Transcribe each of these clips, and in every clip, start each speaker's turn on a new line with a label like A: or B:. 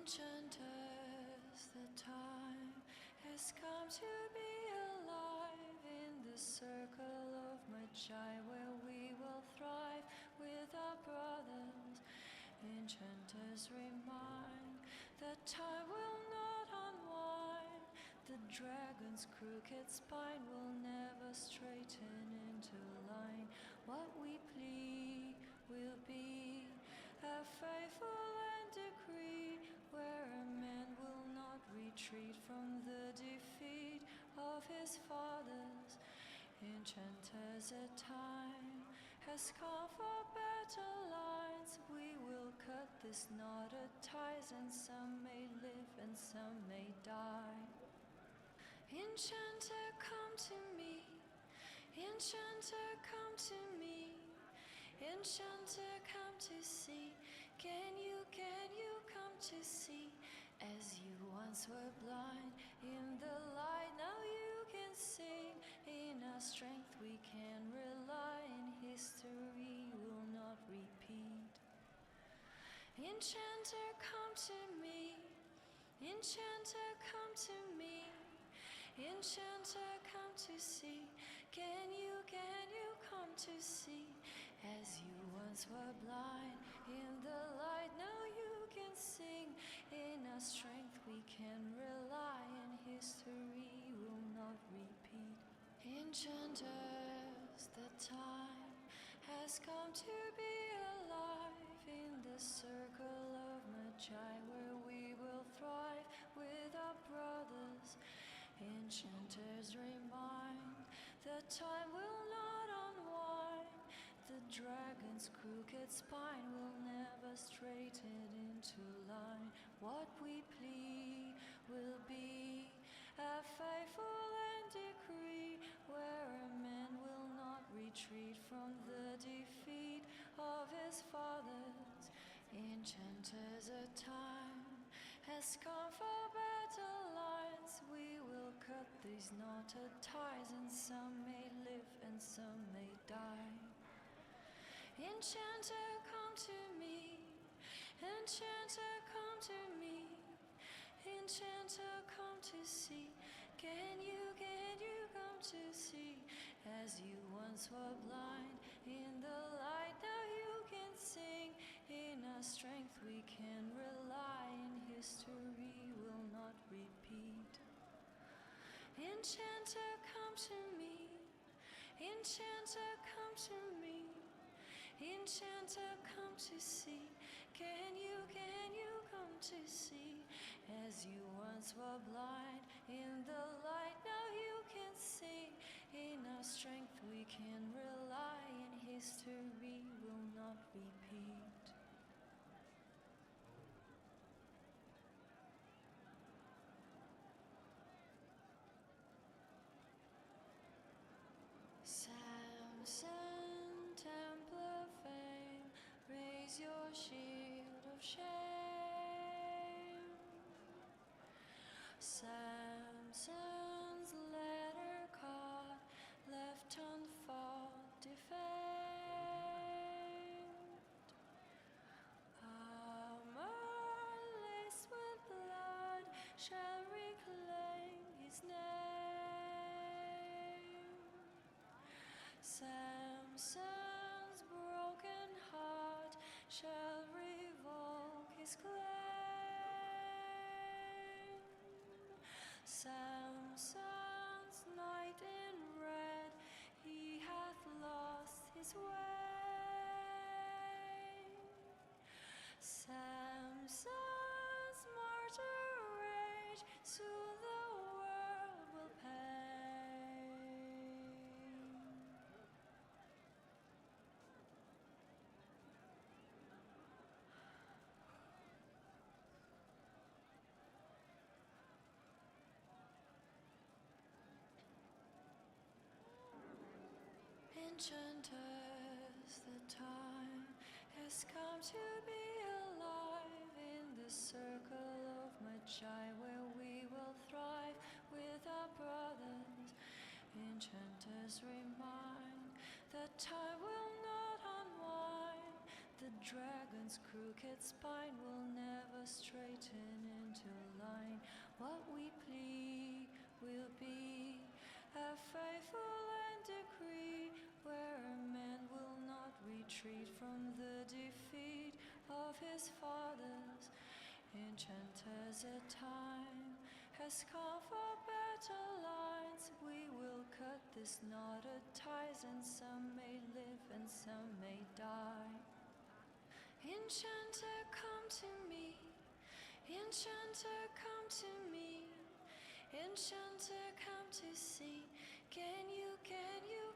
A: Enchanters, the time has come to be alive in the circle of Magi, where we will thrive with our brothers. Enchanters remind that time will not unwind. The dragon's crooked spine will never straighten into line. What we plead will be a faithful and decree, where a man will not retreat from the defeat of his fathers. Enchanters, a time has come for battle lines. We will cut this knotted ties, and some may live and some may die. Enchanter, come to me. Enchanter, come to me. Enchanter, come to see. Can you come to see? As you once were blind in the light, now you can sing. In our strength we can rely, and history will not repeat. Enchanter, come to me. Enchanter, come to me. Enchanter, come to see. Can you come to see? As you once were blind in the light, now you can sing. In our strength we can rely, and history will not repeat. Enchanters, the time has come to be alive in the circle of Magi, where we will thrive with our brothers. Enchanters remind that time will not unwind. The dragon's crooked spine will never straighten into line. What we plead will be a faithful and decree, where a man will not retreat from the defeat of his fathers. Enchanters, a time has come for battle lines. We will cut these knotted ties, and some may live and some may die. Enchanter, come to me. Enchanter, come to me. Enchanter, come to see. Can you come to see? As you once were blind in the light, now you can sing. In our strength we can rely, and history will not repeat. Enchanter, come to me. Enchanter, come to me. Enchanter, come to see. Can you come to see? As you once were blind in the light, now you can sing. In our strength we can rely, and history will not repeat. Samson, Templar fame, raise your shield of shame. Samson's letter caught, left unfought, defamed. Armor laced with blood shall reclaim his name. Samson's broken heart shall revoke his claim. Samson's knight in red, he hath lost his way. Samson's martyr rage soon the world will pay. Enchanters, the time has come to be alive in the circle of Magi, where we will thrive with our brothers. Enchanters remind that time will not unwind. The The dragon's crooked spine will never straighten into line. What we plead will be a faithful and decree, where a man will not retreat from the defeat of his fathers. Enchanters, a time has come for battle lines. We will cut this knot of ties, and some may live and some may die. Enchanter, come to me. Enchanter, come to me. Enchanter, come to see. Can you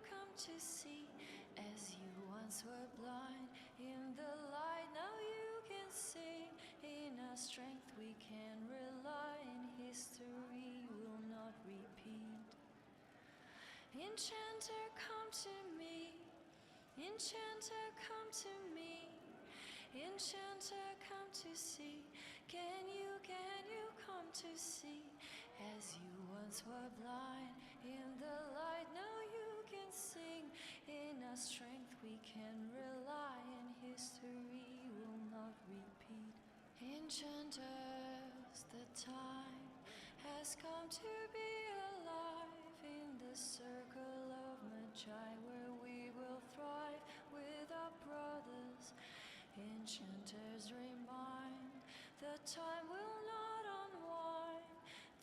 A: come to see? As you once were blind, in the light now you can sing. In our strength we can rely, and history will not repeat. Enchanter, come to me. Enchanter, come to me. Enchanter, come to see. Can you come to see? As you once were blind, in the light now you can sing. In our strength we can rely, and history will not repeat. Enchanters, the time has come to be alive in the circle of Magi, where we will thrive with our brothers. Enchanters, remind the time will not unwind.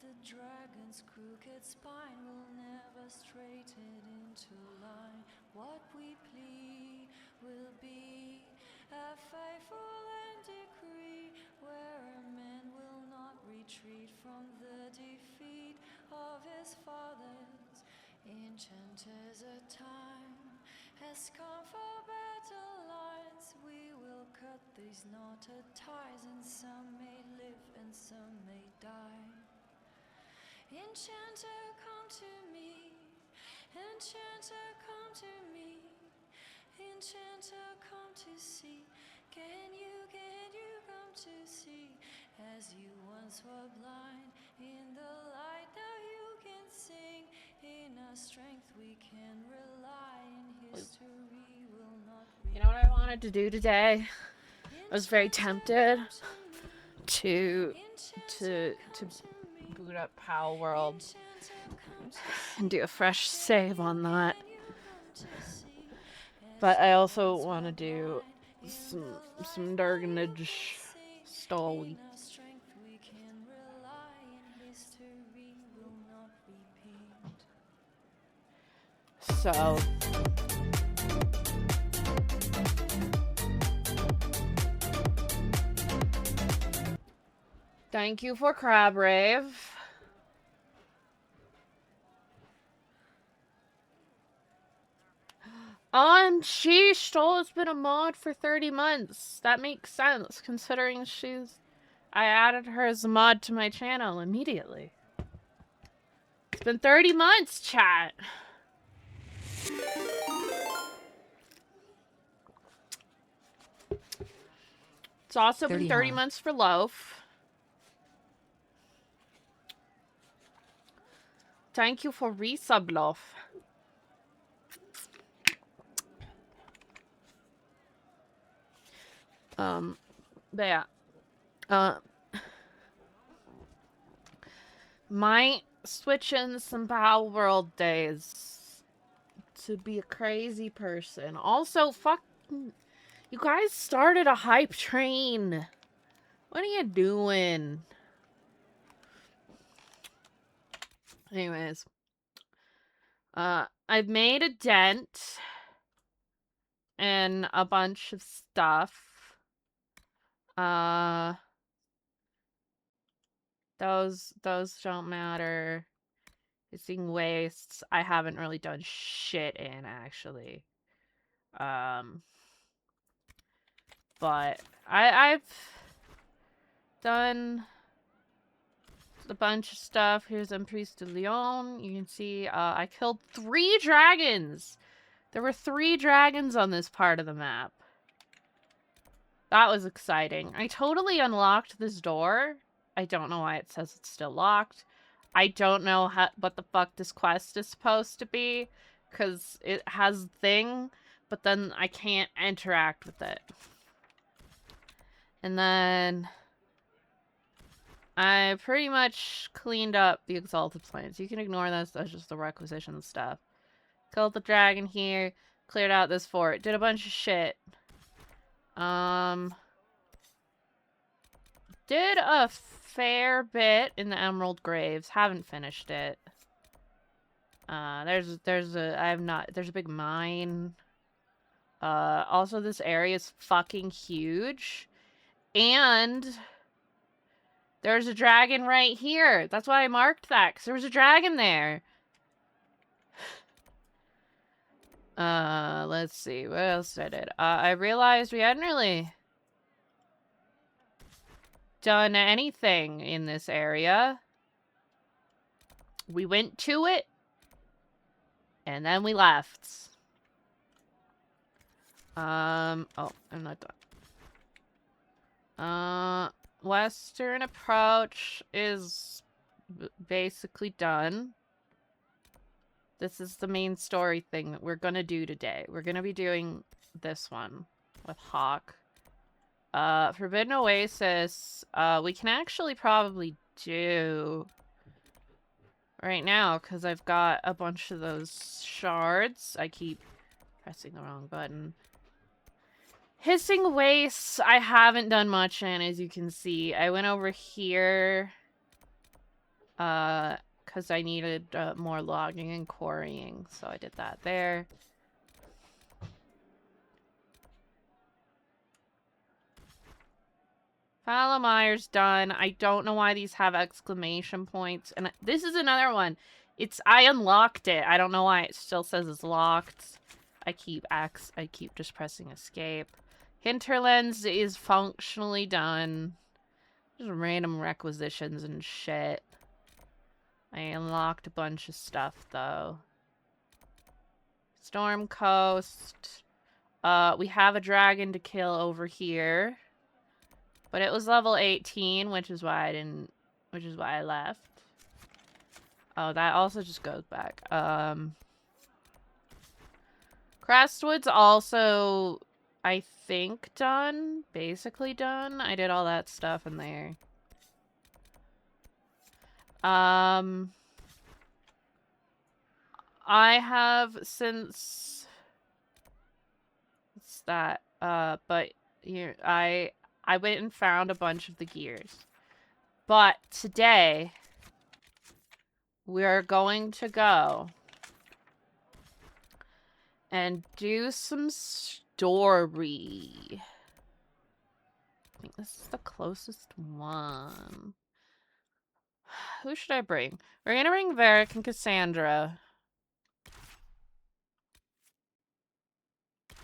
A: The dragon's crooked spine will never straighten into line. What we plead will be a faithful and decree, where a man will not retreat from the defeat of his fathers. Enchanters, a time has come for battle lines. We will cut these knotted ties, and some may live and some may die. Enchanter, come to me. Enchanter, come to me. Enchanter, come to see. Can you come to see? As you once were blind, in the light now you can sing. In our strength we can rely, and history will not repeat.
B: You know what I wanted to do today? I was very tempted to boot up Pal World and do a fresh save on that. But I also want to do some Darganage Stolly. So thank you for Crab Rave. And sheesh, Stolla's been a mod for 30 months. That makes sense, considering I added her as a mod to my channel immediately. It's been 30 months, chat. It's also been 30 months for Loaf. Thank you for resub, Loaf. But yeah. Might switch in some Pal World days to be a crazy person. Also, fucking, you guys started a hype train. What are you doing? Anyways. I've made a dent in a bunch of stuff. Those don't matter. Missing wastes, I haven't really done shit in, actually. But I've done a bunch of stuff. Here's Emprise de Leon. You can see I killed 3 dragons. There were 3 dragons on this part of the map. That was exciting. I totally unlocked this door. I don't know why it says it's still locked. I don't know what the fuck this quest is supposed to be, because it has a thing, but then I can't interact with it. And then I pretty much cleaned up the Exalted Plains. You can ignore this, that's just the requisition stuff. Killed the dragon here, cleared out this fort, did a bunch of shit. Did a fair bit in the Emerald Graves. Haven't finished it. There's a big mine. Also this area is fucking huge. And there's a dragon right here. That's why I marked that, because there was a dragon there. Let's see. What else I did? I realized we hadn't really done anything in this area. We went to it, and then we left. Oh, I'm not done. Western approach is basically done. This is the main story thing that we're gonna do today. We're gonna be doing this one with Hawk. Forbidden Oasis, we can actually probably do right now, because I've got a bunch of those shards. I keep pressing the wrong button. Hissing Wastes, I haven't done much in, as you can see. I went over here, because I needed more logging and quarrying, so I did that there. Fallamire's done. I don't know why these have exclamation points. And this is another one. I unlocked it. I don't know why it still says it's locked. I keep just pressing escape. Hinterlands is functionally done. Just random requisitions and shit. I unlocked a bunch of stuff, though. Storm Coast. We have a dragon to kill over here. But it was level 18, which is why I left. Oh, that also just goes back. Crestwood's also, I think, done. Basically done. I did all that stuff in there. I have since... What's that? But here, I went and found a bunch of the gears. But today, we're going to go and do some story. I think this is the closest one. Who should I bring? We're gonna bring Varric and Cassandra.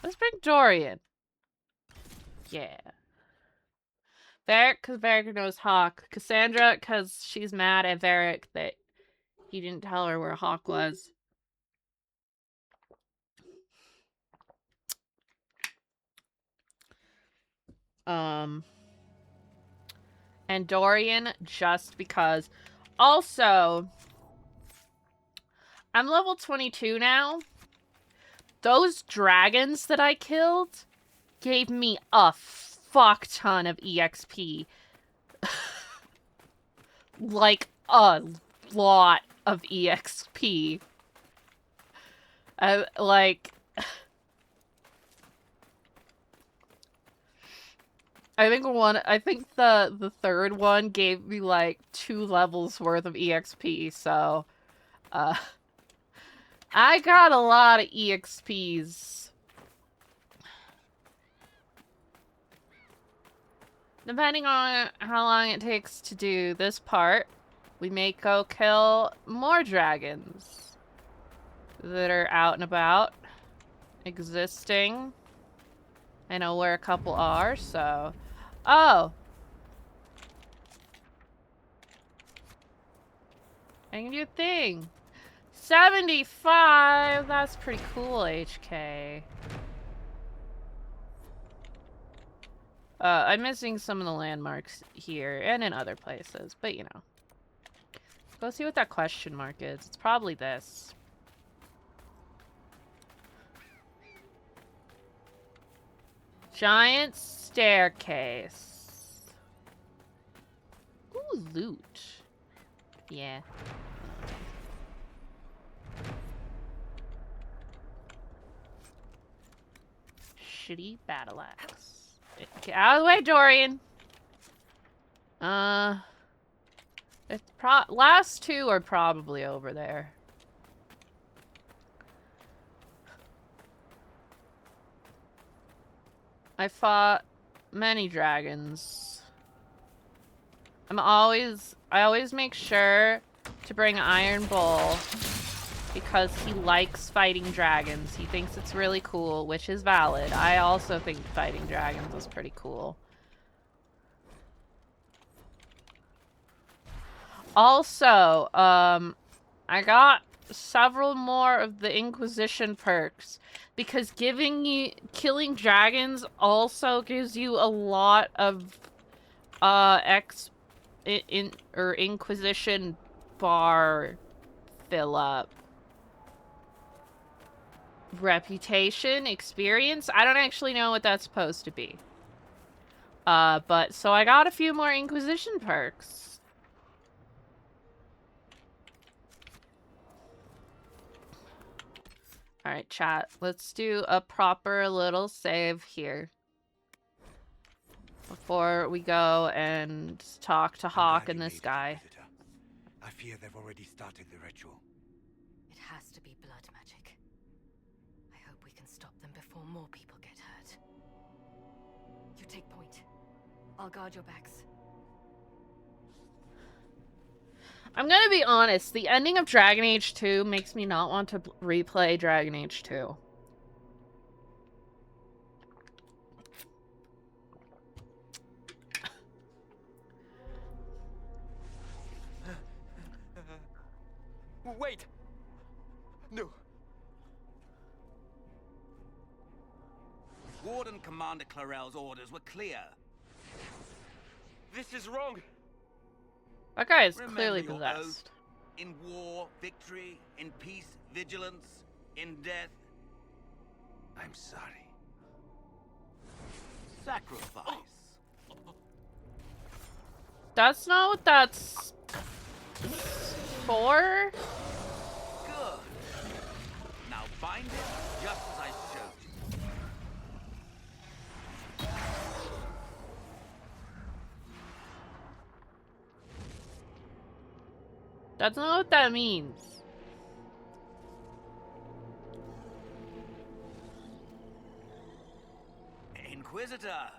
B: Let's bring Dorian. Yeah. Varric, because Varric knows Hawk. Cassandra, because she's mad at Varric that he didn't tell her where Hawk was. And Dorian, just because. Also, I'm level 22 now. Those dragons that I killed gave me a fuck ton of EXP. Like, a lot of EXP. I think the third one gave me like 2 levels worth of EXP, so I got a lot of EXPs. Depending on how long it takes to do this part, we may go kill more dragons that are out and about, existing. I know where a couple are, so... Oh! I can do a thing. 75! That's pretty cool, HK. I'm missing some of the landmarks here and in other places, but you know. Go see what that question mark is. It's probably this. Giant staircase. Ooh, loot. Yeah. Shitty battle axe. Get out of the way, Dorian! It's last two are probably over there. I fought many dragons. I always make sure to bring Iron Bull because he likes fighting dragons. He thinks it's really cool, which is valid. I also think fighting dragons is pretty cool. Also, I got several more of the Inquisition perks because killing dragons also gives you a lot of Inquisition bar fill up. Reputation, experience. I don't actually know what that's supposed to be. But so I got a few more Inquisition perks. Alright, chat. Let's do a proper little save here. Before we go and talk to Hawk and this guy.
C: I fear they've already started the ritual.
D: It has to be blood magic. I hope we can stop them before more people get hurt. You take point. I'll guard your backs.
B: I'm gonna be honest, the ending of Dragon Age 2 makes me not want to replay Dragon Age 2.
C: Wait! No!
E: Warden Commander Clarel's orders were clear.
C: This is wrong!
B: That guy is
E: Remember
B: clearly
E: your
B: possessed.
E: oath. In war, victory. In peace, vigilance. In death,
C: I'm sorry.
E: sacrifice.
B: That's not what that's for.
E: Good. Now bind it just as I showed you.
B: That's not what that means.
E: Inquisitor,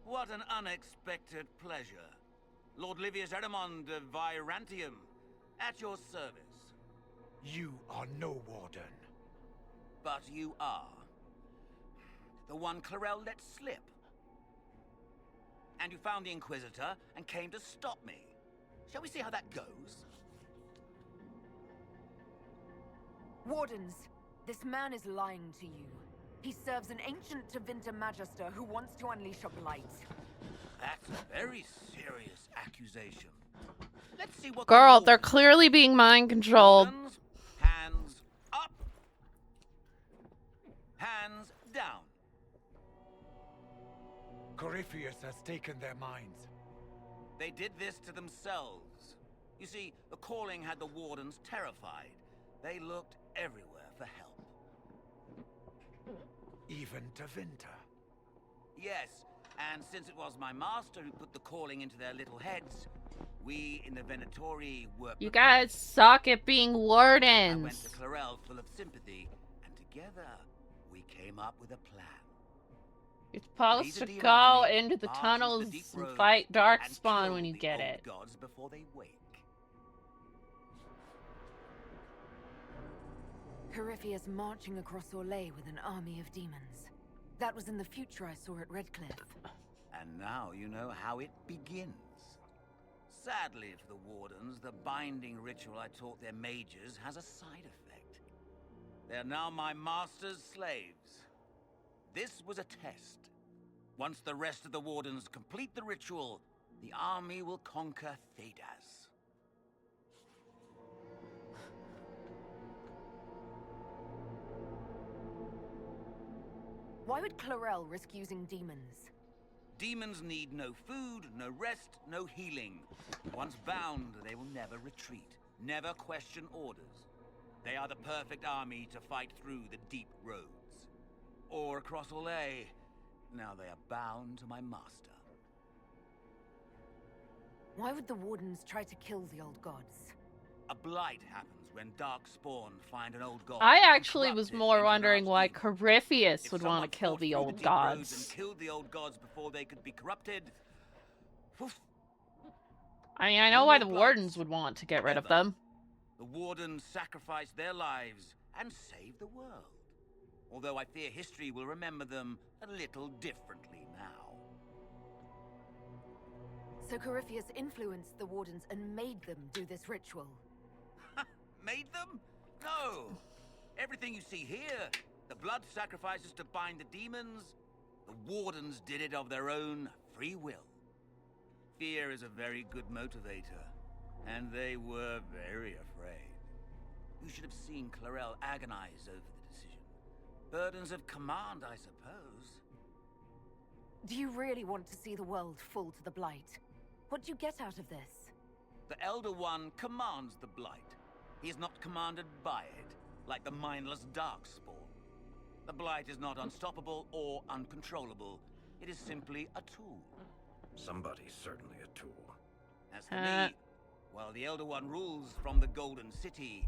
E: what an unexpected pleasure. Lord Livius Erimond of Virantium, at your service.
C: You are no warden.
E: But you are. The one Clarel let slip. And you found the Inquisitor and came to stop me. Shall we see how that goes?
D: Wardens, this man is lying to you. He serves an ancient Tevinter Magister who wants to unleash a blight.
E: That's a very serious accusation. Let's see what
B: Girl,
E: the
B: they're
E: Wardens-
B: clearly being mind controlled.
E: Wardens, hands up. Hands down.
C: Corypheus has taken their minds.
E: They did this to themselves. You see, the calling had the Wardens terrified. They looked everywhere for help.
C: Even Tevinter.
E: Yes, and since it was my master who put the calling into their little heads, we in the Venatori were
B: You
E: prepared.
B: guys suck at being
E: I went
B: wardens.
E: to Clarel full of sympathy, and together we came up with a plan.
B: You're supposed
E: Lead
B: to
E: the demon
B: go
E: army,
B: into the
E: march
B: tunnels
E: the deep
B: and
E: roads,
B: fight
E: and
B: Darkspawn
E: kill
B: when you
E: the
B: get
E: old
B: it.
E: gods before they wake.
D: Corypheus marching across Orlais with an army of demons. That was in the future I saw at Redcliffe.
E: And now you know how it begins. Sadly for the Wardens, the binding ritual I taught their mages has a side effect. They're now my master's slaves. This was a test. Once the rest of the Wardens complete the ritual, the army will conquer Thedas.
D: Why would Clarel risk using demons?
E: Demons need no food, no rest, no healing. Once bound, they will never retreat, never question orders. They are the perfect army to fight through the deep roads. Or across Olay. Now they are bound to my master.
D: Why would the Wardens try to kill the old gods?
E: A blight happens when Darkspawn find an old god.
B: I
E: and
B: actually
E: corrupt
B: was
E: it
B: more
E: into an
B: wondering why
E: archdemon.
B: Corypheus
E: If
B: would
E: someone
B: want to kill
E: fought
B: the
E: through
B: old
E: deep roads
B: gods.
E: and killed the old gods before they could be corrupted. Oof.
B: I mean, I know
E: No
B: why
E: more
B: the
E: blights.
B: Wardens would want to get rid of
E: Ever.
B: them.
E: The Wardens sacrificed their lives and saved the world. Although I fear history will remember them a little differently now.
D: So Corypheus influenced the Wardens and made them do this ritual.
E: Made them? No. Everything you see here, the blood sacrifices to bind the demons, the Wardens did it of their own free will. Fear is a very good motivator, and they were very afraid. You should have seen Clarel agonize over the decision. Burdens of command, I suppose.
D: Do you really want to see the world fall to the Blight? What do you get out of this?
E: The Elder One commands the Blight. He is not commanded by it, like the mindless Darkspawn. The Blight is not unstoppable or uncontrollable. It is simply a tool.
C: Somebody's certainly a tool.
E: As for me, while the Elder One rules from the Golden City,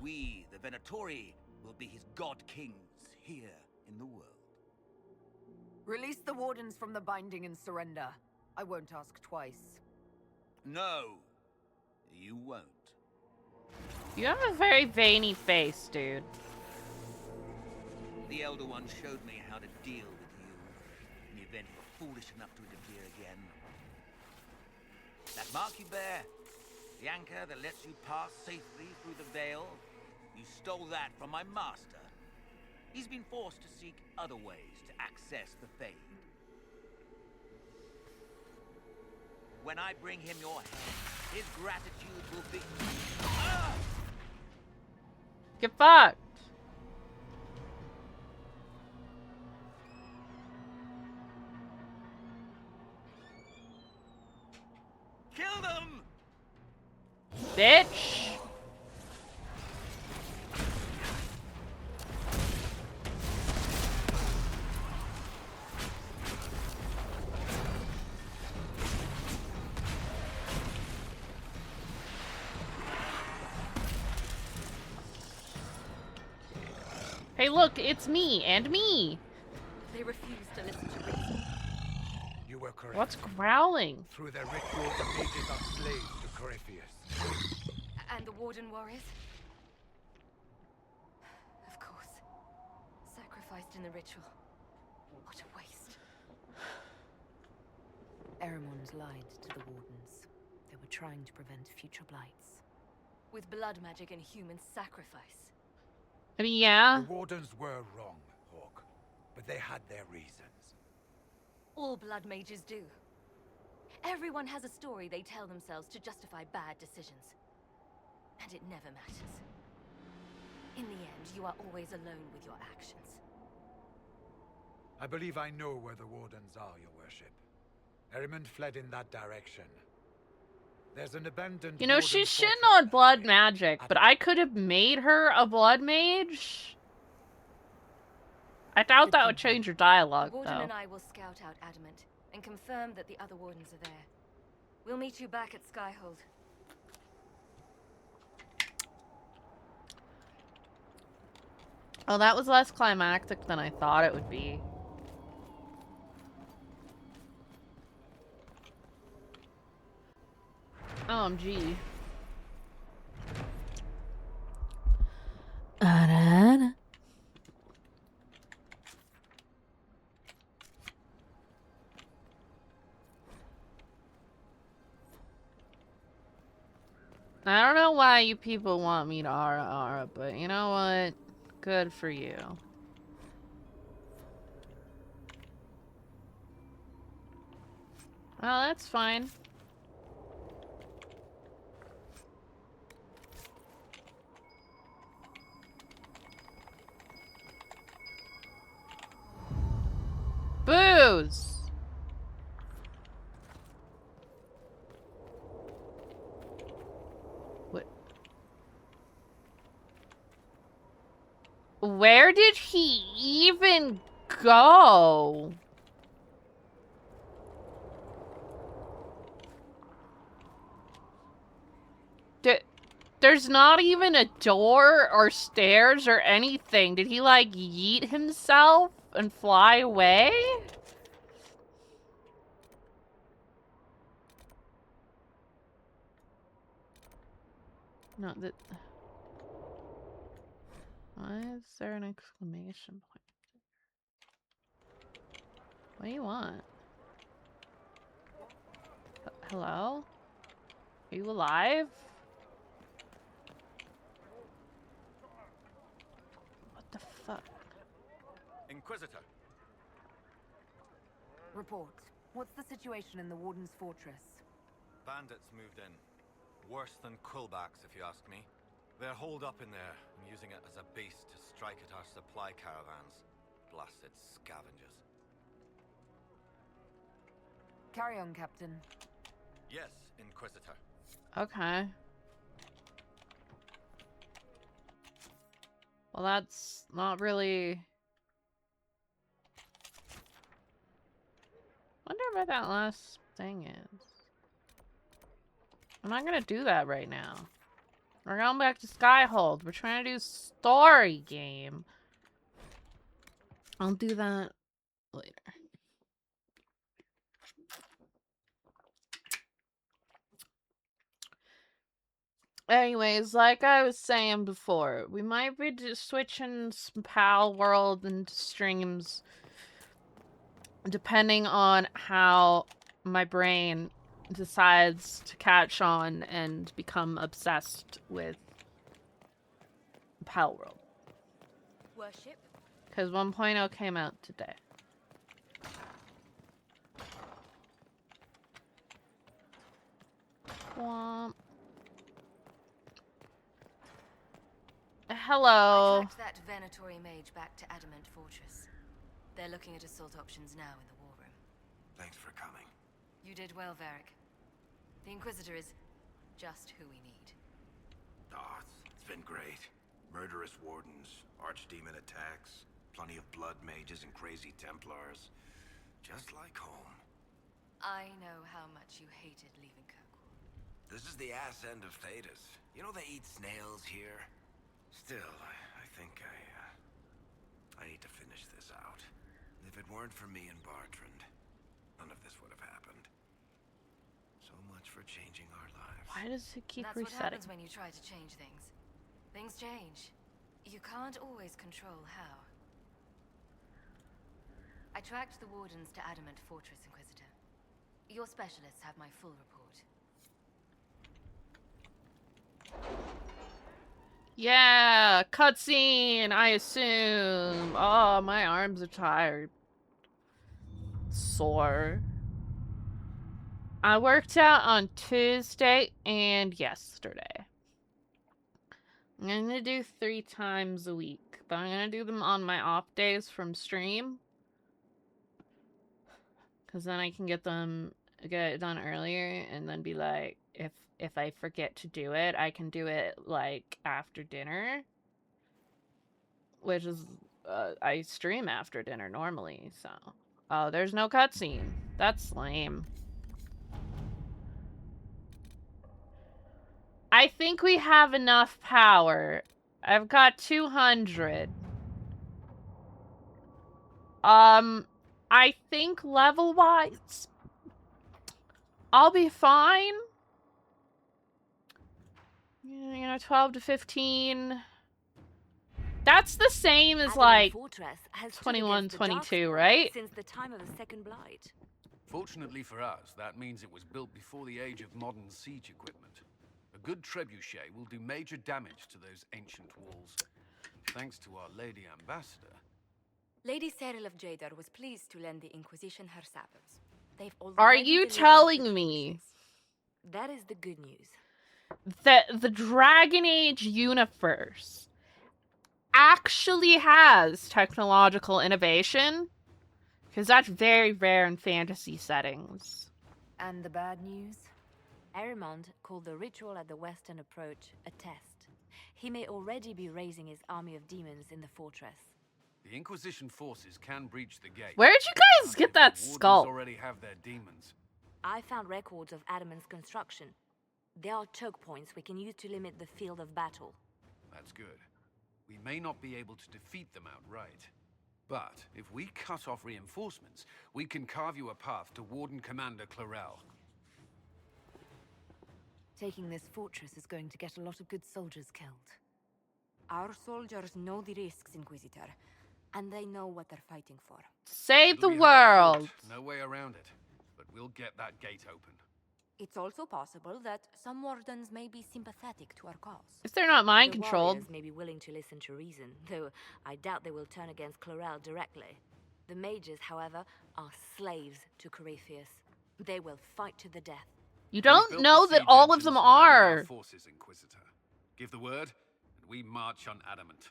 E: we, the Venatori, will be his God Kings here in the world.
D: Release the Wardens from the binding and surrender. I won't ask twice.
E: No, you won't.
B: You have a very veiny face, dude.
E: The Elder One showed me how to deal with you in the event you were foolish enough to interfere again. That mark you bear, the anchor that lets you pass safely through the veil, you stole that from my master. He's been forced to seek other ways to access the Fade. When I bring him your head, his gratitude will be... Ah!
B: Get fucked.
E: Kill them!
B: Bitch. Hey, look, it's me and me.
D: They refuse to listen to reason.
C: You were correct.
B: What's growling?
C: Through their ritual, the mages are slaves to Corypheus.
D: And the Warden warriors? Of course. Sacrificed in the ritual. What a waste. Eremon's lied to the Wardens. They were trying to prevent future blights. With blood magic and human sacrifice.
B: I mean, yeah.
C: The Wardens were wrong, Hawk, but they had their reasons.
D: All blood mages do. Everyone has a story they tell themselves to justify bad decisions. And it never matters. In the end, you are always alone with your actions.
C: I believe I know where the Wardens are, Your Worship. Erimond fled in that direction. There's an abandoned...
B: You know,
C: Warden
B: she's shitting
C: fortress
B: on blood
C: there.
B: magic, but I could have made her a blood mage. I doubt that would change her dialogue,
D: The Warden
B: though.
D: and I will scout out Adamant and confirm that the other Wardens are there. We'll meet you back at Skyhold.
B: Oh, that was less climactic than I thought it would be. OMG. I don't know why you people want me to ara, but you know what? Good for you. Well, that's fine. Booze! where did he even go? There's not even a door or stairs or anything. Did he, like, yeet himself and fly away? No, that... Why is there an exclamation point? What do you want? Hello? Are you alive? What the fuck?
F: Inquisitor.
G: Report. What's the situation in the Warden's fortress?
F: Bandits moved in. Worse than Quillbacks, if you ask me. They're holed up in there and using it as a base to strike at our supply caravans. Blasted scavengers.
G: Carry on, Captain.
F: Yes, Inquisitor.
B: Okay. Well, that's not really... Wonder what that last thing is. I'm not gonna do that right now. We're going back to Skyhold. We're trying to do story game. I'll do that later. Anyways, like I was saying before, we might be just switching some Pal World into streams depending on how my brain decides to catch on and become obsessed with Pal World.
D: Worship.
B: Because 1.0 came out today. Womp. Hello.
D: I tracked that Venatori mage back to Adamant Fortress. They're looking at assault options now in the war room.
F: Thanks for coming.
D: You did well, Varric. The Inquisitor is just who we need.
H: Oh, it's been great. Murderous wardens, archdemon attacks, plenty of blood mages and crazy Templars. Just like home.
D: I know how much you hated leaving Kirkwall.
H: This is the ass end of Thedas. You know they eat snails here? Still, I think I need to finish this out. If it weren't for me and Bartrand, none of this would have happened. So much for changing our lives.
B: Why does it keep
D: That's
B: resetting?
D: what happens when you try to change things. Things change. You can't always control how. I tracked the Wardens to Adamant Fortress, Inquisitor. Your specialists have my full report.
B: Yeah, cutscene, I assume. Oh, my arms are tired. Sore. I worked out on Tuesday and yesterday. I'm gonna do 3 times a week, but I'm gonna do them on my off days from stream. Because then I can get it done earlier and then be like, if I forget to do it, I can do it, like, after dinner. Which is, I stream after dinner normally, so. Oh, there's no cutscene. That's lame. I think we have enough power. I've got 200. I think level-wise, I'll be fine. You know, 12 to 15. That's the same as, like, 21, 22, right?
G: Since the time of the Second Blight.
I: Fortunately for us, that means it was built before the age of modern siege equipment. A good trebuchet will do major damage to those ancient walls. Thanks to our Lady Ambassador.
J: Lady Cyril of Jadar was pleased to lend the Inquisition her sappers. They've
B: Are
J: already
B: you
J: delivered
B: telling
J: the
B: me
J: pieces. That is the good news.
B: that the Dragon Age universe actually has technological innovation? Because that's very rare in fantasy settings.
G: And the bad news? Arimond called the ritual at the Western Approach a test. He may already be raising his army of demons in the fortress.
I: The Inquisition forces can breach the gate.
B: Where did you guys get that
I: The Wardens
B: skull?
I: already have their demons.
G: I found records of Adamant's construction. There are choke points we can use to limit the field of battle.
I: That's good. We may not be able to defeat them outright. But if we cut off reinforcements, we can carve you a path to Warden Commander Clarel.
G: Taking this fortress is going to get a lot of good soldiers killed.
J: Our soldiers know the risks, Inquisitor, and they know what they're fighting for.
B: Save
I: It'll
B: the
I: be hard
B: world.
I: fought, no way around it. But we'll get that gate open.
J: It's also possible that some wardens may be sympathetic to our cause.
B: If they're not mind
G: The
B: controlled.
G: warriors may be willing to listen to reason, though I doubt they will turn against Clarel directly. The mages, however, are slaves to Corypheus. They will fight to the death.
B: You
I: We
B: don't
I: built
B: know
I: the
B: that
I: siege
B: all of them
I: engines and readied our
B: are.
I: forces, Inquisitor. Give the word, and we march on Adamant.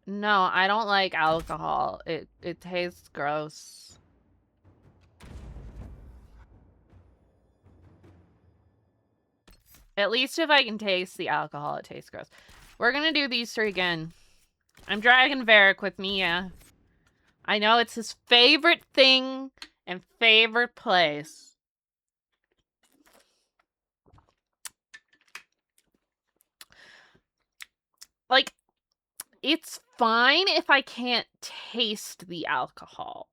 B: No, I don't like alcohol. It tastes gross. At least if I can taste the alcohol, it tastes gross. We're gonna do these three again. I'm dragging Varric with me, yeah. I know it's his favorite thing and favorite place. Like, it's fine if I can't taste the alcohol.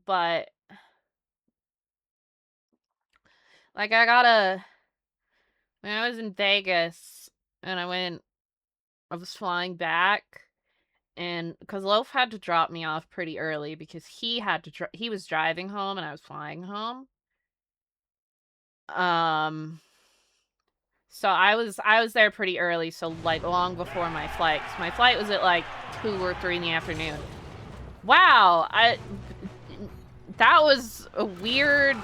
B: But, like, when I was in Vegas and I was flying back, and because Loaf had to drop me off pretty early because he was driving home and I was flying home. So I was there pretty early, so like long before my flight. 'Cause my flight was at like 2 or 3 in the afternoon. Wow, that was a weird.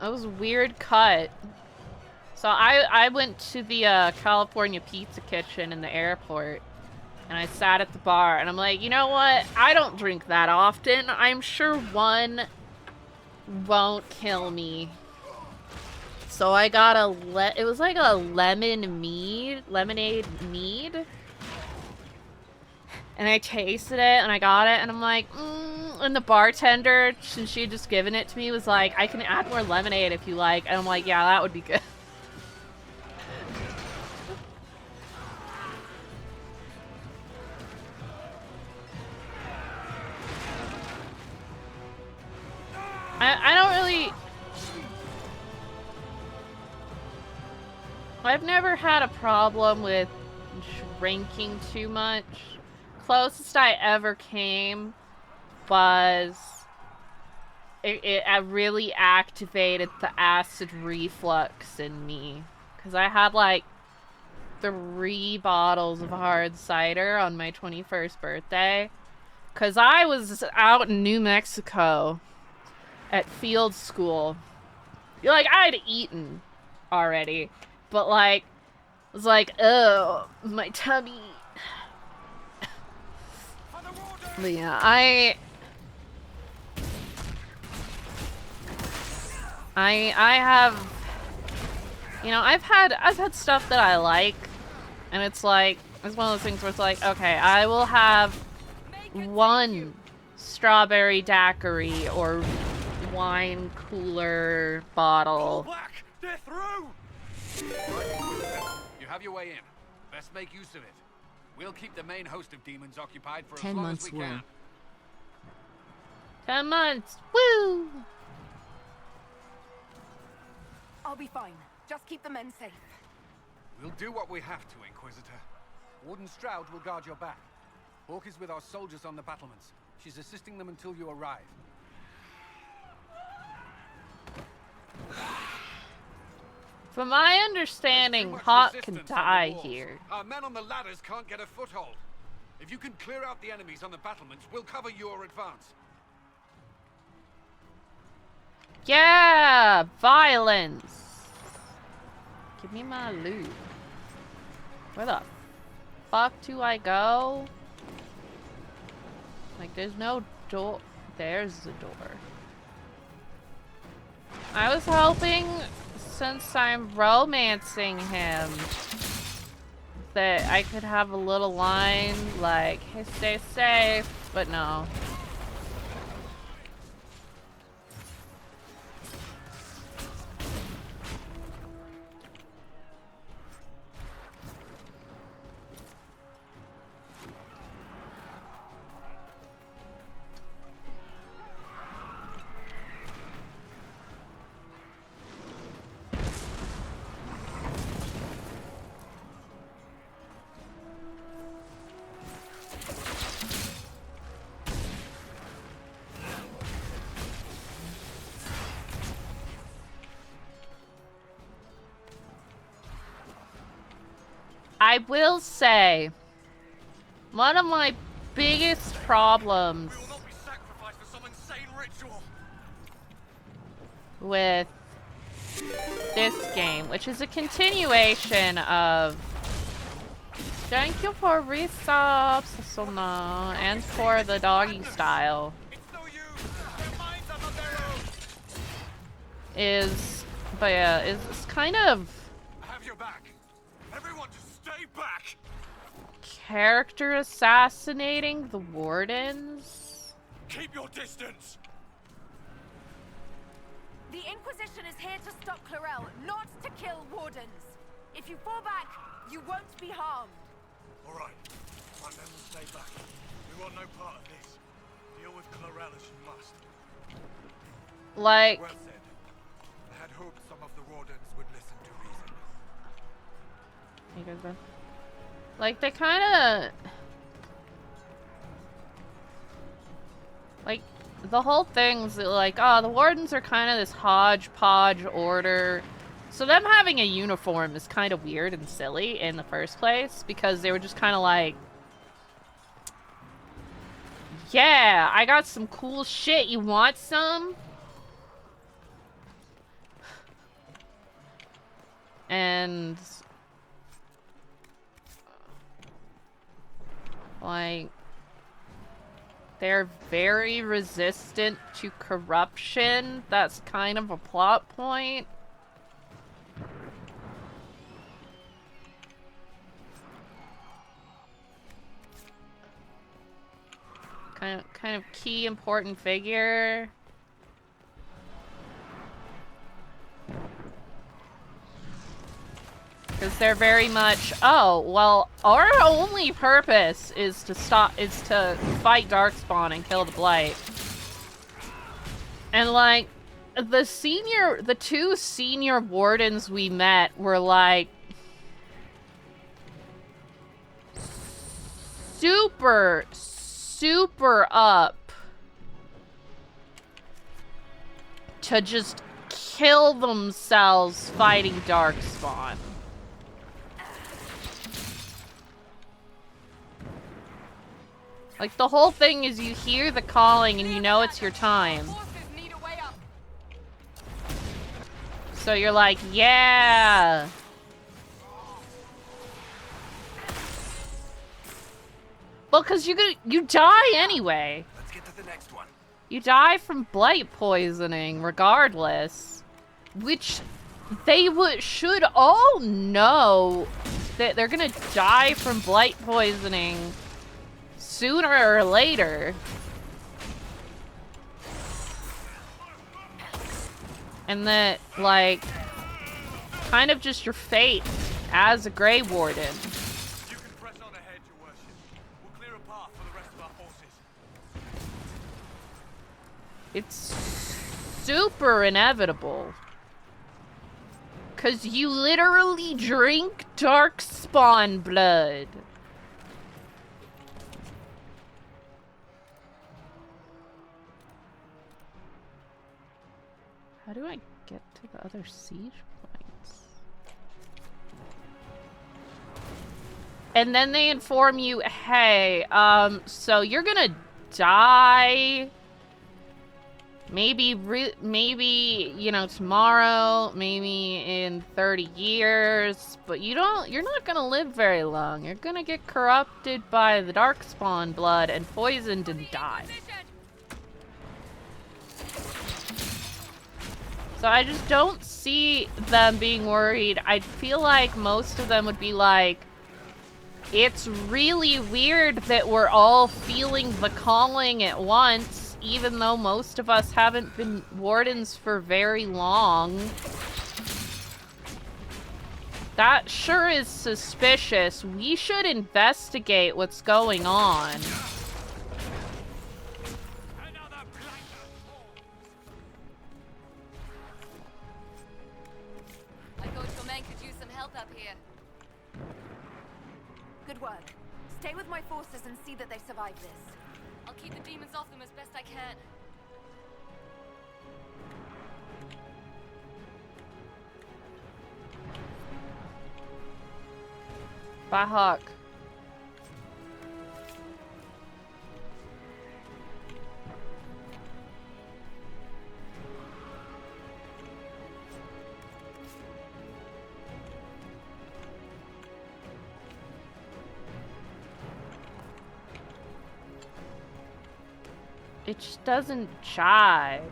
B: That was a weird cut. So I went to the California Pizza Kitchen in the airport, and I sat at the bar, and I'm like, you know what? I don't drink that often. I'm sure one won't kill me. So I got it was like a lemonade mead. And I tasted it, and I got it, and I'm like, and the bartender, since she had just given it to me, was like, I can add more lemonade if you like. And I'm like, yeah, that would be good. I don't really... I've never had a problem with drinking too much. Closest I ever came was it really activated the acid reflux in me, because I had like 3 bottles of hard cider on my 21st birthday, because I was out in New Mexico at field school. Like, I'd eaten already, but like I was like, oh, my tummy. But yeah, I have, you know, I've had stuff that I like, and it's like, it's one of those things where it's like, okay, I will have 1 strawberry daiquiri or wine cooler bottle.
I: Black, they're through! You have your way in. Best make use of it. We'll keep the main host of demons occupied for
K: 10
I: as long
K: months
I: as we can.
B: 10 months, woo!
G: I'll be fine. Just keep the men safe.
I: We'll do what we have to, Inquisitor. Warden Stroud will guard your back. Hawk is with our soldiers on the battlements. She's assisting them until you arrive.
B: From my understanding, Hawk can die here.
I: Our men on the ladders can't get a foothold. If you can clear out the enemies on the battlements, we'll cover your advance.
B: Yeah! Violence! Give me my loot. Where the fuck do I go? Like, there's no door. There's the door. I was hoping, since I'm romancing him, that I could have a little line like, hey, stay safe, but no. I will say, one of my biggest problems with this game, which is a continuation of thank you for resubs, Sona, and for the doggy style, is, but yeah, is kind of character assassinating the wardens.
H: Keep your distance!
J: The Inquisition is here to stop Clarel, not to kill wardens. If you fall back, you won't be harmed.
H: All right. My men will stay back. We want no part of this. Deal with Clarel as you must.
B: Like,
C: Well said. I had hoped some of the wardens would listen to reason.
B: you guys done? Like, they kind of... Like, the whole thing's like, oh, the wardens are kind of this hodgepodge order. So them having a uniform is kind of weird and silly in the first place, because they were just kind of like, yeah, I got some cool shit, you want some? And... like, they're very resistant to corruption. That's kind of a plot point. Kind of key important figure. Because they're very much, oh, well, our only purpose is to fight Darkspawn and kill the Blight. And, like, the two senior wardens we met were, like, super up to just kill themselves fighting Darkspawn. Like, the whole thing is you hear the calling and you know it's your time. So you're like, yeah! Well, because you die anyway.
H: Let's get to the next one.
B: You die from blight poisoning, regardless. Which they should all know that they're gonna die from blight poisoning sooner or later. And that, like, kind of just your fate as a Grey Warden.
H: You can press on ahead, Your Worship. We'll clear a path for the rest of our forces.
B: It's super inevitable. 'Cause you literally drink Darkspawn blood. How do I get to the other siege points? And then they inform you, hey, so you're gonna die Maybe, you know, tomorrow, maybe in 30 years, but you're not gonna live very long. You're gonna get corrupted by the Darkspawn blood and poisoned and die. So I just don't see them being worried. I feel like most of them would be like, it's really weird that we're all feeling the calling at once, even though most of us haven't been wardens for very long. That sure is suspicious. We should investigate what's going on.
D: I thought your men could use some help up here.
J: Good work. Stay with my forces and see that they survive this.
D: I'll keep the demons off them as best I can.
B: Bye, Hawk. It just doesn't jive.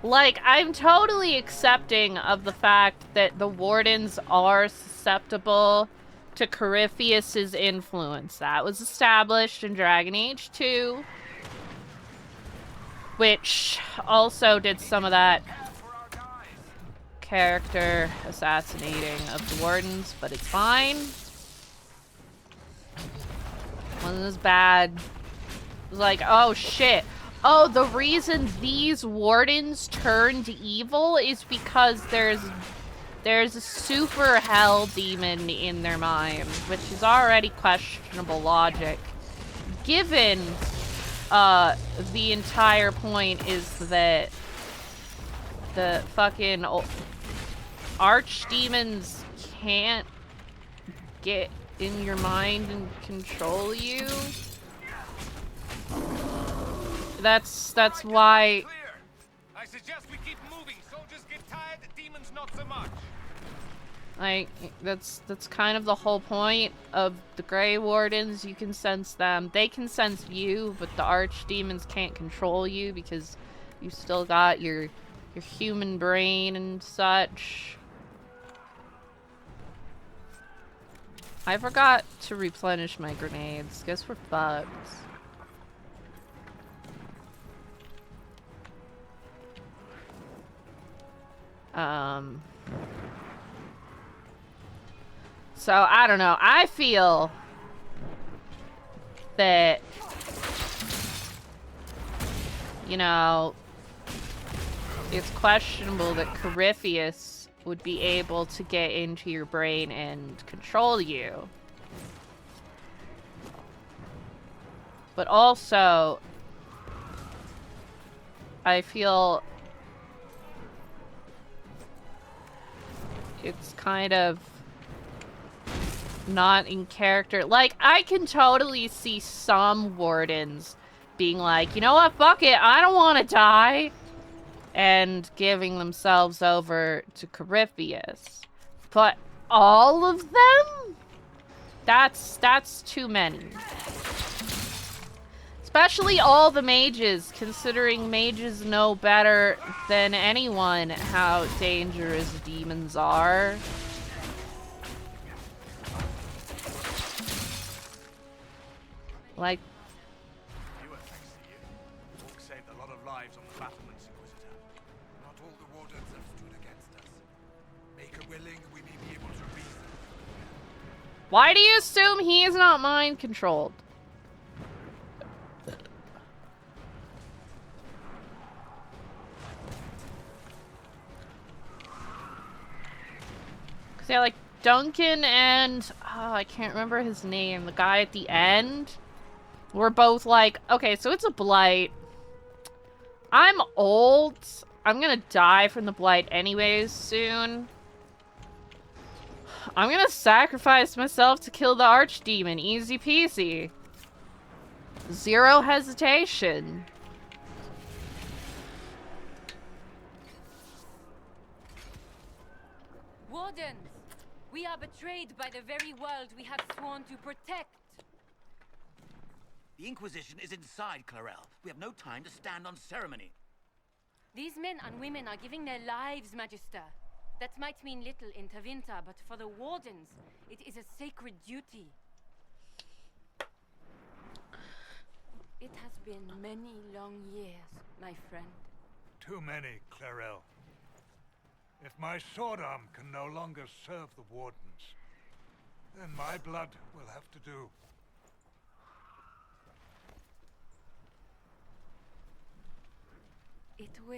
B: Like, I'm totally accepting of the fact that the Wardens are susceptible to Corypheus's influence. That was established in Dragon Age 2, which also did some of that character assassinating of the Wardens, but it's fine. Wasn't as bad. It was like, oh shit. Oh, the reason these Wardens turned evil is because there's a super hell demon in their mind, which is already questionable logic. Given the entire point is that the fucking archdemons can't get in your mind and control you. That's why.
I: I suggest we keep moving. Soldiers get tired, demons not so much.
B: Like, that's kind of the whole point of the Grey Wardens. You can sense them. They can sense you, but the archdemons can't control you because you still got your human brain and such. I forgot to replenish my grenades. Guess we're fucked. So, I don't know. I feel that, you know, it's questionable that Corypheus would be able to get into your brain and control you. But also, I feel it's kind of not in character. Like, I can totally see some Wardens being like, you know what, fuck it, I don't want to die, and giving themselves over to Corypheus. But all of them? That's too many. Especially all the mages, considering mages know better than anyone how dangerous demons are. Like,
H: Thanks to you. Orc saved a lot of lives on the battlements, Inquisitor.
C: Not all the wardens have stood against us. Make a willing, we may be able to reason.
B: why do you assume he is not mind controlled? Yeah, like Duncan and I can't remember his name, the guy at the end, were both like, okay, so it's a blight. I'm old. I'm gonna die from the blight anyways soon. I'm gonna sacrifice myself to kill the archdemon. Easy peasy. Zero hesitation.
D: Wardens! We are betrayed by the very world we have sworn to protect.
E: The Inquisition is inside Clarel. We have no time to stand on ceremony.
D: These men and women are giving their lives, Magister. That might mean little in Tevinter, but for the Wardens, it is a sacred duty. It has been many long years, my friend.
C: Too many, Clarel. If my sword arm can no longer serve the Wardens, then my blood will have to do.
D: It will.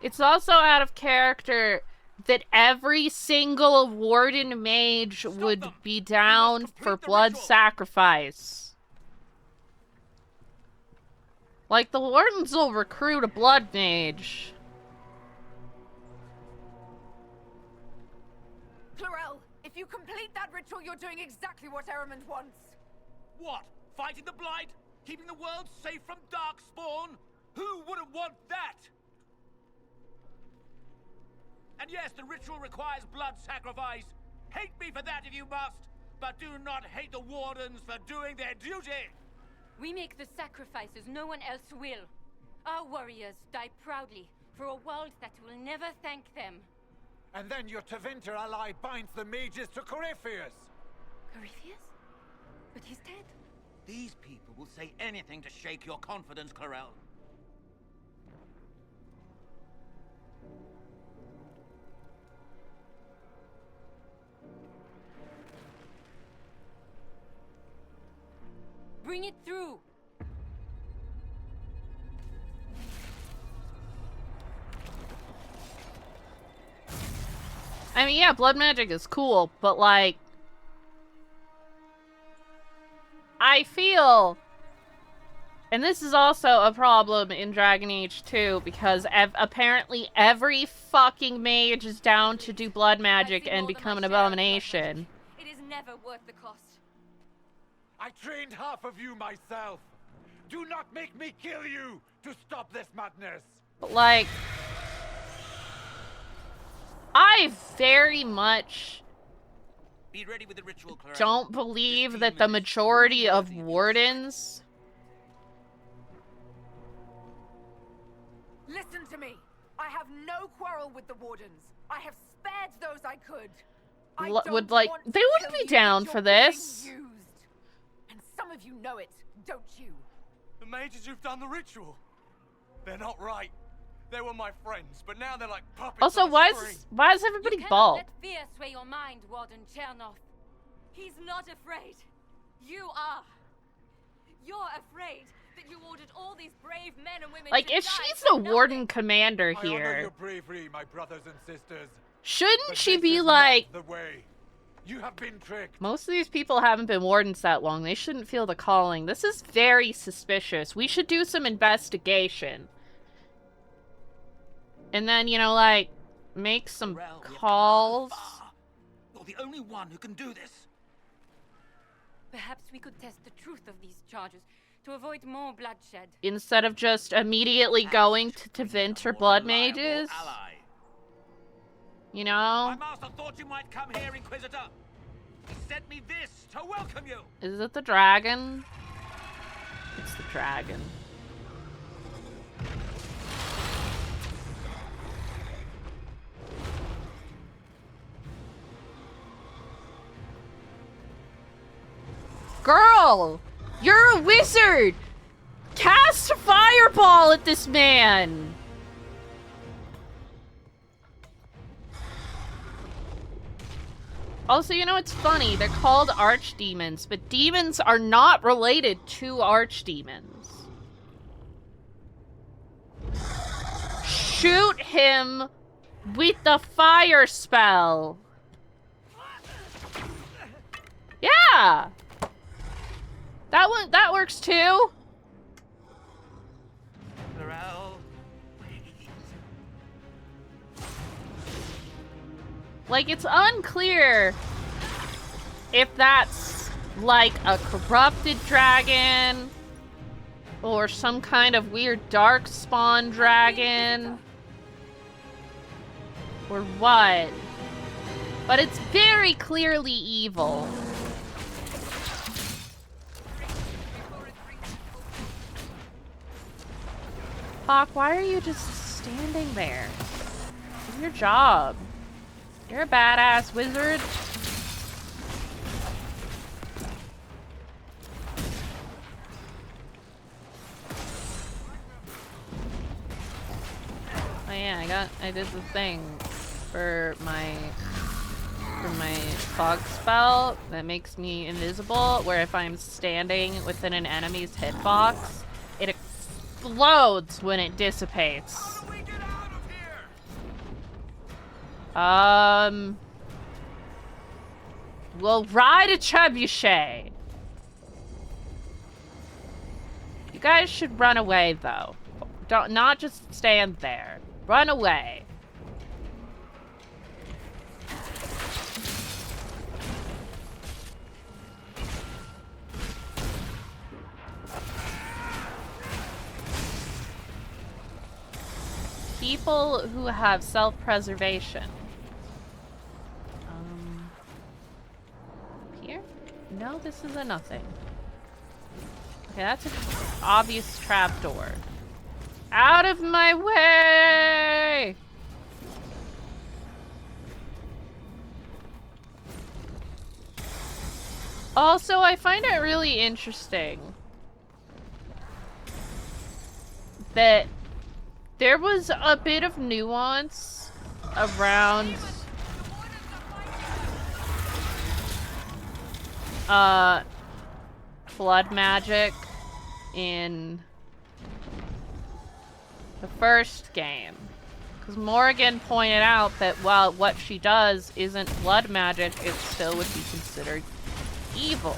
B: It's also out of character that every single Warden mage would be down for blood sacrifice. Like, the Wardens will recruit a blood mage.
J: Clarel, if you complete that ritual, you're doing exactly what Ehrman wants.
E: What? Fighting the Blight? Keeping the world safe from Darkspawn? Who wouldn't want that? And yes, the ritual requires blood sacrifice. Hate me for that if you must, but do not hate the Wardens for doing their duty.
D: We make the sacrifices no one else will. Our warriors die proudly for a world that will never thank them.
C: And then your Tevinter ally binds the mages to Corypheus.
D: Corypheus? But he's dead.
E: These people will say anything to shake your confidence, Clarel.
D: Bring it through!
B: I mean, yeah, blood magic is cool, but like... I feel... And this is also a problem in Dragon Age 2, because apparently every fucking mage is down to do blood magic and become an abomination.
D: It is never worth the cost.
C: I trained half of you myself. Do not make me kill you to stop this madness.
B: But like... I very much
E: Be ready with the ritual, Clarel.
B: don't believe that the majority of Wardens...
J: Listen to me. I have no quarrel with the Wardens. I have spared those I could. I don't
B: would like...
J: want to
B: They wouldn't
J: kill
B: be
J: you,
B: down
J: but
B: for
J: you're being
B: this.
J: used. And some of you know it, don't you?
K: The mages who've done the ritual. They're not right. They were my friends, but now they're like puppets.
B: Also,
K: on a
B: why
K: string.
B: is everybody
D: You cannot
B: bald?
D: let fear sway your mind, Warden Chernoff. He's not afraid. You are. You're afraid that you ordered all these brave men and women
B: Like,
D: to
B: if
D: die
B: she's
D: for
B: the Warden
D: nothing.
B: commander
C: I honor
B: here,
C: your bravery, my brothers and sisters.
B: shouldn't
C: But
B: she
C: this
B: be
C: is
B: like...
C: not the way. You have been tricked.
B: Most of these people haven't been Wardens that long. They shouldn't feel the calling. This is very suspicious. We should do some investigation. And then, you know, like, make some
E: Clarel, we have come
B: calls.
E: far. You're the only one who can do this.
D: Perhaps we could test the truth of these charges to avoid more bloodshed.
B: Instead of just immediately going to Tevinter blood mages.
E: Ally.
B: You
E: My
B: know?
E: master thought you might come here, Inquisitor. He sent me this to welcome you.
B: Is it the dragon? It's the dragon. Girl! You're a wizard! Cast a fireball at this man! Also, you know what's funny? They're called archdemons, but demons are not related to archdemons. Shoot him with the fire spell. Yeah! That works too.
E: Clarel.
B: Like, it's unclear if that's like a corrupted dragon Or some kind of weird dark spawn dragon. Or what? But it's very clearly evil. Hawk, why are you just standing there? Do your job. You're a badass wizard. Oh yeah, I did the thing for my fog spell that makes me invisible, where if I'm standing within an enemy's hitbox, it explodes when it dissipates. We'll ride a trebuchet. You guys should run away, though. Not just stand there. Run away. People who have self-preservation. Here? No, this is a nothing. Okay, that's an obvious trapdoor. Out of my way! Also, I find it really interesting that there was a bit of nuance around blood magic in the first game. Because Morrigan pointed out that while what she does isn't blood magic, it still would be considered evil.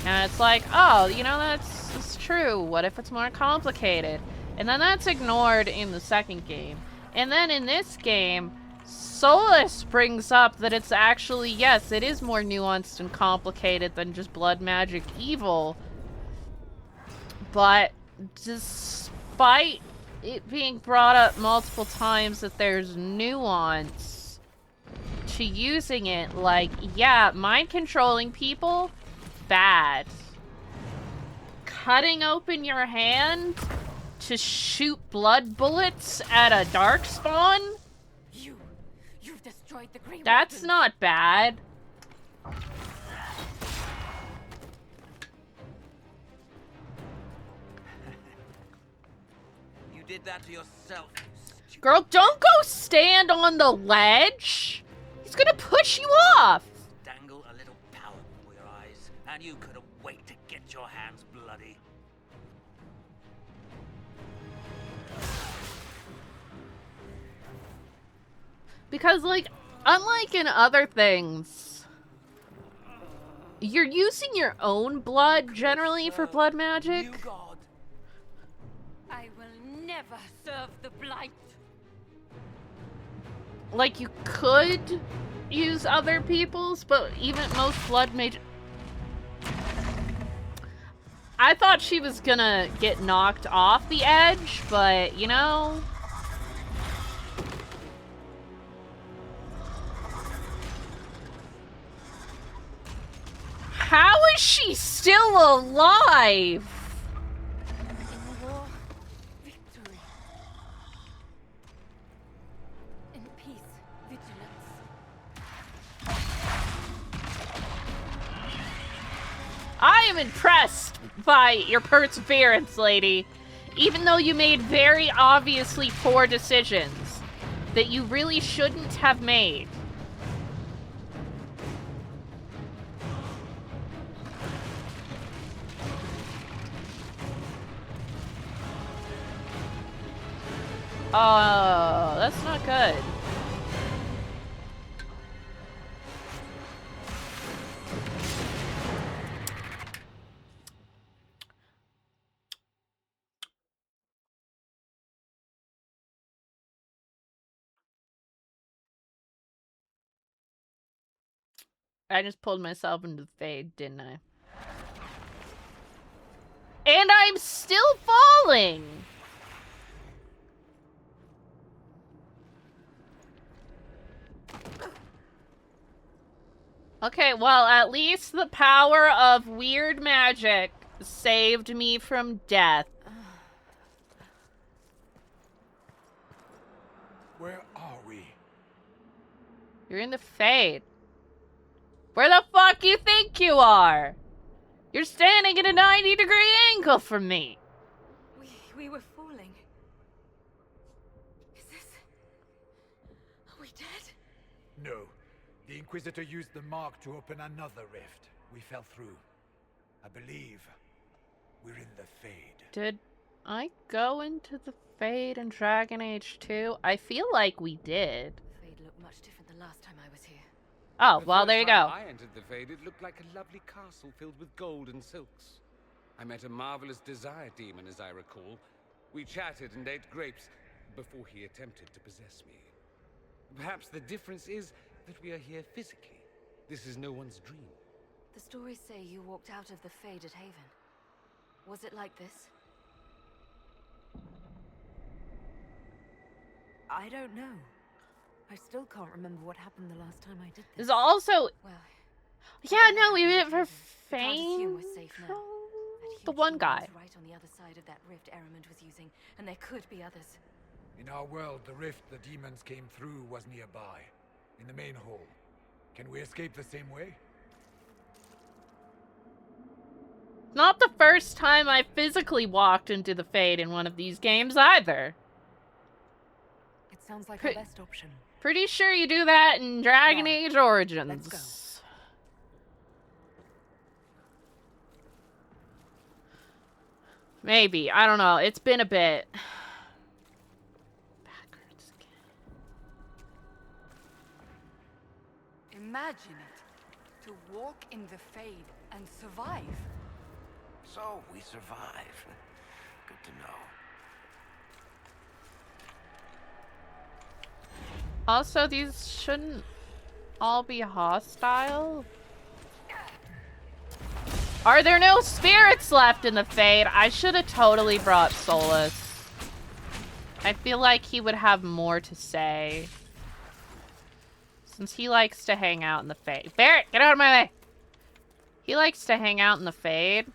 B: And it's like, oh, you know, that's true. What if it's more complicated? And then that's ignored in the second game. And then in this game, Solus brings up that it's actually, yes, it is more nuanced and complicated than just blood magic evil. But despite it being brought up multiple times that there's nuance to using it, like, yeah, mind controlling people, bad. Cutting open your hand to shoot blood bullets at a darkspawn?
J: You've destroyed the Green
B: That's
J: Weapons.
B: not bad.
E: You did that to yourself.
B: Girl, don't go stand on the ledge. He's gonna push you off.
E: Dangle a little power before your eyes, and you couldn't wait to get your hands bloody.
B: Because, like, unlike in other things, you're using your own blood generally for blood magic.
J: I will never serve the blight.
B: Like, you could use other people's, but even most blood mage... I thought she was gonna get knocked off the edge, but, you know... How is she still alive?
J: In war, victory. In peace, vigilance.
B: I am impressed by your perseverance, lady. Even though you made very obviously poor decisions that you really shouldn't have made. Oh, that's not good. I just pulled myself into the fade, didn't I? And I I'm still falling! Okay, well, at least the power of weird magic saved me from death.
L: Where are we?
B: You're in the Fade. Where the fuck you think you are? You're standing at a 90-degree angle from me.
J: We were falling. Is this... Are we dead?
L: No. The Inquisitor used the mark to open another rift. We fell through. I believe we're in the Fade.
B: Did I go into the Fade in Dragon Age 2? I feel like we did.
D: Fade looked much different the last time I was here.
B: Oh, well, there you go.
M: I entered the Fade, it looked like a lovely castle filled with gold and silks. I met a marvelous desire demon, as I recall. We chatted and ate grapes before he attempted to possess me. Perhaps the difference is that we are here physically. This is no one's dream.
D: The stories say you walked out of the Fade at Haven. Was it like this?
J: I don't know. I still can't remember what happened the last time I did this.
B: There's also...
D: Well...
B: Yeah, no, we did it for
D: Can't assume
B: Fame.
D: we're safe now. That
B: The
D: huge
B: one
D: wall
B: guy.
D: was right on the other side of that rift Eramond was using, and there could be others.
L: In our world, the rift the demons came through was nearby. In the main hall. Can we escape the same way?
B: Not the first time I physically walked into the Fade in one of these games either.
J: It sounds like the best option.
B: Pretty sure you do that in Dragon
J: Now,
B: Age Origins.
J: let's go.
B: Maybe. I don't know. It's been a bit. Backwards again.
J: Imagine it. To walk in the Fade and survive.
H: So, we survive. Good to know.
B: Also, these shouldn't all be hostile. Are there no spirits left in the Fade? I should have totally brought Solus. I feel like he would have more to say. Since he likes to hang out in the Fade. Barrett, get out of my way! He likes to hang out in the Fade.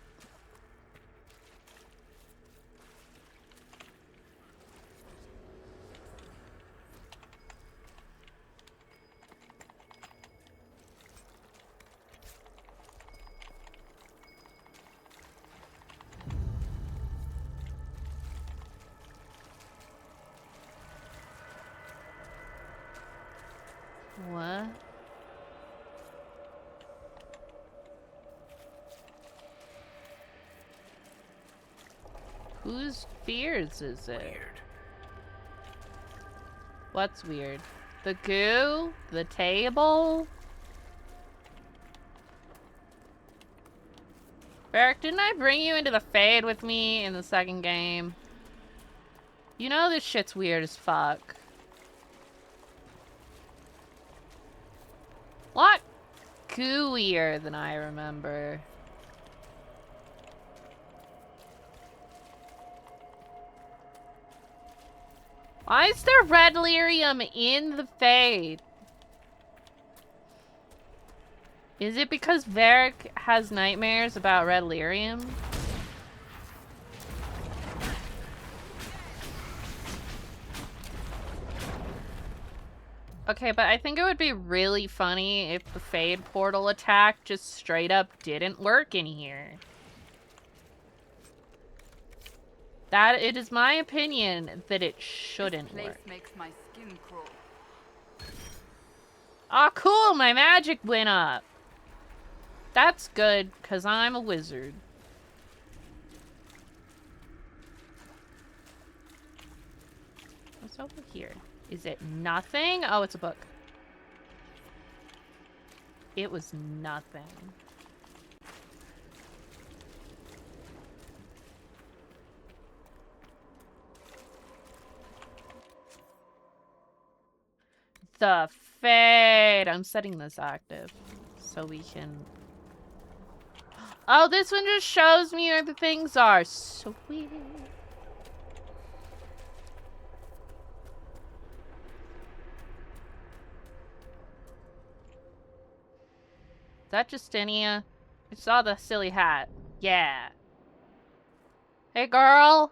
B: What? Whose fears is it?
H: Weird.
B: What's weird? The goo? The table? Barrick, didn't I bring you into the Fade with me in the second game? You know this shit's weird as fuck. Lot gooier than I remember. Why is there red lyrium in the Fade? Is it because Varric has nightmares about red lyrium? Okay, but I think it would be really funny if the Fade portal attack just straight up didn't work in here. That it is my opinion that it shouldn't
J: This place
B: work.
J: makes my skin crawl.
B: Aw, cool! My magic went up! That's good, because I'm a wizard. What's over here? Is it nothing? Oh, it's a book. It was nothing. The Fade! I'm setting this active so we can... Oh, this one just shows me where the things are. Sweet. Is that Justinia? I saw the silly hat. Yeah. Hey, girl.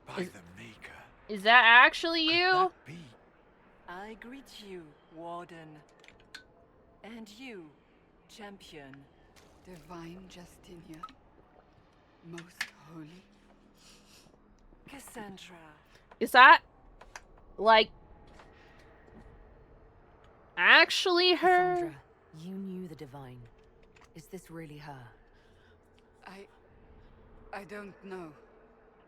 L: By the Maker.
B: Is that actually you?
N: I greet you, Warden. And you, Champion.
O: Divine Justinia. Most holy.
N: Cassandra.
B: Is that, like, actually her?
P: Cassandra, you knew the Divine. Is this really her?
O: I don't know.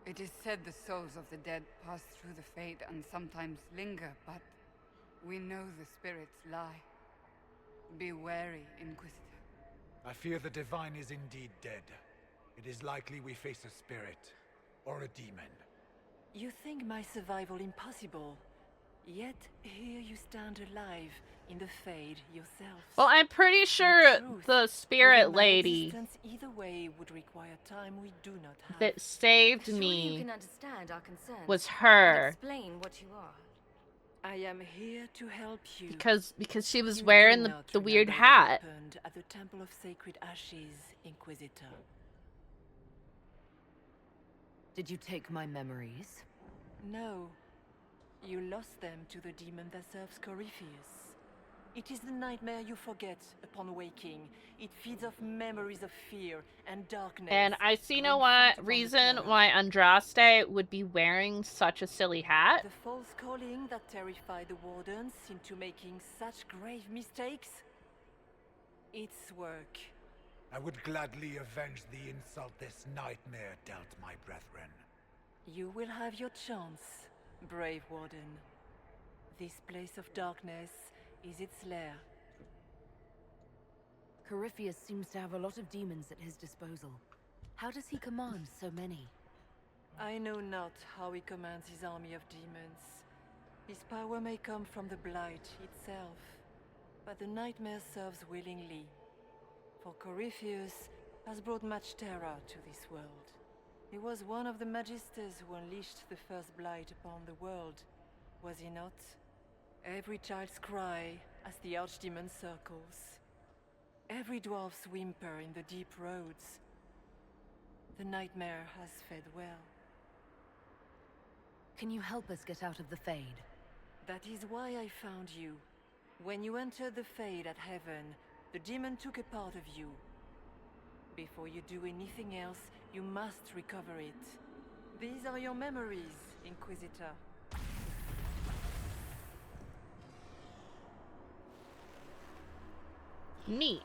O: It is said the souls of the dead pass through the Fade and sometimes linger, but we know the spirits lie. Be wary, Inquisitor.
L: I fear the Divine is indeed dead. It is likely we face a spirit, or a demon.
N: You think my survival impossible, yet here you stand alive in the Fade yourself.
B: Well, I'm pretty sure the spirit lady
N: either way would require time we do not have.
B: that saved
D: Surely
B: me
D: you can understand our concerns
B: was her.
D: and explain what you are.
N: I am here to help you.
B: Because she was
N: You
B: wearing
N: do
B: the
N: not
B: weird
N: remember what
B: hat.
N: happened at the Temple of Sacred Ashes, Inquisitor.
P: Did you take my memories?
N: No. You lost them to the demon that serves Corypheus. It is the nightmare you forget upon waking. It feeds off memories of fear and darkness.
B: And I see no reason why Andraste would be wearing such a silly hat.
N: The false calling that terrified the Wardens into making such grave mistakes? Its work.
L: I would gladly avenge the insult this nightmare dealt my brethren.
N: You will have your chance, brave Warden. This place of darkness is its lair.
P: Corypheus seems to have a lot of demons at his disposal. How does he command so many?
N: I know not how he commands his army of demons. His power may come from the Blight itself, but the nightmare serves willingly. For Corypheus has brought much terror to this world. He was one of the Magisters who unleashed the first Blight upon the world, was he not? Every child's cry as the Archdemon circles. Every dwarf's whimper in the deep roads. The nightmare has fed well.
P: Can you help us get out of the Fade?
N: That is why I found you. When you entered the Fade at Heaven, the demon took a part of you. Before you do anything else, you must recover it. These are your memories, Inquisitor.
B: Neat.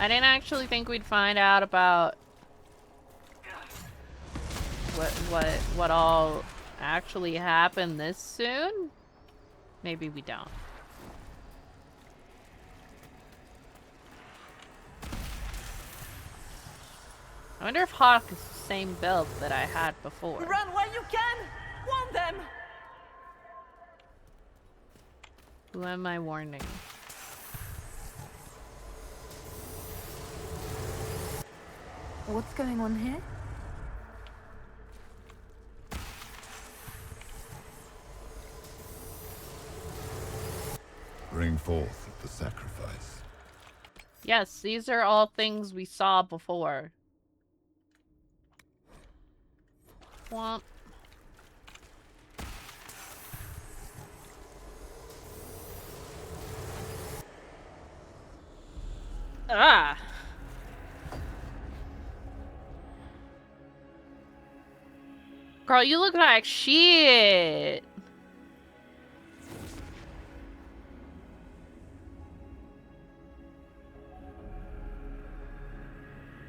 B: I didn't actually think we'd find out about what all actually happened this soon. Maybe we don't. I wonder if Hawk is the same build that I had before.
N: Run while you can! Warn them!
B: Who am I warning?
P: What's going on here?
Q: Bring forth the sacrifice.
B: Yes, these are all things we saw before. Womp. Ah! Girl, you look like shit!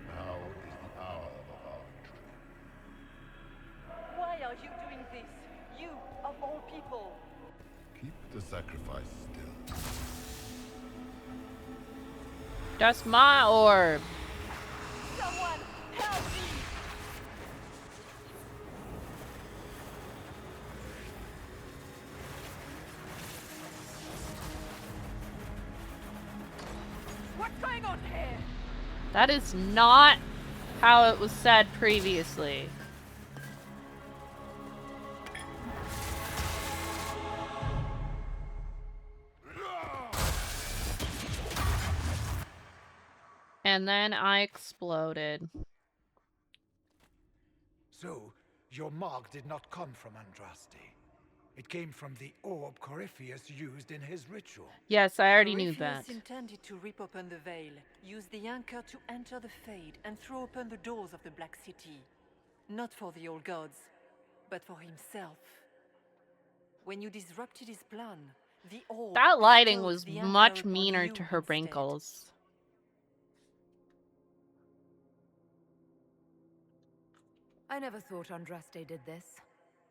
Q: Now is the hour of our victory.
N: Why are you doing this? You, of all people!
Q: Keep the sacrifice still.
B: That's my orb.
N: Someone help me!
J: What's going on here?
B: That is not how it was said previously. And then I exploded.
L: So, your mark did not come from Andraste. It came from the orb Corypheus used in his ritual.
B: Yes, I already knew
N: Corypheus
B: that.
N: intended to rip open the veil, use the anchor to enter the Fade, and throw open the doors of the Black City. Not for the old gods, but for himself. When you disrupted his plan, the orb
B: That lighting
N: bestowed
B: was
N: the anchor
B: much
N: upon
B: meaner
N: you
B: to her
N: instead.
B: wrinkles.
P: I never thought Andraste did this.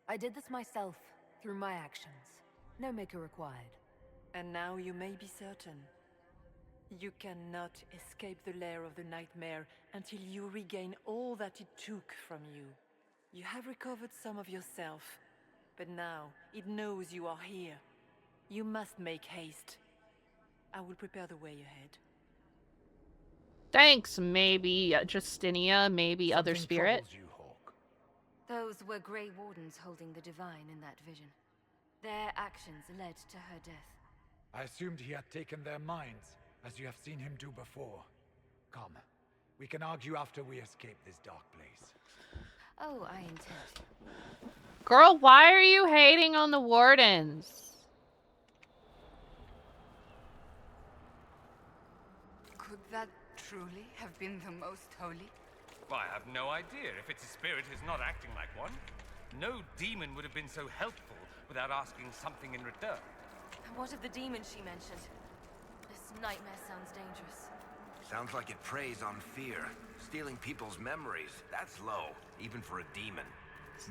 P: I did this myself, through my actions. No maker required.
N: And now you may be certain. You cannot escape the lair of the nightmare until you regain all that it took from you. You have recovered some of yourself, but now it knows you are here. You must make haste. I will prepare the way ahead.
B: Thanks, maybe Justinia, maybe other
L: Something
B: spirit.
L: troubles you, Hawk.
D: Those were Grey Wardens holding the Divine in that vision. Their actions led to her death.
L: I assumed he had taken their minds, as you have seen him do before. Come, we can argue after we escape this dark place.
D: Oh, I intend to.
B: Girl, why are you hating on the Wardens?
O: Could that truly have been the most holy?
M: I have no idea. If it's a spirit, it's not acting like one. No demon would have been so helpful without asking something in return.
D: And what of the demon she mentioned? This nightmare sounds dangerous.
H: Sounds like it preys on fear, stealing people's memories. That's low, even for a demon.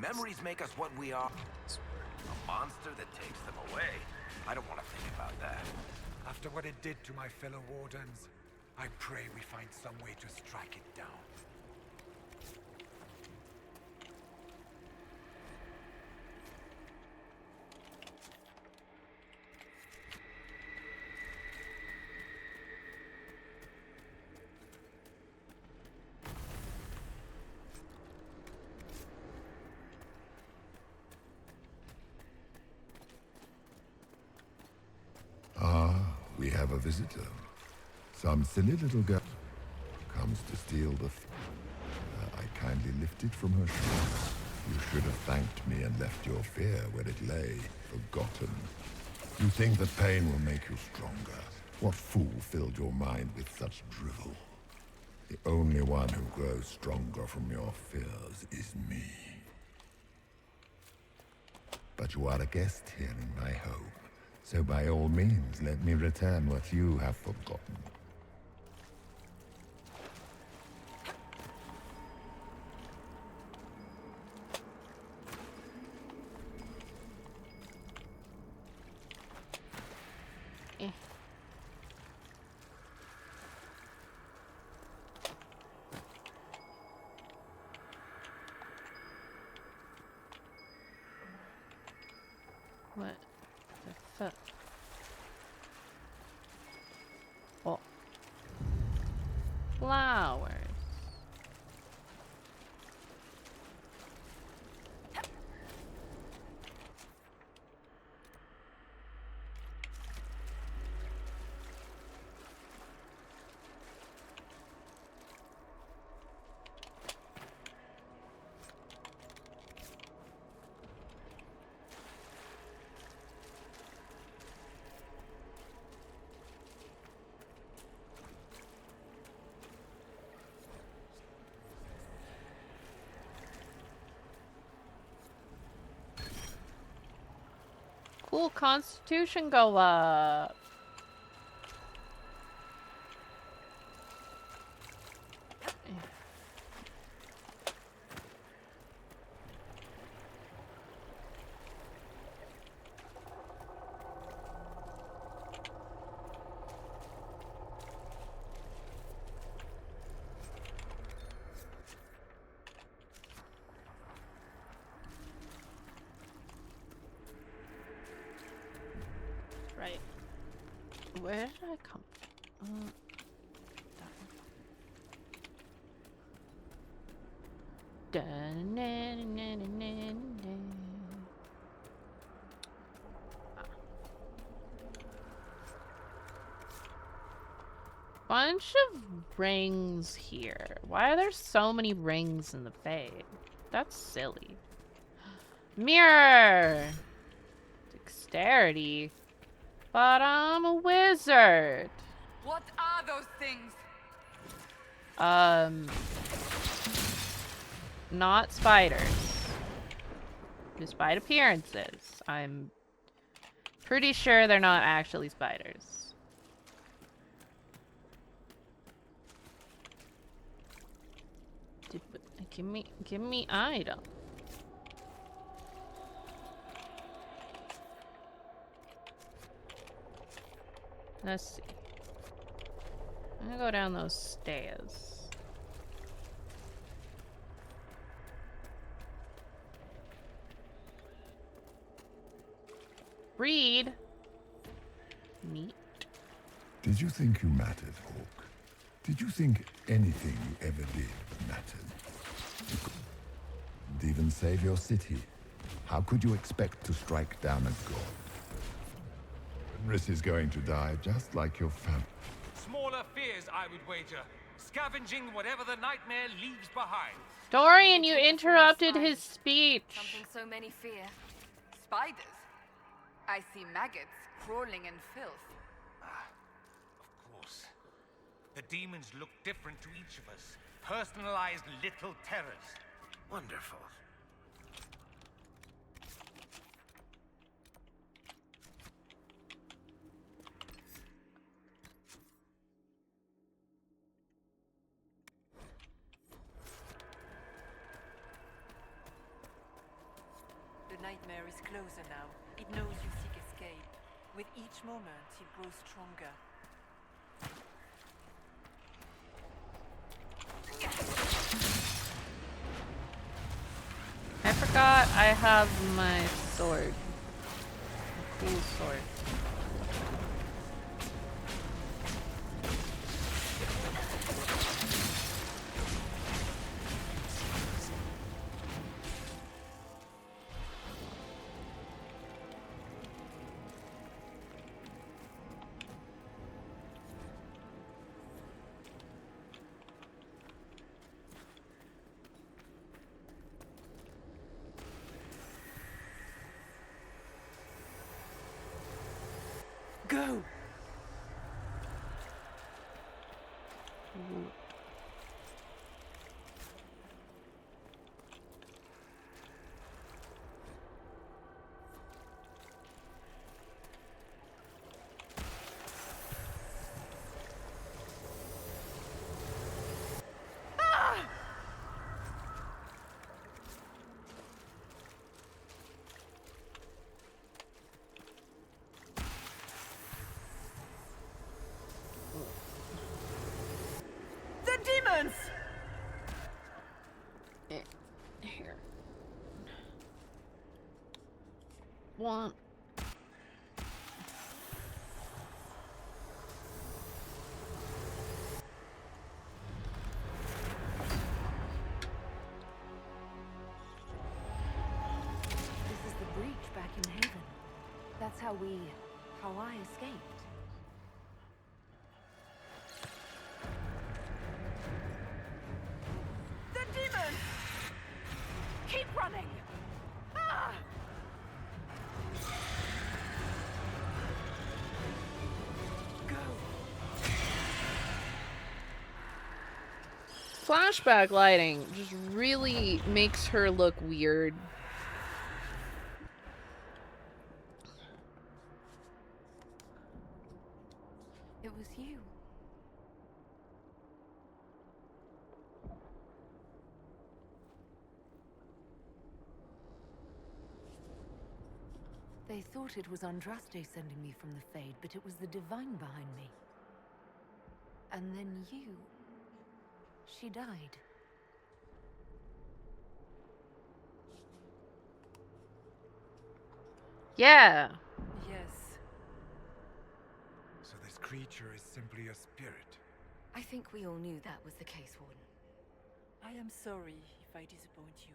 H: Memories make us what we are. A monster that takes them away. I don't want to think about that.
L: After what it did to my fellow Wardens, I pray we find some way to strike it down.
Q: We have a visitor. Some silly little girl comes to steal the... I kindly lifted from her shoes. You should have thanked me and left your fear where it lay, forgotten. You think that pain will make you stronger. What fool filled your mind with such drivel? The only one who grows stronger from your fears is me. But you are a guest here in my home. So by all means, let me return what you have forgotten.
B: What the fuck? Oh. Flowers. Cool, Constitution go up. Right. Where did I come from? Bunch of rings here. Why are there so many rings in the Fade? That's silly. Mirror! Dexterity. But I'm a wizard.
O: What are those things?
B: Not spiders. Despite appearances, I'm pretty sure they're not actually spiders. Give me item. Let's see. I'm gonna go down those stairs. Read. Neat.
Q: Did you think you mattered, Hawk? Did you think anything you ever did mattered? You couldn't even save your city. How could you expect to strike down a god? Fenris is going to die just like your family.
M: Smaller fears, I would wager. Scavenging whatever the nightmare leaves behind.
B: Dorian, you interrupted his speech.
D: Something so many fear.
O: Spiders? I see maggots crawling in filth.
M: Of course. The demons look different to each of us. Personalized little terrors.
H: Wonderful.
N: The nightmare is closer now. It knows you seek escape. With each moment, it grows stronger.
B: I forgot I have my sword. A cool sword.
N: Go! Demons!
B: Here. One.
P: This is the breach back in Haven. That's how I escaped.
J: Demon! Keep running! Ah!
B: Flashback lighting just really makes her look weird.
P: It was you. They thought it was Andraste sending me from the Fade, but it was the Divine behind me. And then you... She died.
B: Yeah.
N: Yes.
L: So this creature is simply a spirit.
D: I think we all knew that was the case, Warden.
N: I am sorry if I disappoint you.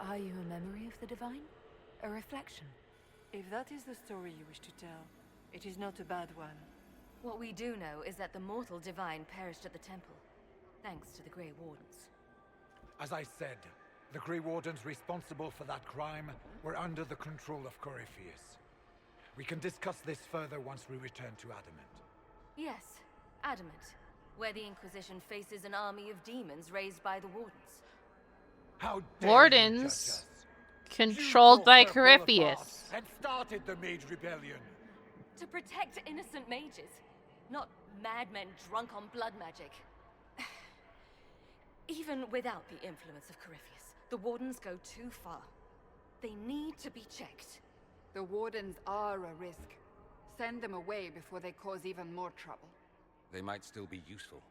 P: Are you a memory of the Divine? A reflection?
N: If that is the story you wish to tell, it is not a bad one.
D: What we do know is that the mortal divine perished at the temple, thanks to the Grey Wardens.
L: As I said, the Grey Wardens responsible for that crime were under the control of Corypheus. We can discuss this further once we return to Adamant.
D: Yes, Adamant, where the Inquisition faces an army of demons raised by the Wardens.
L: How dare
B: Wardens
L: you judge us?
B: controlled by
L: You tore Purple apart
B: Corypheus.
L: and started the Mage Rebellion.
D: To protect innocent mages, not madmen drunk on blood magic. Even without the influence of Corypheus, the Wardens go too far. They need to be checked.
O: The Wardens are a risk. Send them away before they cause even more trouble.
M: They might still be useful.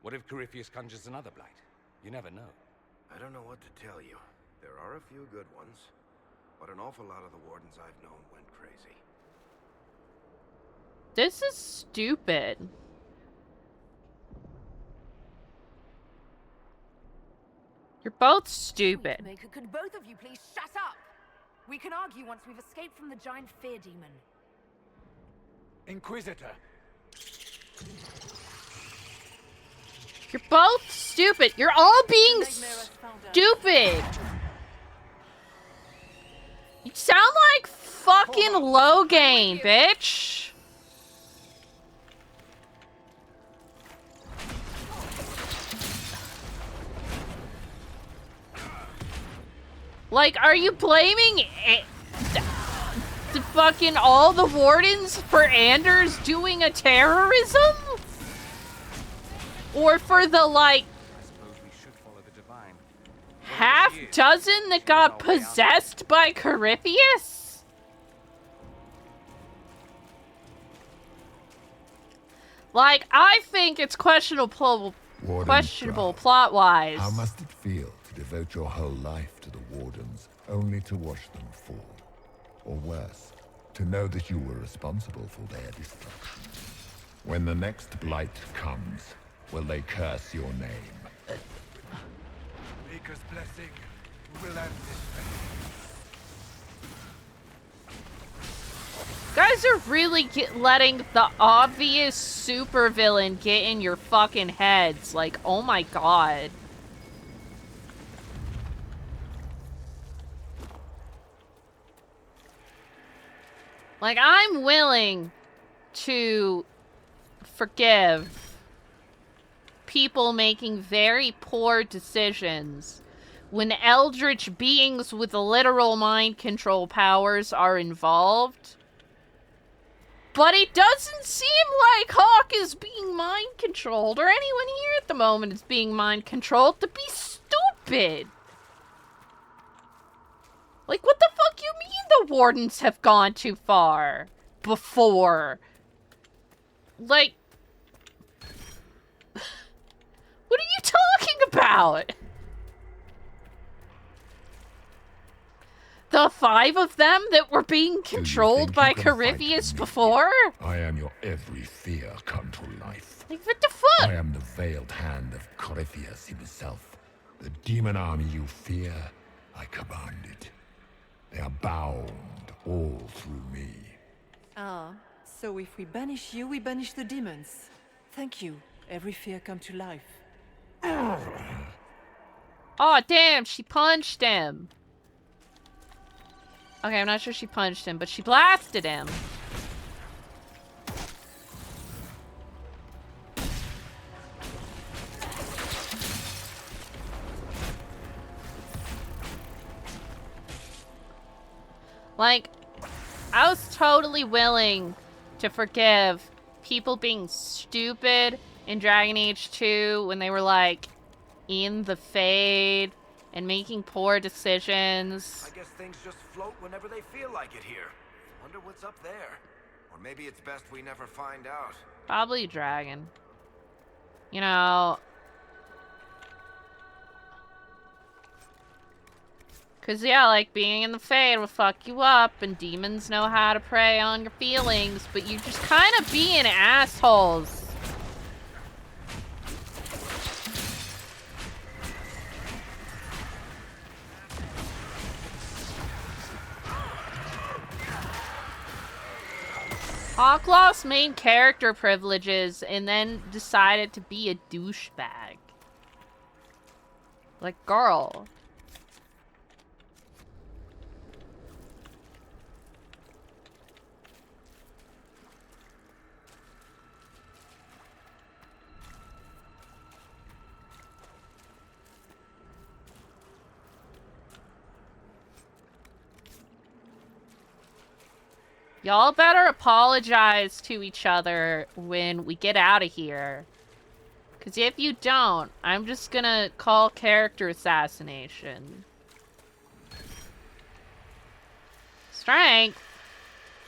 M: What if Corypheus conjures another blight? You never know.
H: I don't know what to tell you. There are a few good ones, but an awful lot of the Wardens I've known went crazy.
B: This is stupid. You're both stupid.
J: Maker, could both of you please shut up? We can argue once we've escaped from the giant fear demon.
L: Inquisitor.
B: You're both stupid. You're all being stupid. You sound like fucking Logain, bitch. Like, are you blaming the fucking all the Wardens for Anders doing a terrorism? Or for the, like, half dozen that got possessed by Corypheus? Like, I think it's questionable plot-wise.
Q: How must it feel to devote your whole life to the Wardens, only to watch them fall? Or worse, to know that you were responsible for their destruction. When the next blight comes, will they curse your name?
L: Maker's blessing will end this pain.
B: Guys are really letting the obvious supervillain get in your fucking heads. Like, oh my god. Like, I'm willing to forgive people making very poor decisions when eldritch beings with literal mind control powers are involved. But it doesn't seem like Hawk is being mind controlled, or anyone here at the moment is being mind controlled to be stupid. Like, what the fuck you mean the Wardens have gone too far before? Like, what are you talking about? The 5 of them that were being controlled by Corypheus before?
Q: I am your every fear come to life.
B: Like, what the fuck?
Q: I am the veiled hand of Corypheus himself. The demon army you fear, I command it. They are bound all through me.
N: Ah, so if we banish you, we banish the demons. Thank you. Every fear come to life.
B: Oh, damn, she punched him. Okay, I'm not sure she punched him, but she blasted him. Like, I was totally willing to forgive people being stupid in Dragon Age 2 when they were, like, in the Fade and making poor decisions.
H: I guess things just float whenever they feel like it here. Wonder what's up there. Or maybe it's best we never find out.
B: Probably a dragon. You know... Cause yeah, like, being in the Fade will fuck you up, and demons know how to prey on your feelings, but you just kind of being assholes. Hawk lost main character privileges and then decided to be a douchebag. Like, girl. Y'all better apologize to each other when we get out of here. Because if you don't, I'm just gonna call character assassination. Strength?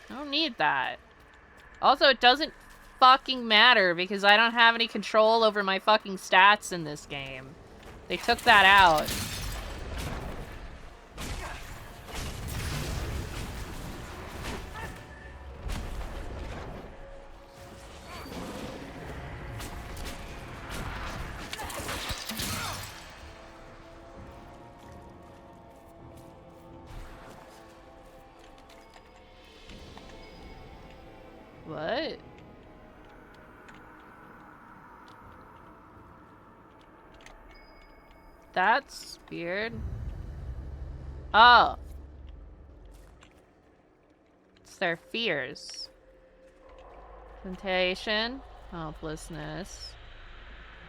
B: I don't need that. Also, it doesn't fucking matter because I don't have any control over my fucking stats in this game. They took that out. What? That's weird. Oh. It's their fears. Temptation. Helplessness.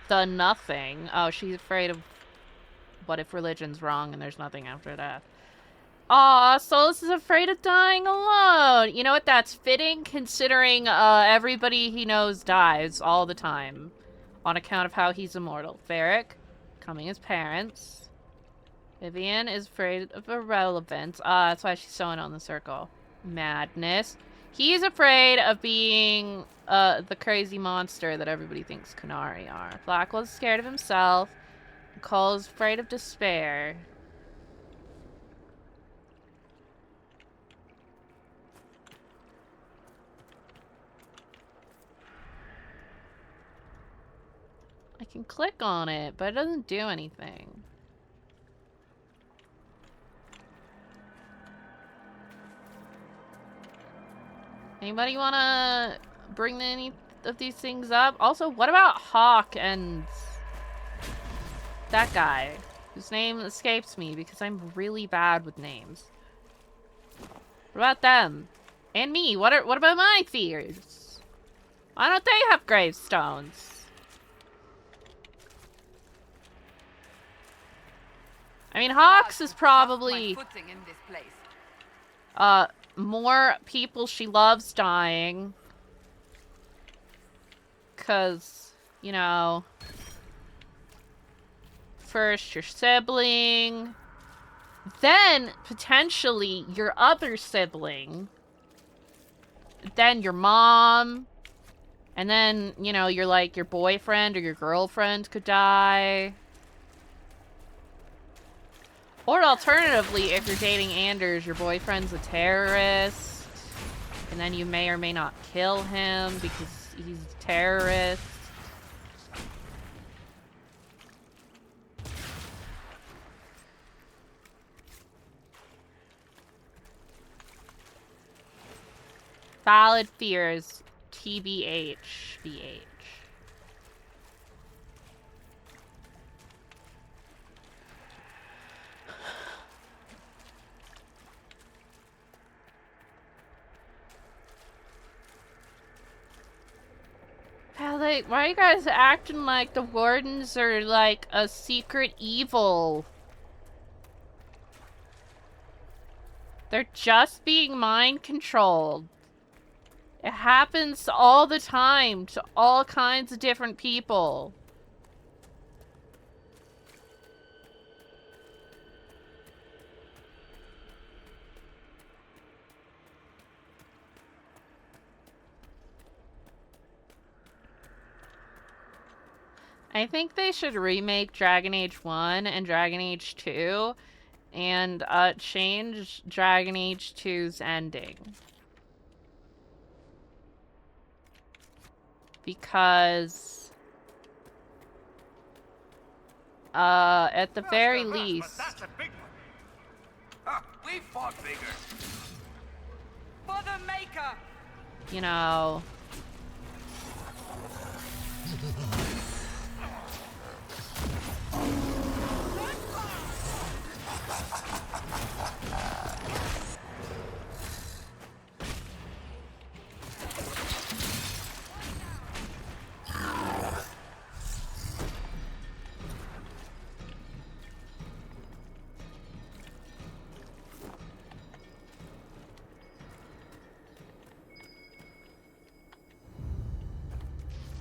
B: The nothing. Oh, she's afraid of what if religion's wrong and there's nothing after death. Aw, Solus is afraid of dying alone. You know what? That's fitting considering everybody he knows dies all the time on account of how he's immortal. Varric, coming as parents. Vivian is afraid of irrelevance. That's why she's sewing on the circle. Madness. He's afraid of being the crazy monster that everybody thinks Kunari are. Blackwell's scared of himself. Cole's afraid of despair. I can click on it, but it doesn't do anything. Anybody wanna bring any of these things up? Also, what about Hawk and that guy whose name escapes me because I'm really bad with names? What about them? And me? What about my fears? Why don't they have gravestones? I mean, Hawks is probably more people she loves dying. 'Cause, you know, first your sibling, then potentially your other sibling, then your mom, and then, you know, your boyfriend or your girlfriend could die. Or alternatively, if you're dating Anders, your boyfriend's a terrorist, and then you may or may not kill him because he's a terrorist. Valid fears, TBH, BH. Like, why are you guys acting like the wardens are like a secret evil? They're just being mind controlled. It happens all the time to all kinds of different people. I think they should remake Dragon Age 1 and Dragon Age 2 and change Dragon Age 2's ending. Because at the very least,
H: That's a big one. Ah, we fought bigger.
J: For the Maker!
B: you know,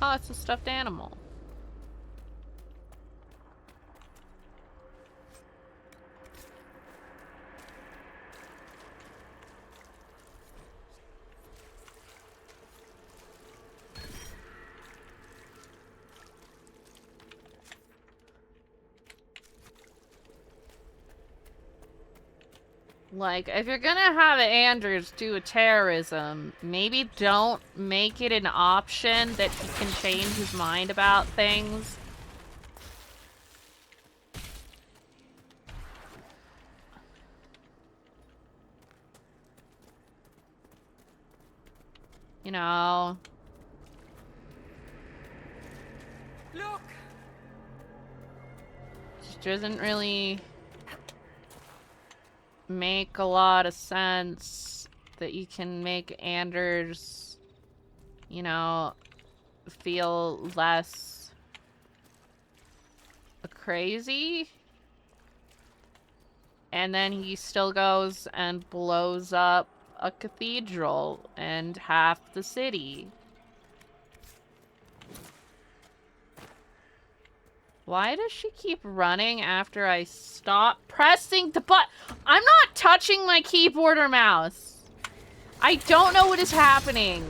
B: oh, it's a stuffed animal. Like, if you're gonna have Anders do a terrorism, maybe don't make it an option that he can change his mind about things. You know.
J: Look!
B: Just doesn't really make a lot of sense that you can make Anders, you know, feel less crazy. And then he still goes and blows up a cathedral and half the city. Why does she keep running after I stop pressing the button? I'm not touching my keyboard or mouse. I don't know what is happening.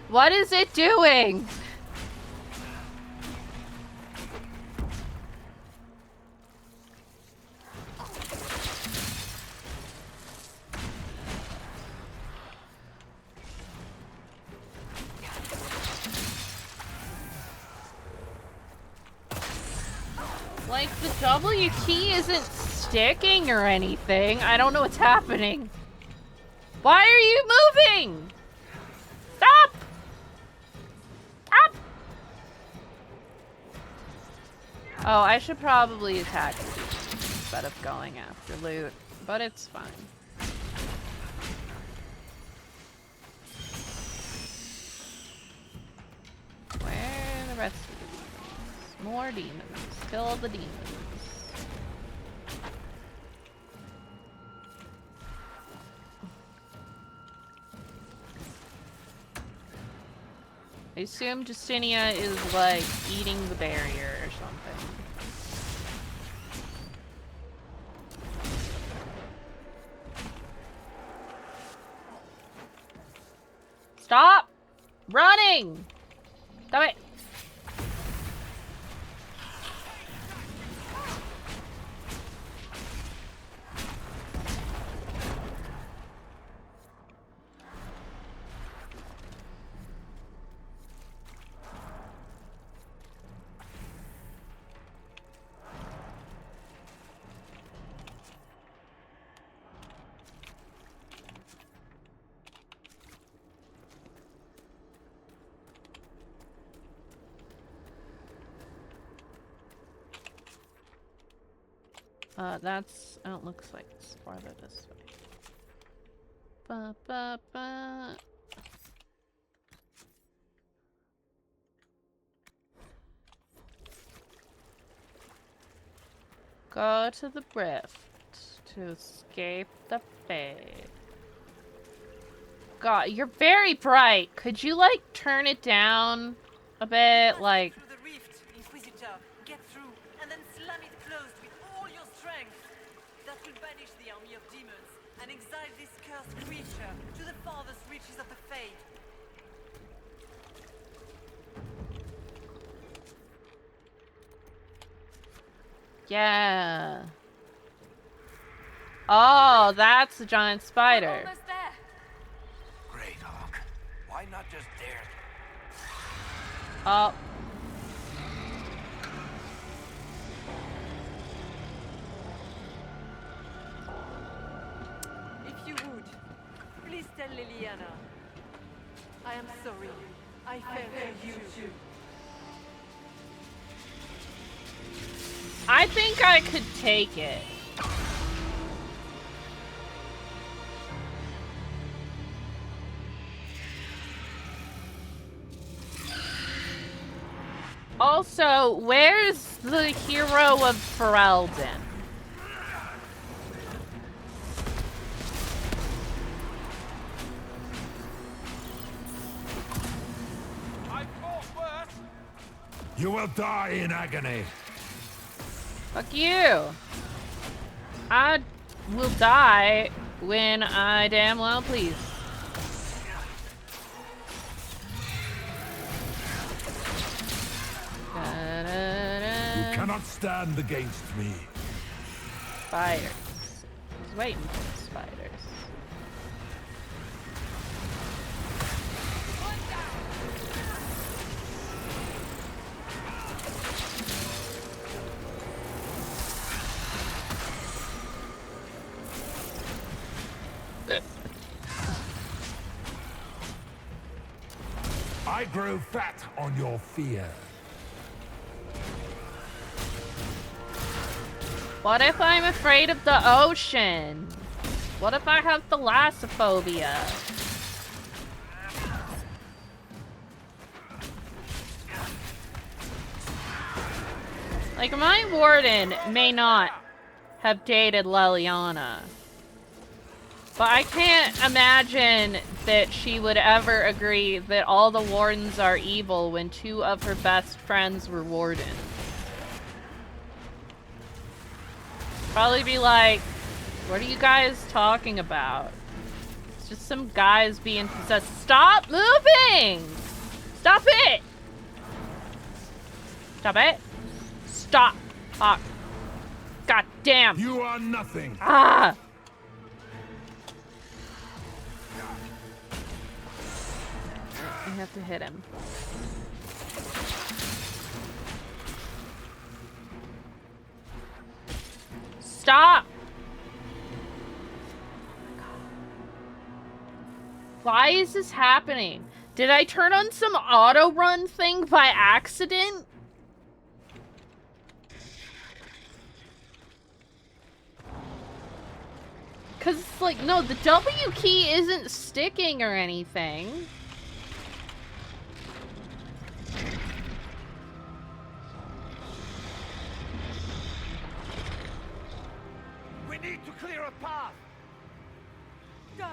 B: What is it doing? Like, the W key isn't sticking or anything. I don't know what's happening. Why are you moving? Stop! Stop! Oh, I should probably attack these instead of going after loot, but it's fine. Where are the rest of the demons? More demons. Kill the demons. I assume Justinia is like eating the barrier or something. Stop running! Stop it! That's, oh, it looks like it's farther this way. Ba, ba, ba. Go to the rift to escape the fate. God, you're very bright. Could you, like, turn it down a bit? Like...
N: Through the rift, Inquisitor. Get through, and then slam it closed with all your strength. That will banish the army of demons and exile this cursed creature to the farthest reaches of the Fade.
B: Yeah. Oh, that's a giant spider.
D: Almost there.
H: Great, Hawk. Why not just dare?
B: Oh.
N: If you would, please tell Liliana. I am sorry. I fell for you too.
B: I think I could take it. Also, where's the hero of Ferelden?
K: I fought first.
Q: You will die in agony.
B: Fuck you. I will die when I damn well please.
Q: You cannot stand against me.
B: Spiders. I was waiting for the spiders.
Q: I grow fat on your fear.
B: What if I'm afraid of the ocean? What if I have thalassophobia? Like, my warden may not have dated Leliana, but I can't imagine that she would ever agree that all the wardens are evil when two of her best friends were wardens. Probably be like, what are you guys talking about? It's just some guys being possessed. Stop moving! Stop it! Stop it! Stop! Ah. God damn!
Q: You are nothing!
B: Ah! I have to hit him. Stop! Why is this happening? Did I turn on some auto run thing by accident? Cause it's like, no, the W key isn't sticking or anything.
K: We need to clear a path.
D: Go.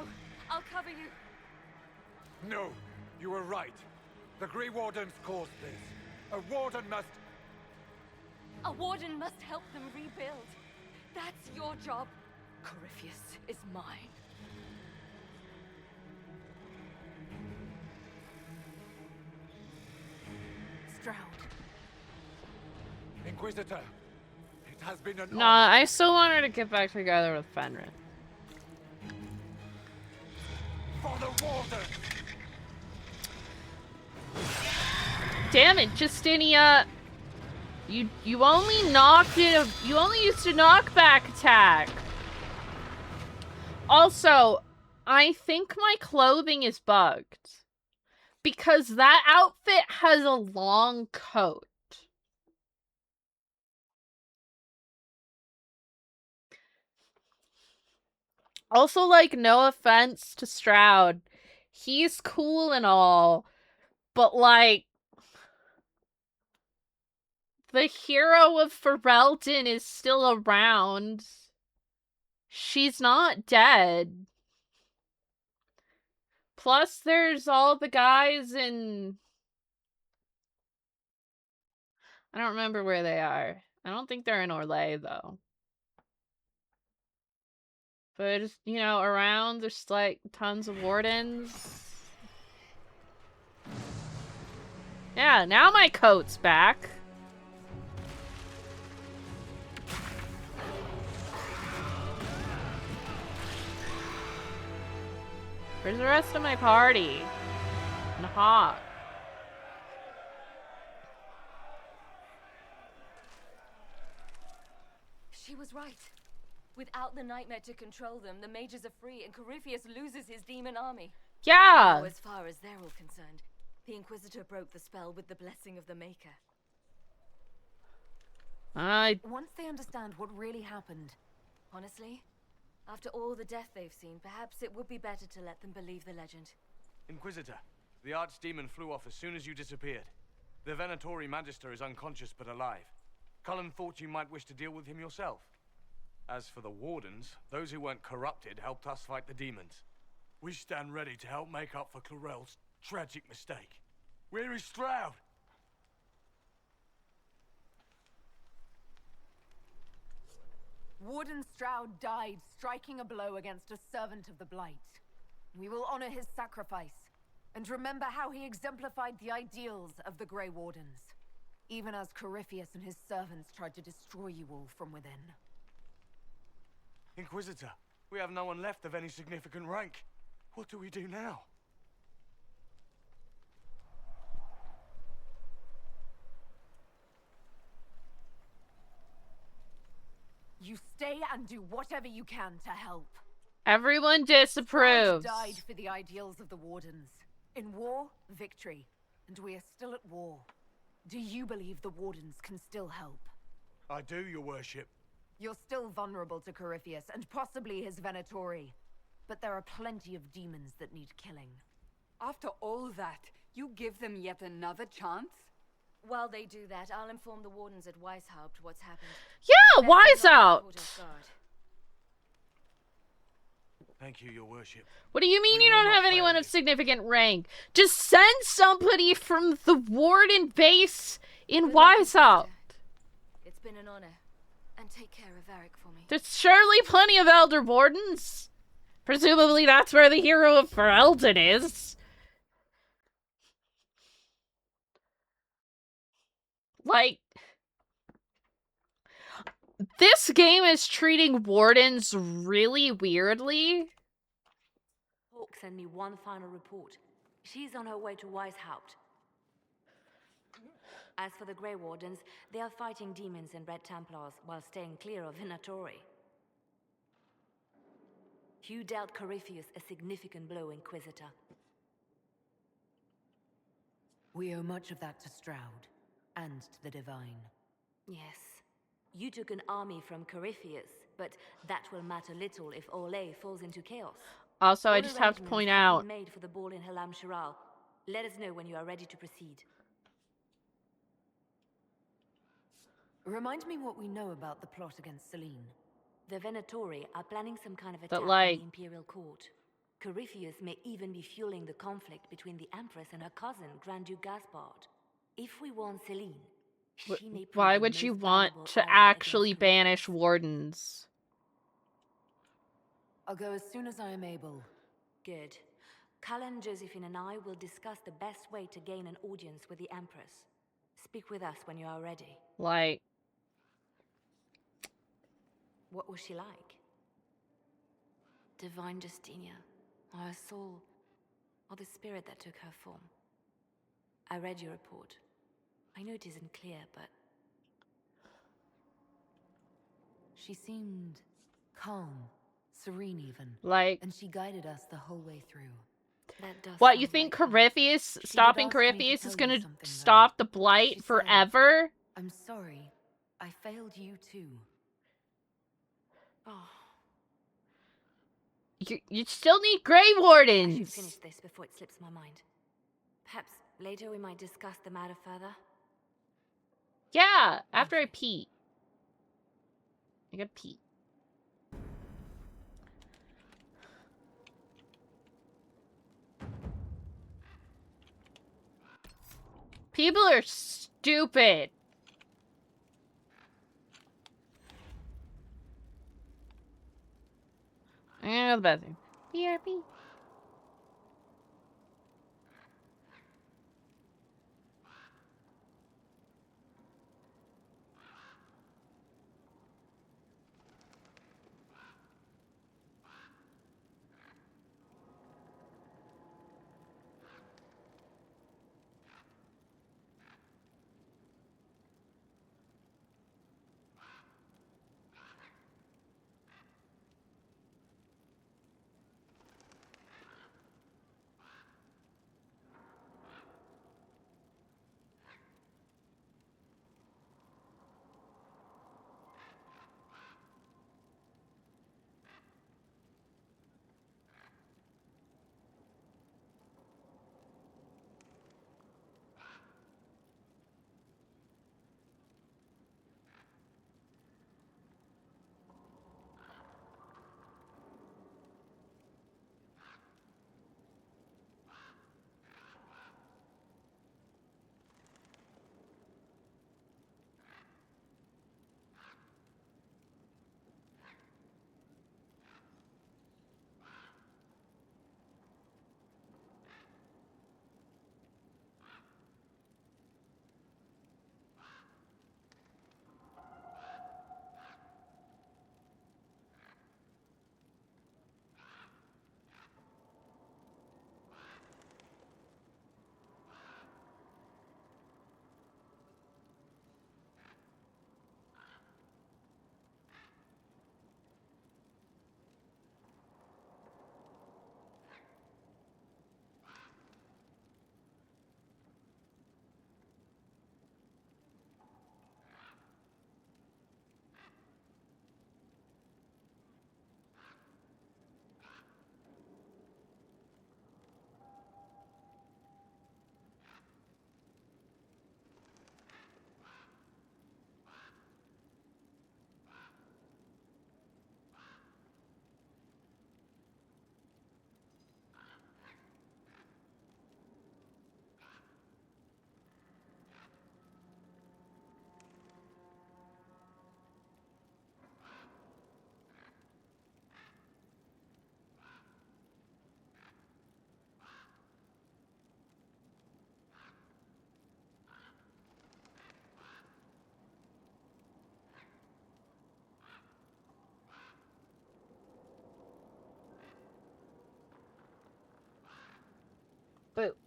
D: I'll cover you.
L: No, you were right. The Grey Wardens caused this. A warden must...
D: A warden must help them rebuild. That's your job. Corypheus is mine.
N: Stroud.
L: Inquisitor, it has been an
B: Nah, I still want her to get back together with Fenrir.
L: for the warden.
B: Damn it, Justinia! You only knocked it. You only used a knockback attack. Also, I think my clothing is bugged because that outfit has a long coat. Also, like, no offense to Stroud, he's cool and all, but like, the hero of Ferelden is still around. She's not dead. Plus, there's all the guys in... I don't remember where they are. I don't think they're in Orlais, though. But just, you know, around, there's like tons of wardens. Yeah, now my coat's back. Where's the rest of my party? And Hawk.
D: She was right. Without the nightmare to control them, the mages are free and Corypheus loses his demon army.
B: Yeah!
D: Now, as far as they're all concerned, the Inquisitor broke the spell with the blessing of the Maker.
P: Once they understand what really happened.
D: Honestly, after all the death they've seen, perhaps it would be better to let them believe the legend.
K: Inquisitor, the archdemon flew off as soon as you disappeared. The Venatori Magister is unconscious but alive. Cullen thought you might wish to deal with him yourself. As for the Wardens, those who weren't corrupted helped us fight the demons. We stand ready to help make up for Clarel's tragic mistake. Where is Stroud?
P: Warden Stroud died striking a blow against a servant of the Blight. We will honor his sacrifice, and remember how he exemplified the ideals of the Grey Wardens, even as Corypheus and his servants tried to destroy you all from within.
K: Inquisitor, we have no one left of any significant rank. What do we do now?
P: You stay and do whatever you can to help.
B: Everyone
P: Stroud
B: disapproves.
P: died for the ideals of the Wardens. In war, victory. And we are still at war. Do you believe the Wardens can still help?
K: I do, your worship.
P: You're still vulnerable to Corypheus, and possibly his Venatori. But there are plenty of demons that need killing.
O: After all that, you give them yet another chance?
D: While they do that, I'll inform the Wardens at Weishaupt what's happened.
B: Yeah, Weishaupt!
K: Thank you, your worship.
B: What do you mean you don't have anyone of significant rank? Just send somebody from the Warden base in Weishaupt.
D: It's been an honor. And take care of Varric for me.
B: There's surely plenty of Elder Wardens. Presumably that's where the hero of Ferelden is. Like, this game is treating Wardens really weirdly.
G: Hawk sent me one final report. She's on her way to Weishaupt. As for the Grey Wardens, they are fighting demons and Red Templars while staying clear of Venatori. You dealt Corypheus a significant blow, Inquisitor.
P: We owe much of that to Stroud, and to the Divine.
G: Yes. You took an army from Corypheus, but that will matter little if Olay falls into chaos.
B: Also, I
G: All
B: just have to
G: arrangements
B: point
G: have
B: out,
G: been made for the ball in Halam Shiral. Let us know when you are ready to proceed.
P: Remind me what we know about the plot against Selene.
G: The Venatori are planning some kind of
B: But,
G: attack on
B: like-
G: the Imperial Court. Corypheus may even be fueling the conflict between the Empress and her cousin, Grand Duke Gaspard. If we warn Selene, she may prove
B: why
G: the
B: would you
G: most
B: want
G: valuable
B: to
G: ally
B: actually
G: against
B: banish Wardens?
P: I'll go as soon as I am able.
G: Good. Cullen, Josephine, and I will discuss the best way to gain an audience with the Empress. Speak with us when you are ready.
B: Like,
G: What was she like? Divine Justinia, or her soul, or the spirit that took her form. I read your report. I know it isn't clear, but
P: She seemed calm, serene even.
B: Like-
P: And she guided us the whole way through.
G: that does
B: what, you
G: sound
B: think
G: like her.
B: Corypheus, stopping
P: ask me to
B: Corypheus
P: tell
B: is
P: you
B: gonna
P: something, though.
B: stop the Blight
P: She said,
B: forever?
P: I'm sorry. I failed you too.
G: Oh,
B: You still need Grey
G: I should
B: Wardens!
G: finish this before it slips my mind. Perhaps later we might discuss the matter further.
B: Yeah, after I pee. I gotta pee. People are stupid. I'm gonna go to the bathroom. BRB.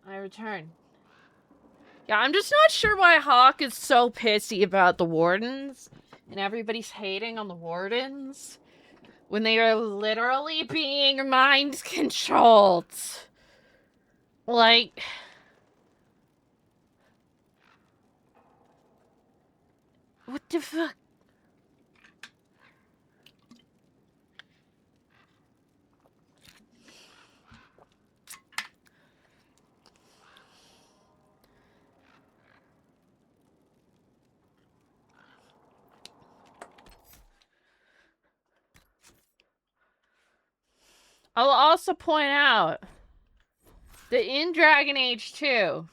B: I return. Yeah, I'm just not sure why Hawk is so pissy about the Wardens, and everybody's hating on the Wardens, when they are literally being mind controlled. Like... What the fuck? I'll also point out that in Dragon Age 2,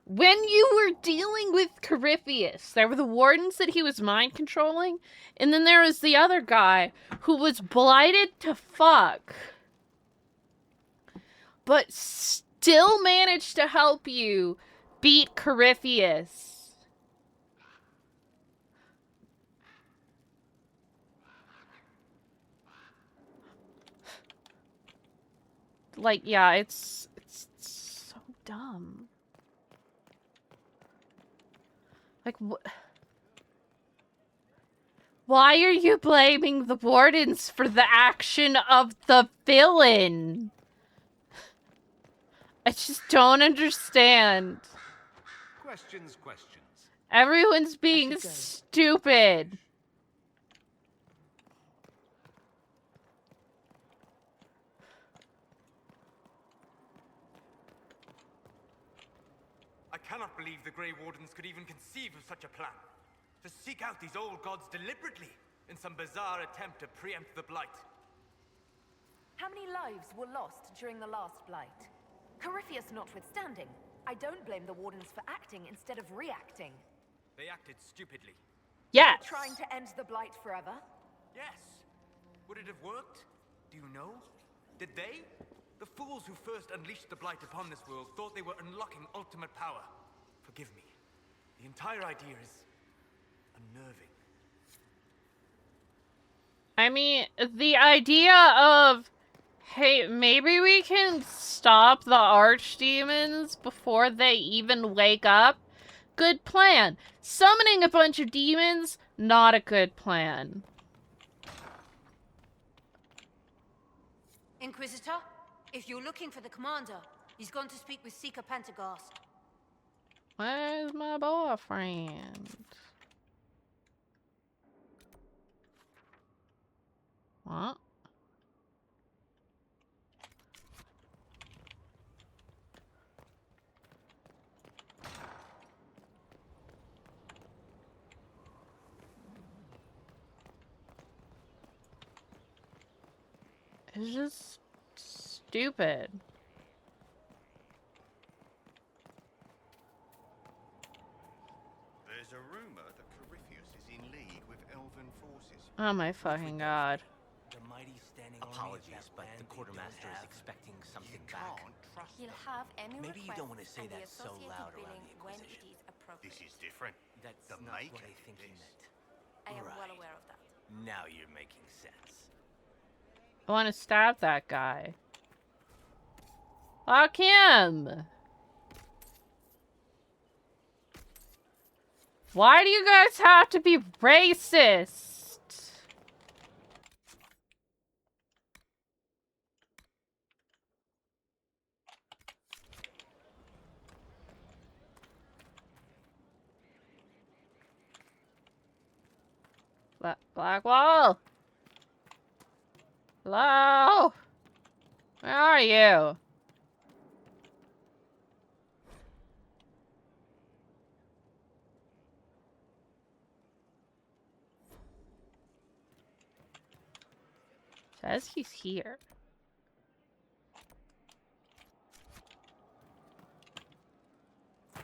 B: when you were dealing with Corypheus, there were the Wardens that he was mind controlling, and then there was the other guy who was blighted to fuck, but still managed to help you beat Corypheus. Like, yeah, it's so dumb. Like, why are you blaming the Wardens for the action of the villain? I just don't understand.
I: Questions.
B: Everyone's being stupid.
R: I cannot believe the Grey Wardens could even conceive of such a plan. To seek out these old gods deliberately in some bizarre attempt to preempt the Blight.
J: How many lives were lost during the last Blight? Corypheus notwithstanding, I don't blame the Wardens for acting instead of reacting.
R: They acted stupidly.
B: Yes.
J: Trying to end the Blight forever?
R: Yes. Would it have worked? Do you know? Did they? The fools who first unleashed the Blight upon this world thought they were unlocking ultimate power. Forgive me. The entire idea is unnerving.
B: I mean, the idea of, hey, maybe we can stop the archdemons before they even wake up? Good plan. Summoning a bunch of demons, not a good plan.
S: Inquisitor, if you're looking for the commander, he's gone to speak with Seeker Pentagast.
B: Where's my boyfriend? What? It's just stupid.
T: There's a rumor that Corypheus is in league with elven forces.
B: Oh my fucking god.
U: The mighty standing apologies, but the quartermaster is expecting something back.
S: He'll have any
U: Maybe you don't want to
S: requests
U: say
S: and the
U: that so
S: associated
U: loud around
S: billing
U: the
S: when
U: Inquisition.
S: it is appropriate.
T: This is different.
U: That's
T: The
U: not
T: maker
U: what I think
T: did
U: he
T: this.
U: meant.
S: I am well
U: Right.
S: aware of that.
U: Now you're making sense.
B: I want to stab that guy. Fuck him! Why do you guys have to be racist? Blackwall! Hello? Where are you? Says he's here.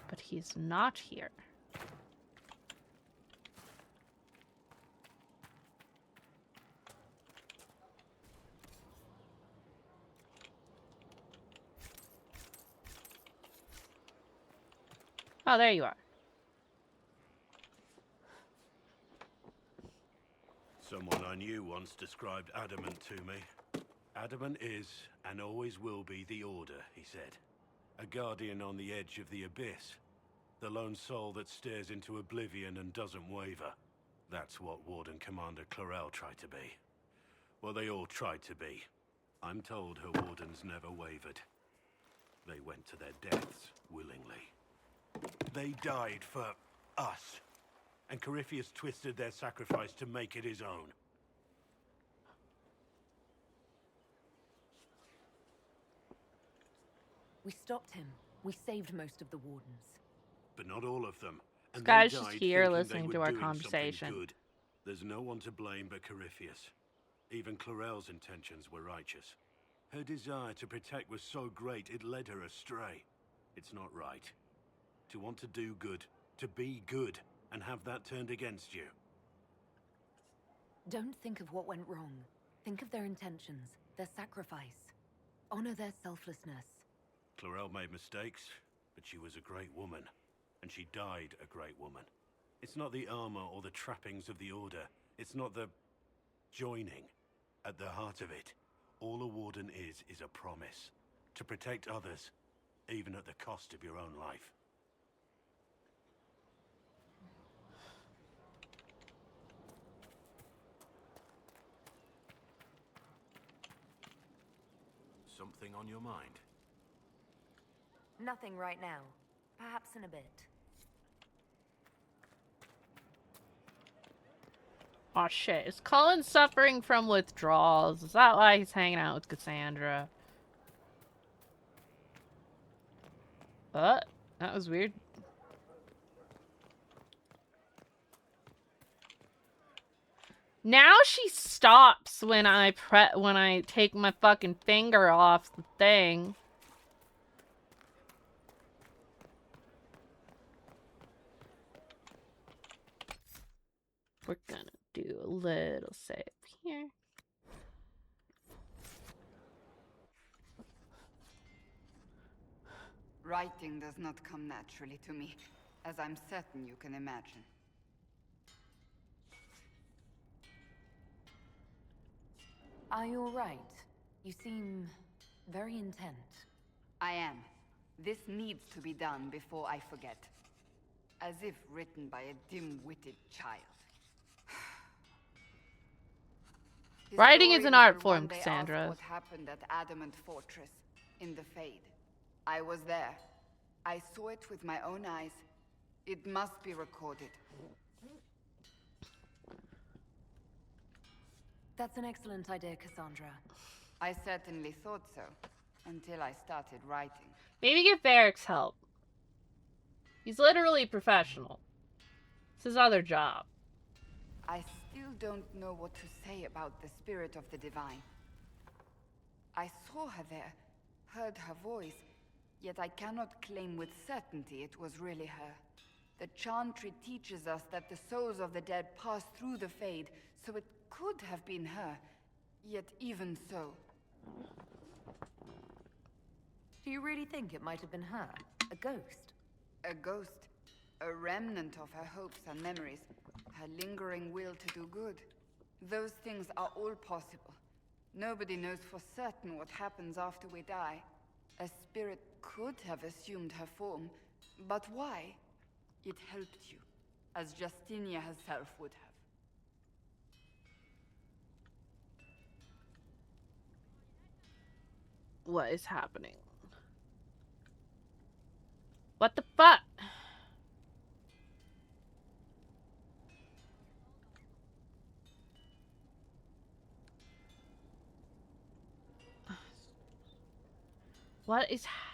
B: But he's not here. Oh, there you are.
V: Someone I knew once described adamant to me. Adamant is, and always will be, the Order, he said. A guardian on the edge of the abyss. The lone soul that stares into oblivion and doesn't waver. That's what Warden Commander Clarel tried to be. Well, they all tried to be. I'm told her wardens never wavered. They went to their deaths willingly. They died for us. And Corypheus twisted their sacrifice to make it his own.
P: We stopped him. We saved most of the Wardens.
V: But not all of them. And
B: This guy's
V: they
B: just
V: died
B: here
V: thinking
B: listening
V: they
B: to
V: were
B: our
V: doing
B: conversation.
V: something good. There's no one to blame but Corypheus. Even Clarel's intentions were righteous. Her desire to protect was so great it led her astray. It's not right. To want to do good, to be good, and have that turned against you.
P: Don't think of what went wrong. Think of their intentions, their sacrifice. Honor their selflessness.
V: Clarel made mistakes, but she was a great woman. And she died a great woman. It's not the armor or the trappings of the Order. It's not the joining. At the heart of it, all a warden is a promise. To protect others, even at the cost of your own life. Something on your mind?
P: Nothing right now. Perhaps in a bit.
B: Aw, shit. Is Cullen suffering from withdrawals? Is that why he's hanging out with Cassandra? That was weird. Now she stops when I take my fucking finger off the thing. We're gonna do a little save here.
O: Writing does not come naturally to me, as I'm certain you can imagine.
P: Are you alright? You seem very intent.
O: I am. This needs to be done before I forget. As if written by a dim-witted child.
B: Writing is an art form,
O: One day
B: Cassandra.
O: asked what happened at Adamant Fortress, in the Fade. I was there. I saw it with my own eyes. It must be recorded.
P: That's an excellent idea, Cassandra.
O: I certainly thought so, until I started writing.
B: Maybe give Varric's help. He's literally professional. It's his other job.
O: I still don't know what to say about the spirit of the divine. I saw her there, heard her voice, yet I cannot claim with certainty it was really her. The Chantry teaches us that the souls of the dead pass through the Fade, so it could have been her. Yet even so...
P: Do you really think it might have been her? A ghost?
O: A ghost. A remnant of her hopes and memories. Her lingering will to do good. Those things are all possible. Nobody knows for certain what happens after we die. A spirit could have assumed her form, but why? It helped you, as Justinia herself would have.
B: What is happening? What the fuck? What is happening?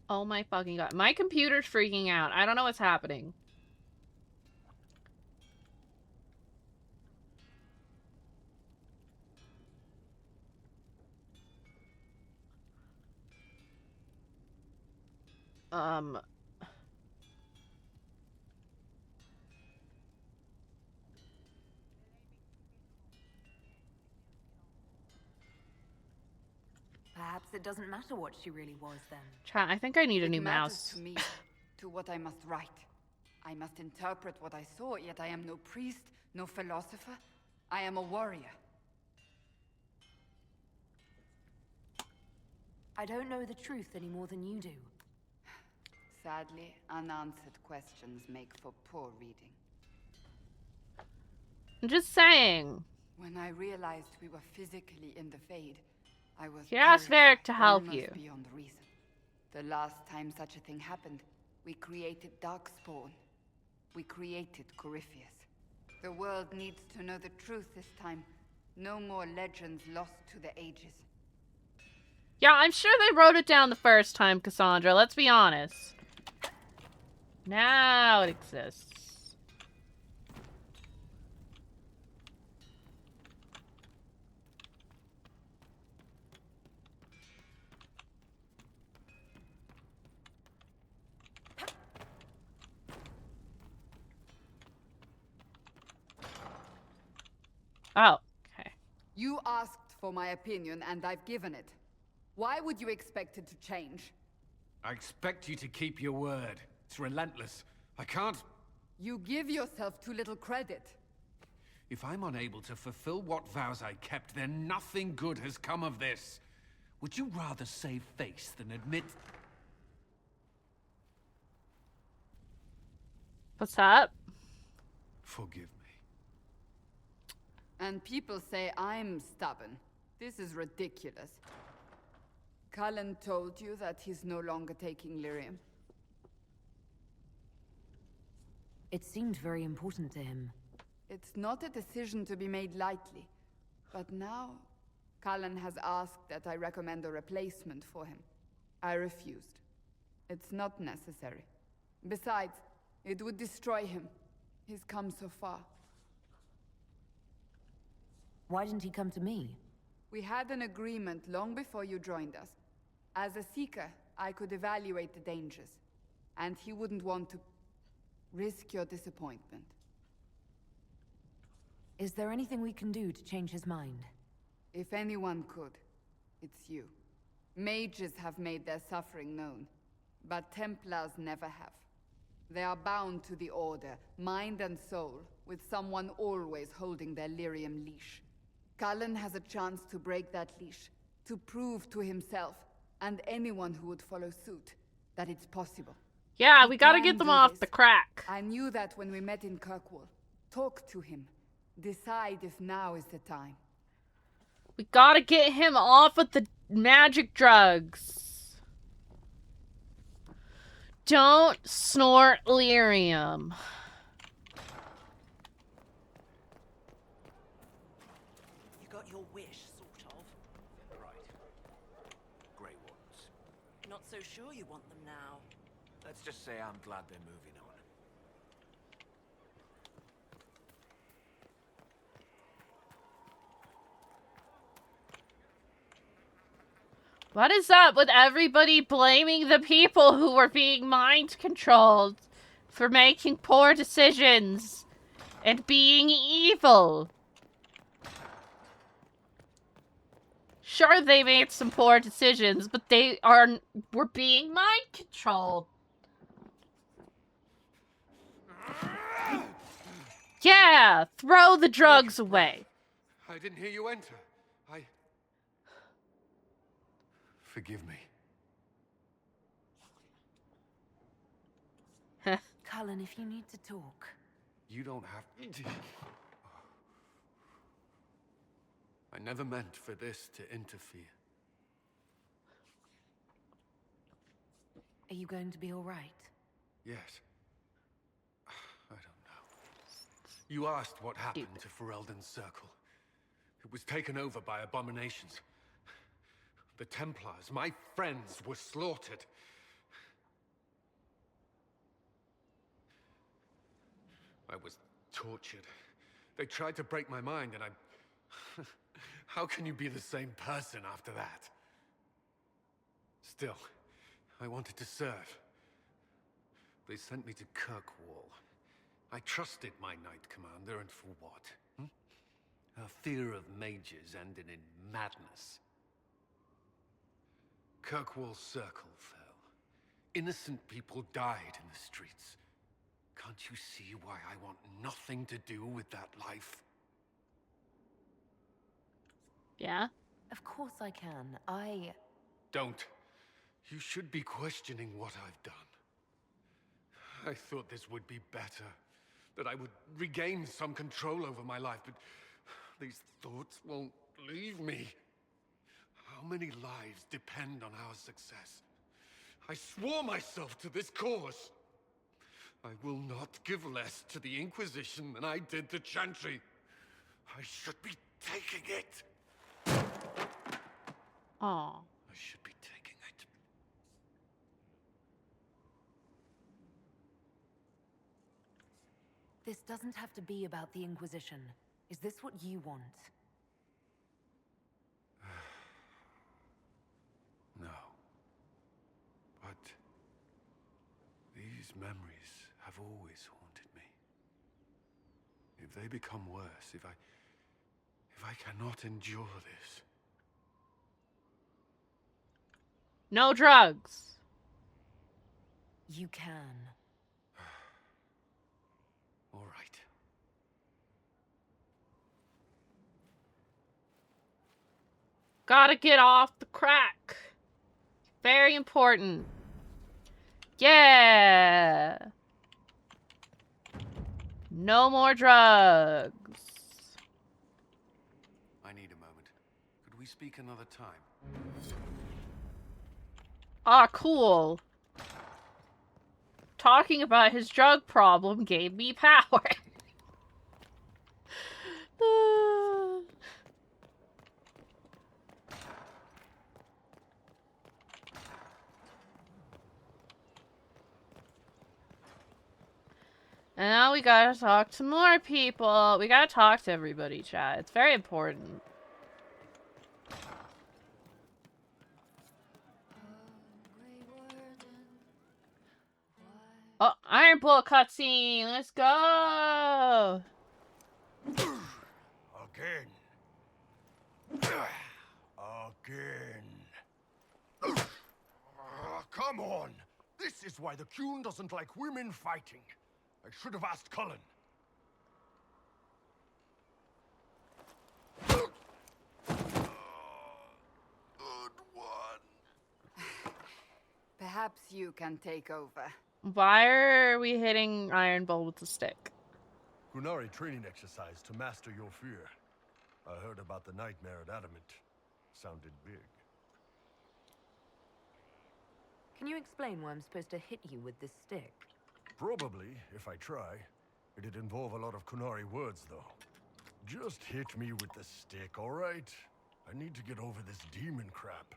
B: Oh my fucking god. My computer's freaking out. I don't know what's happening.
P: Perhaps it doesn't matter what she really was then.
B: Chat, I think I need a
O: It
B: new
O: matters
B: mouse.
O: to me, to what I must write. I must interpret what I saw, yet I am no priest, no philosopher. I am a warrior.
P: I don't know the truth any more than you do.
O: Sadly, unanswered questions make for poor reading.
B: I'm just saying.
O: When I realized we were physically in the Fade, I was
B: You asked Varric to help
O: almost
B: you.
O: beyond reason. The last time such a thing happened, we created Darkspawn. We created Corypheus. The world needs to know the truth this time. No more legends lost to the ages.
B: Yeah, I'm sure they wrote it down the first time, Cassandra. Let's be honest. Now it exists. Oh, okay.
O: You asked for my opinion, and I've given it. Why would you expect it to change?
M: I expect you to keep your word. It's relentless. I can't...
O: You give yourself too little credit.
M: If I'm unable to fulfill what vows I kept, then nothing good has come of this. Would you rather save face than admit...
B: What's up?
M: Forgive me.
O: And people say I'm stubborn. This is ridiculous. Cullen told you that he's no longer taking lyrium?
P: It seemed very important to him.
O: It's not a decision to be made lightly. But now, Cullen has asked that I recommend a replacement for him. I refused. It's not necessary. Besides, it would destroy him. He's come so far.
P: Why didn't he come to me?
O: We had an agreement long before you joined us. As a Seeker, I could evaluate the dangers. And he wouldn't want to risk your disappointment.
P: Is there anything we can do to change his mind?
O: If anyone could, it's you. Mages have made their suffering known, but Templars never have. They are bound to the Order, mind and soul, with someone always holding their lyrium leash. Cullen has a chance to break that leash, to prove to himself, and anyone who would follow suit, that it's possible.
B: Yeah,
O: He
B: we gotta
O: can
B: get them
O: do
B: off
O: this.
B: the crack.
O: I knew that when we met in Kirkwall. Talk to him. Decide if now is the time.
B: We gotta get him off with the magic drugs. Don't snort lyrium.
U: You got your wish, sort of.
H: Right. Grey Wardens.
U: Not so sure you want them now.
H: Let's just say I'm glad they're moving on.
B: What is up with everybody blaming the people who were being mind controlled for making poor decisions and being evil? Sure, they made some poor decisions, but they were being mind controlled. Yeah, throw the drugs away.
M: I didn't hear you enter. Forgive me.
P: Cullen, if you need to talk.
M: You don't have to. I never meant for this to interfere.
P: Are you going to be all right?
M: Yes. I don't know. You asked what happened to Ferelden's Circle. It was taken over by abominations. The Templars, my friends, were slaughtered. I was tortured. They tried to break my mind, and I... How can you be the same person after that? Still, I wanted to serve. They sent me to Kirkwall. I trusted my Knight Commander, and for what? Her fear of mages ended in madness. Kirkwall's Circle fell. Innocent people died in the streets.
I: Can't you see why I want nothing to do with that life?
B: Yeah?
P: Of course I can.
I: Don't. You should be questioning what I've done. I thought this would be better. That I would regain some control over my life, but these thoughts won't leave me. How many lives depend on our success? I swore myself to this cause. I will not give less to the Inquisition than I did to Chantry. I should be taking it.
B: Aw.
I: I should be taking it.
P: This doesn't have to be about the Inquisition. Is this what you want?
I: No. But these memories have always haunted me. If they become worse, if I cannot endure this.
B: No drugs.
P: You can.
I: All right.
B: Gotta get off the crack. Very important. Yeah. No more drugs.
I: I need a moment. Could we speak another time?
B: Ah, cool. Talking about his drug problem gave me power. And now we gotta talk to more people. We gotta talk to everybody, chat. It's very important. Oh, Iron Bull cutscene. Let's go.
C: Again. Again. Come on! This is why the Qun doesn't like women fighting. I should have asked Cullen. Good one.
O: Perhaps you can take over.
B: Why are we hitting Iron Bull with the stick?
C: Qunari training exercise to master your fear. I heard about the nightmare at Adamant. Sounded big.
P: Can you explain why I'm supposed to hit you with this stick?
C: Probably, if I try. It'd involve a lot of Qunari words, though. Just hit me with the stick, all right? I need to get over this demon crap.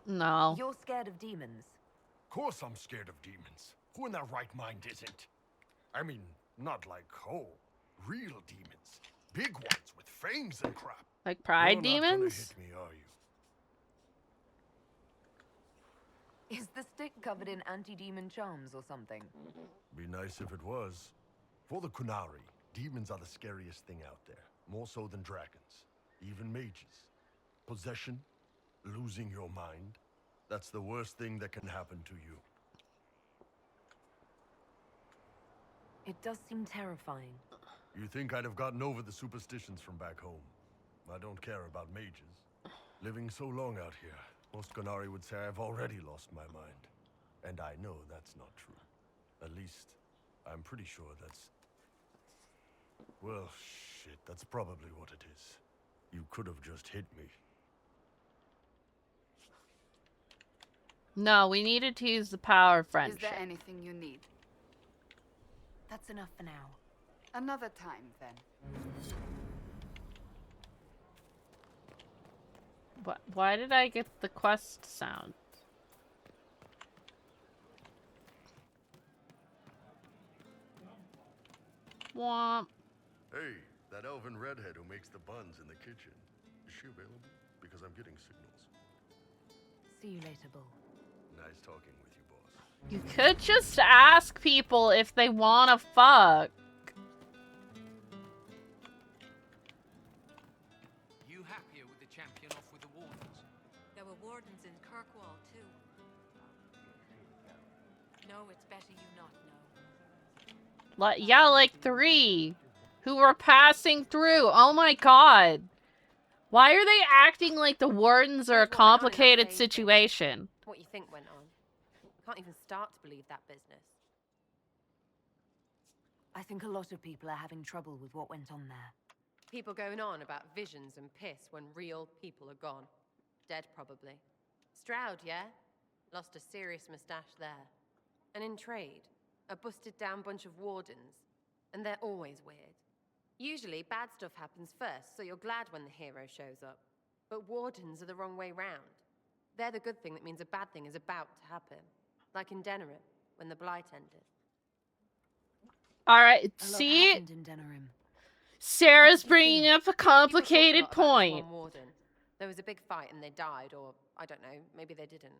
B: No.
P: You're scared of demons?
C: Of course I'm scared of demons. Who in their right mind isn't? I mean, not like, oh, real demons. Big ones with fangs and crap.
B: Like pride
C: You're
B: demons?
C: not gonna hit me, are you?
P: Is the stick covered in anti-demon charms or something?
C: Be nice if it was. For the Qunari, demons are the scariest thing out there. More so than dragons. Even mages. Possession, losing your mind. That's the worst thing that can happen to you.
P: It does seem terrifying.
C: You think I'd have gotten over the superstitions from back home? I don't care about mages. Living so long out here, most Qunari would say I've already lost my mind. And I know that's not true. At least, I'm pretty sure that's... Well, shit, that's probably what it is. You could have just hit me.
B: No, we needed to use the power of friendship.
O: Is there anything you need?
P: That's enough for now.
O: Another time, then.
B: Why did I get the quest sound? Womp.
C: Hey, that elven redhead who makes the buns in the kitchen. Is she available? Because I'm getting signals.
P: See you later, Bull.
C: Nice talking with you, boss.
B: You could just ask people if they wanna fuck.
M: You happier with the champion off with the wardens?
S: There were wardens in Kirkwall, too.
A: No, it's better you not know.
B: Yeah, like 3 who were passing through. Oh my god. Why are they acting like the wardens are a
F: Here's what went on in that
B: complicated
F: save thing.
B: situation?
F: What you think went on. Can't even start to believe that business.
P: I think a lot of people are having trouble with what went on there.
A: People going on about visions and piss when real people are gone. Dead, probably. Stroud, yeah? Lost a serious mustache there. And in trade, a busted-down bunch of wardens. And they're always weird. Usually, bad stuff happens first, so you're glad when the hero shows up. But wardens are the wrong way round. They're the good thing that means a bad thing is about to happen. Like in Denerim, when the Blight ended.
B: Alright,
P: A lot
B: see?
P: happened in Denerim.
B: Sarah's bringing up a complicated
A: People talked a lot about this
B: point.
A: one warden. There was a big fight and they died, or I don't know, maybe they didn't.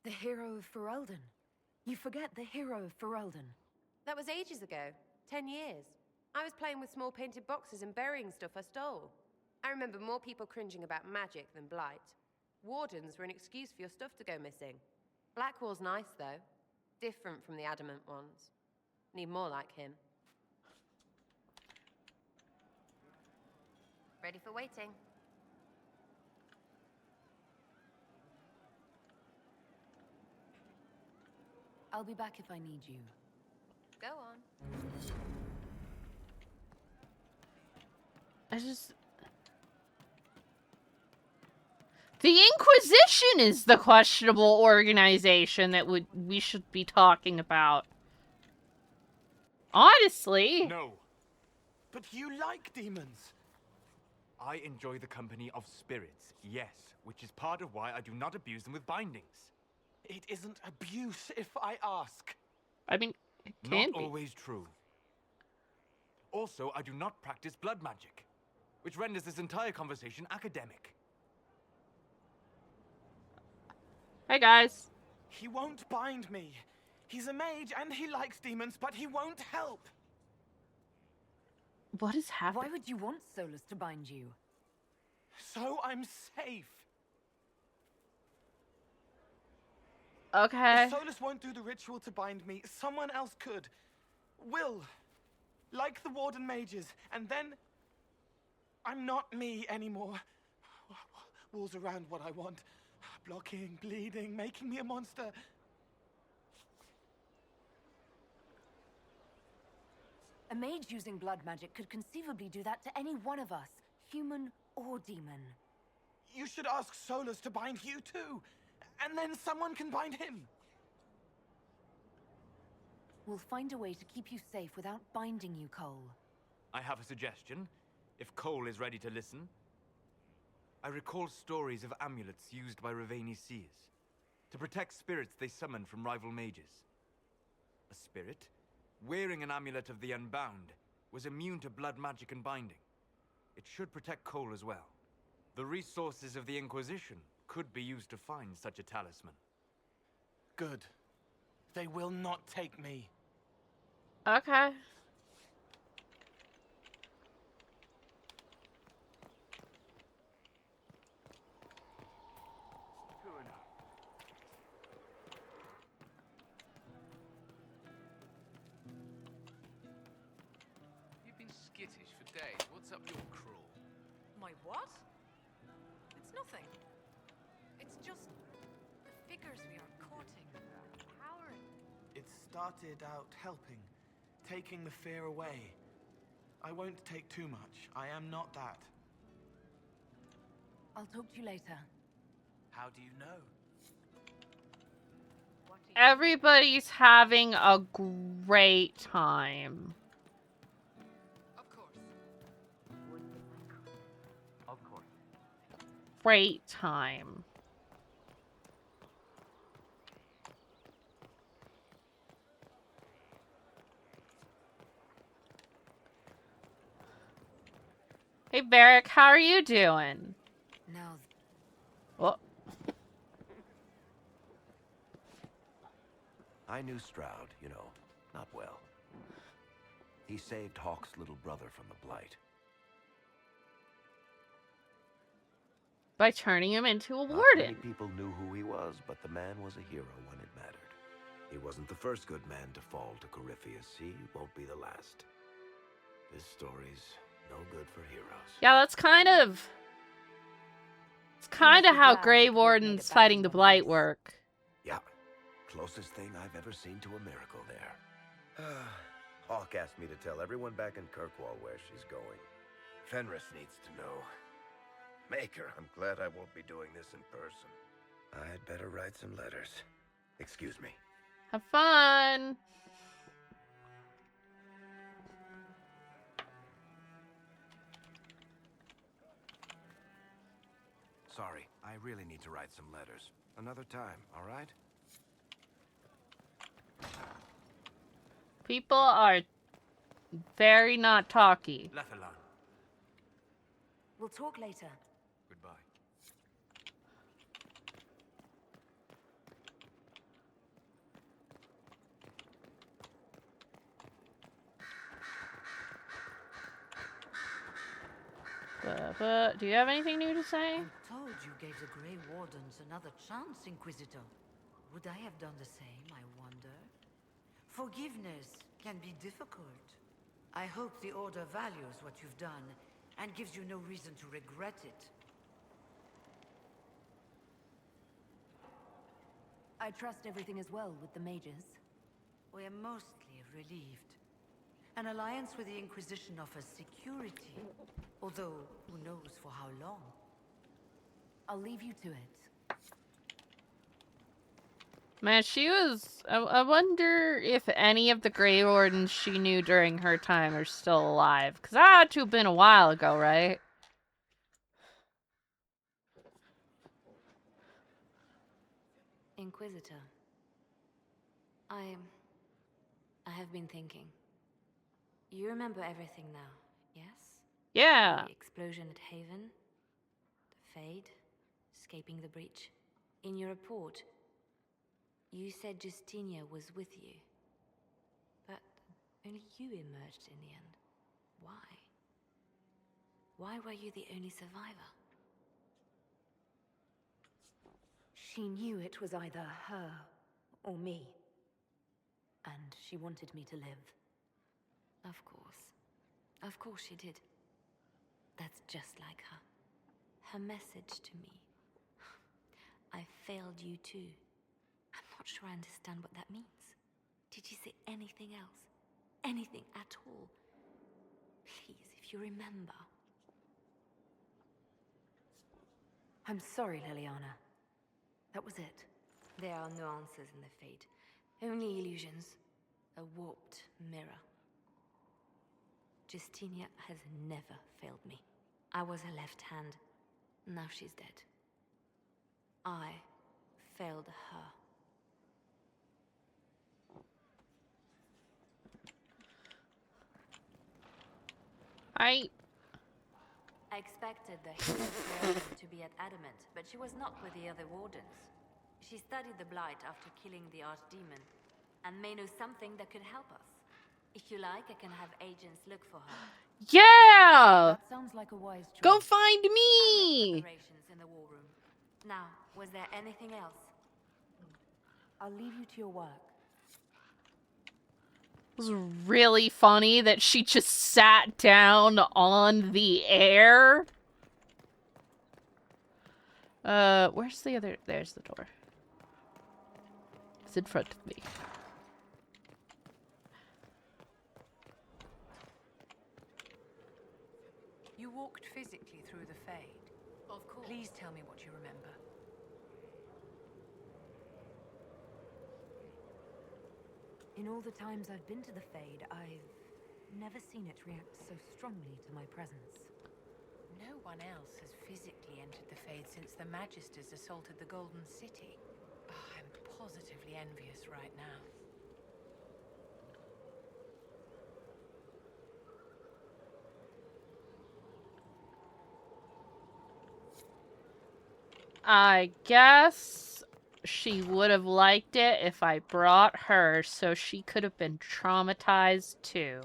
P: The hero of Ferelden. You forget the hero of Ferelden.
A: That was ages ago. 10 years. I was playing with small painted boxes and burying stuff I stole. I remember more people cringing about magic than Blight. Wardens were an excuse for your stuff to go missing. Blackwall's nice, though. Different from the adamant ones. Need more like him.
D: Ready for waiting.
P: I'll be back if I need you.
D: Go on.
B: The Inquisition is the questionable organization that we should be talking about. Honestly.
R: No. But you like demons. I enjoy the company of spirits, yes, which is part of why I do not abuse them with bindings. It isn't abuse if I ask.
B: I mean, it can
R: Not
B: be.
R: always true. Also, I do not practice blood magic, which renders this entire conversation academic.
B: Hey guys.
R: He won't bind me. He's a mage and he likes demons, but he won't help.
B: What is happening?
P: Why would you want Solus to bind you?
R: So I'm safe.
B: Okay.
R: If Solus won't do the ritual to bind me, someone else could. Will. Like the Warden mages. And then I'm not me anymore. Walls around what I want. Blocking, bleeding, making me a monster.
P: A mage using blood magic could conceivably do that to any one of us, human or demon.
R: You should ask Solus to bind you too. And then someone can bind him.
P: We'll find a way to keep you safe without binding you, Cole.
K: I have a suggestion, if Cole is ready to listen. I recall stories of amulets used by Raveni seers to protect spirits they summoned from rival mages. A spirit, wearing an amulet of the Unbound, was immune to blood magic and binding. It should protect Cole as well. The resources of the Inquisition could be used to find such a talisman.
R: Good. They will not take me.
B: Okay.
M: You've been skittish for days. What's up your crawl?
J: My what? It's nothing. It's just the figures we are courting. Empowering.
R: It started out helping, taking the fear away. I won't take too much. I am not that.
P: I'll talk to you later.
R: How do you know?
B: Everybody's having a great time.
R: Of course.
B: Great time. Hey, Varric, how are you doing?
P: Now,
B: Oh.
H: I knew Stroud, you know, not well. He saved Hawk's little brother from the Blight.
B: By turning him into a
H: Not many
B: warden.
H: people knew who he was, but the man was a hero when it mattered. He wasn't the first good man to fall to Corypheus. He won't be the last. This story's no good for heroes.
B: Yeah, that's kind of how Grey Wardens fighting the Blight work.
H: Yeah, closest thing I've ever seen to a miracle there. Hawk asked me to tell everyone back in Kirkwall where she's going. Fenris needs to know. Maker, I'm glad I won't be doing this in person. I'd better write some letters. Excuse me.
B: Have fun!
H: Sorry, I really need to write some letters. Another time, all right?
B: People are very not talky.
R: Left alone.
G: We'll talk later.
R: Goodbye.
B: Do you have anything new to say?
E: I'm told you gave the Grey Wardens another chance, Inquisitor. Would I have done the same, I wonder? Forgiveness can be difficult. I hope the Order values what you've done and gives you no reason to regret it.
D: I trust everything is well with the mages.
E: We're mostly relieved. An alliance with the Inquisition offers security, although who knows for how long.
D: I'll leave you to it.
B: Man, she was... I wonder if any of the Grey Wardens she knew during her time are still alive. Because that had to have been a while ago, right?
G: Inquisitor. I have been thinking. You remember everything now, yes?
B: Yeah.
G: The explosion at Haven, the Fade, escaping the breach. In your report, you said Justinia was with you. But only you emerged in the end. Why? Why were you the only survivor?
D: She knew it was either her or me. And she wanted me to live.
G: Of course. Of course she did. That's just like her. Her message to me. I failed you too. I'm not sure I understand what that means. Did she say anything else? Anything at all? Please, if you remember.
D: I'm sorry, Liliana. That was it.
G: There are no answers in the Fate. Only illusions. A warped mirror. Justinia has never failed me. I was her left hand. Now she's dead. I failed her.
B: I
G: expected the hero to be at Adamant, but she was not with the other wardens. She studied the Blight after killing the Archdemon, and may know something that could help us. If you like, I can have agents look for her.
B: Yeah!
D: That sounds like a wise choice.
B: Go find me!
G: Operations in the war room. Now, was there anything else?
D: I'll leave you to your work.
B: It was really funny that she just sat down on the air. Where's the other? There's the door. It's in front of me.
Q: You walked physically through the Fade.
D: Of course.
Q: Please tell me what you remember.
D: In all the times I've been to the Fade, I've never seen it react so strongly to my presence.
Q: No one else has physically entered the Fade since the Magisters assaulted the Golden City. Oh, I'm positively envious right now.
B: I guess she would have liked it if I brought her so she could have been traumatized too.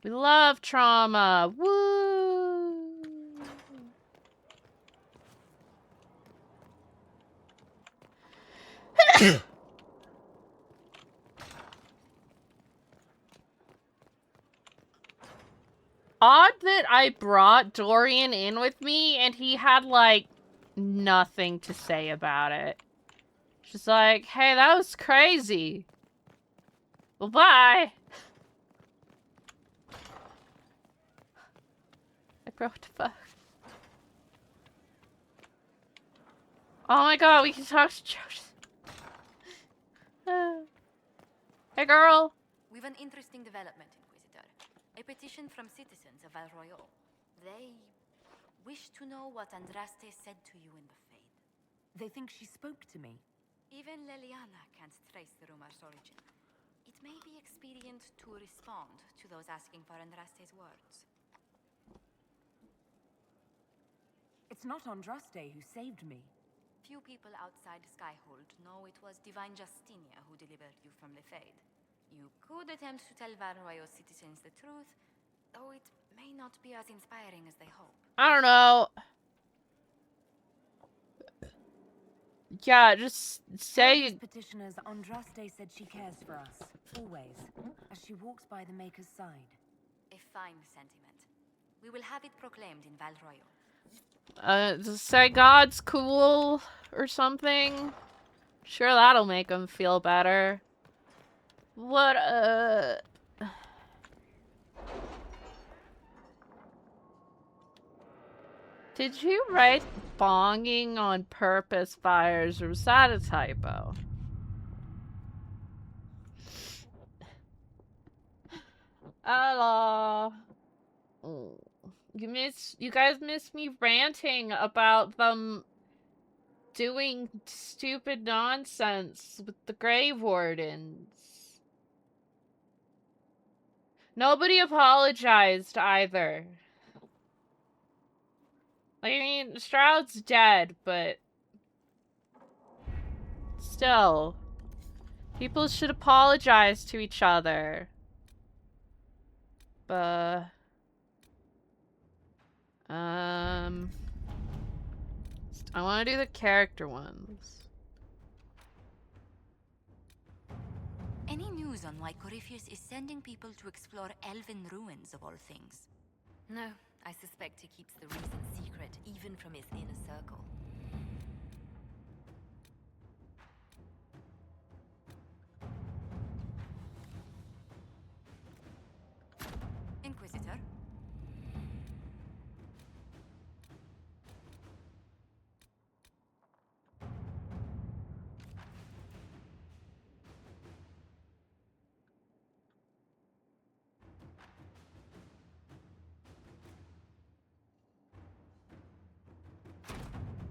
B: We love trauma. Woo! Odd that I brought Dorian in with me and he had, like, nothing to say about it. She's like, hey, that was crazy. Well, bye. Like, bro, what the fuck? Oh my god, we can talk to Joseph. Hey, girl.
D: We've an interesting development, Inquisitor. A petition from citizens of Val Royal. They wish to know what Andraste said to you in the Fade.
P: They think she spoke to me.
D: Even Leliana can't trace the rumor's origin. It may be expedient to respond to those asking for Andraste's words.
P: It's not Andraste who saved me.
D: Few people outside Skyhold know it was Divine Justinia who delivered you from the Fade. You could attempt to tell Val Royal citizens the truth, though it may not be as inspiring as they hope.
B: I don't know. Yeah, just say...
P: As petitioners, Andraste said she cares for us, always, as she walks by the Maker's side.
D: A fine sentiment. We will have it proclaimed in Val Royal.
B: Just say God's cool or something. Sure, that'll make him feel better. What, Did you write bonging on purpose, Fires, or was that a typo? Hello. You guys miss me ranting about them doing stupid nonsense with the Grave Wardens. Nobody apologized either. Like, I mean, Stroud's dead, but still, people should apologize to each other. But I want to do the character ones.
D: Any news on why Corypheus is sending people to explore elven ruins of all things? No, I suspect he keeps the reason secret, even from his inner circle. Inquisitor?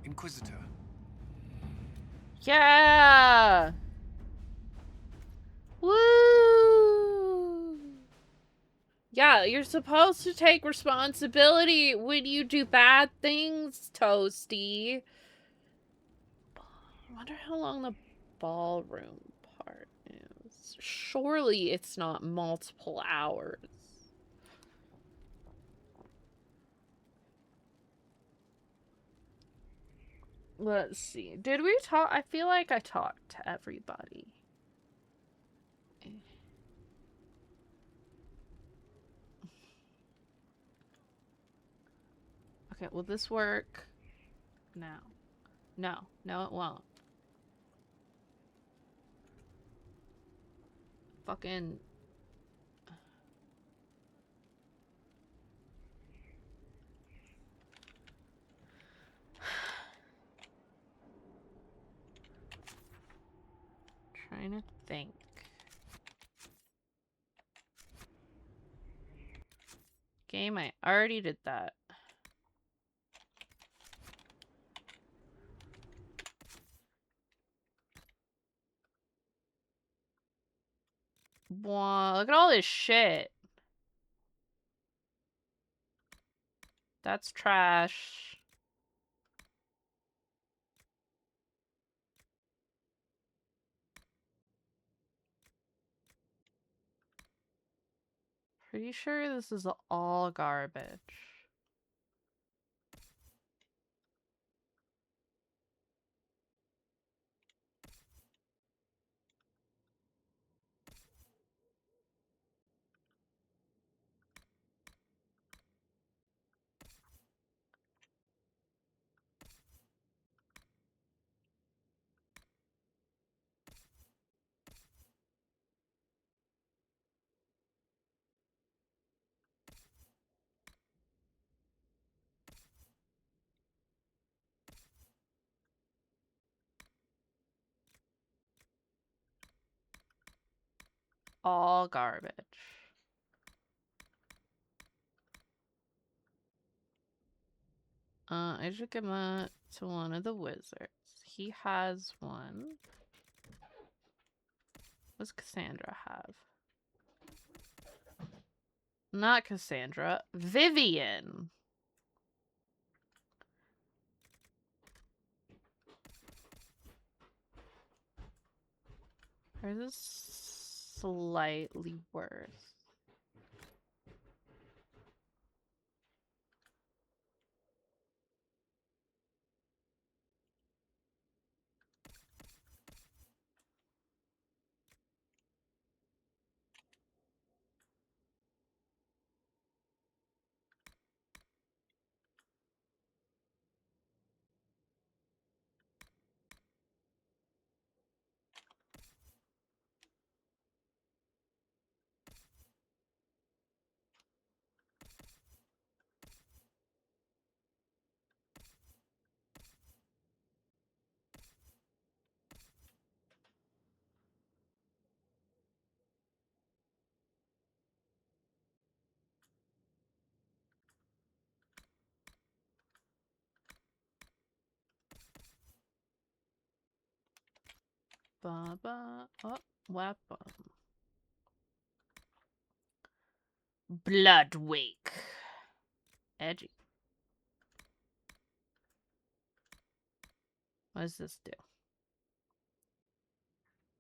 I: Inquisitor.
B: Yeah! Woo! Yeah, you're supposed to take responsibility when you do bad things, Toasty. I wonder how long the ballroom part is. Surely it's not multiple hours. Let's see. Did we talk? I feel like I talked to everybody. Okay, will this work? No. No. No, it won't. Fucking... Trying to think. Game, I already did that. Wow, look at all this shit. That's trash. Pretty sure this is all garbage. all garbage. I should give it to one of the wizards. He has one. What does Cassandra have? Not Cassandra. Vivian. Hers is slightly worse. Baba. Oh, weapon. Bloodwake. Edgy. What does this do?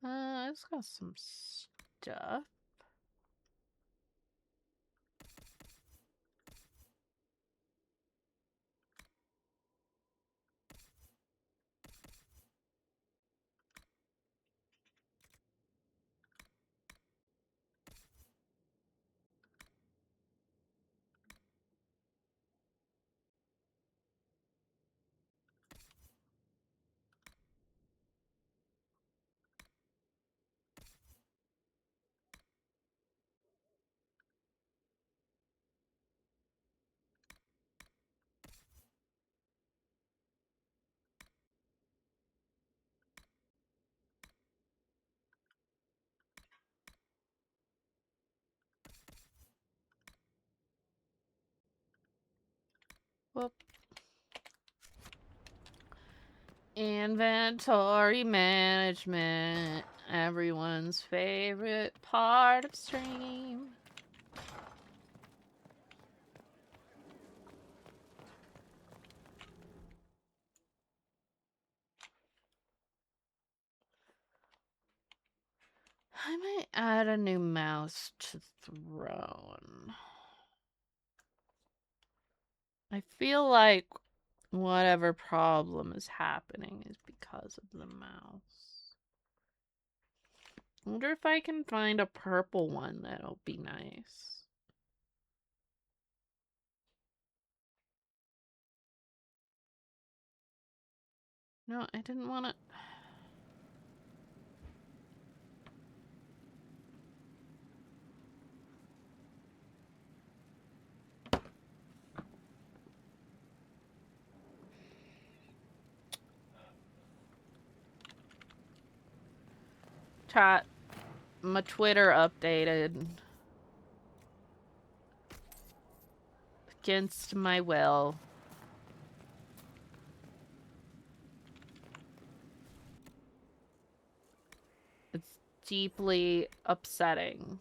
B: It's got some stuff. Whoop. Inventory management. Everyone's favorite part of stream. I might add a new mouse to Throne. I feel like whatever problem is happening is because of the mouse. I wonder if I can find a purple one that'll be nice. No, I didn't want to... Chat, my Twitter updated. Against my will. It's deeply upsetting.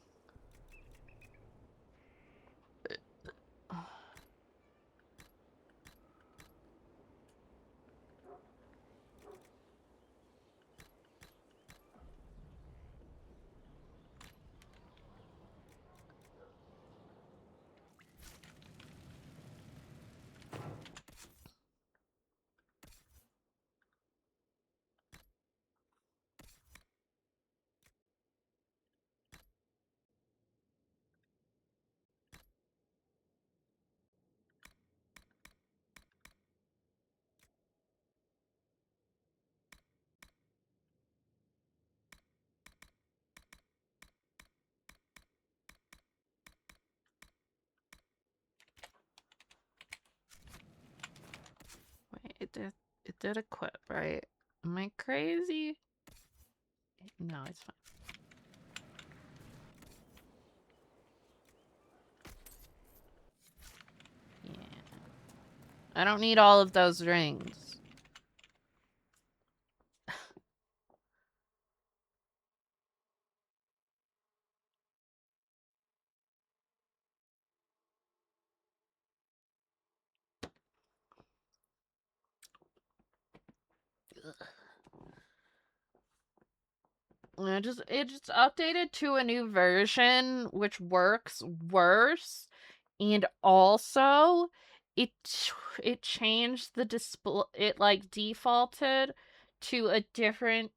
B: Wait, it did equip, right? Am I crazy? No, it's fine. I don't need all of those rings. It just updated to a new version which works worse, and also it changed the display. It like defaulted to a different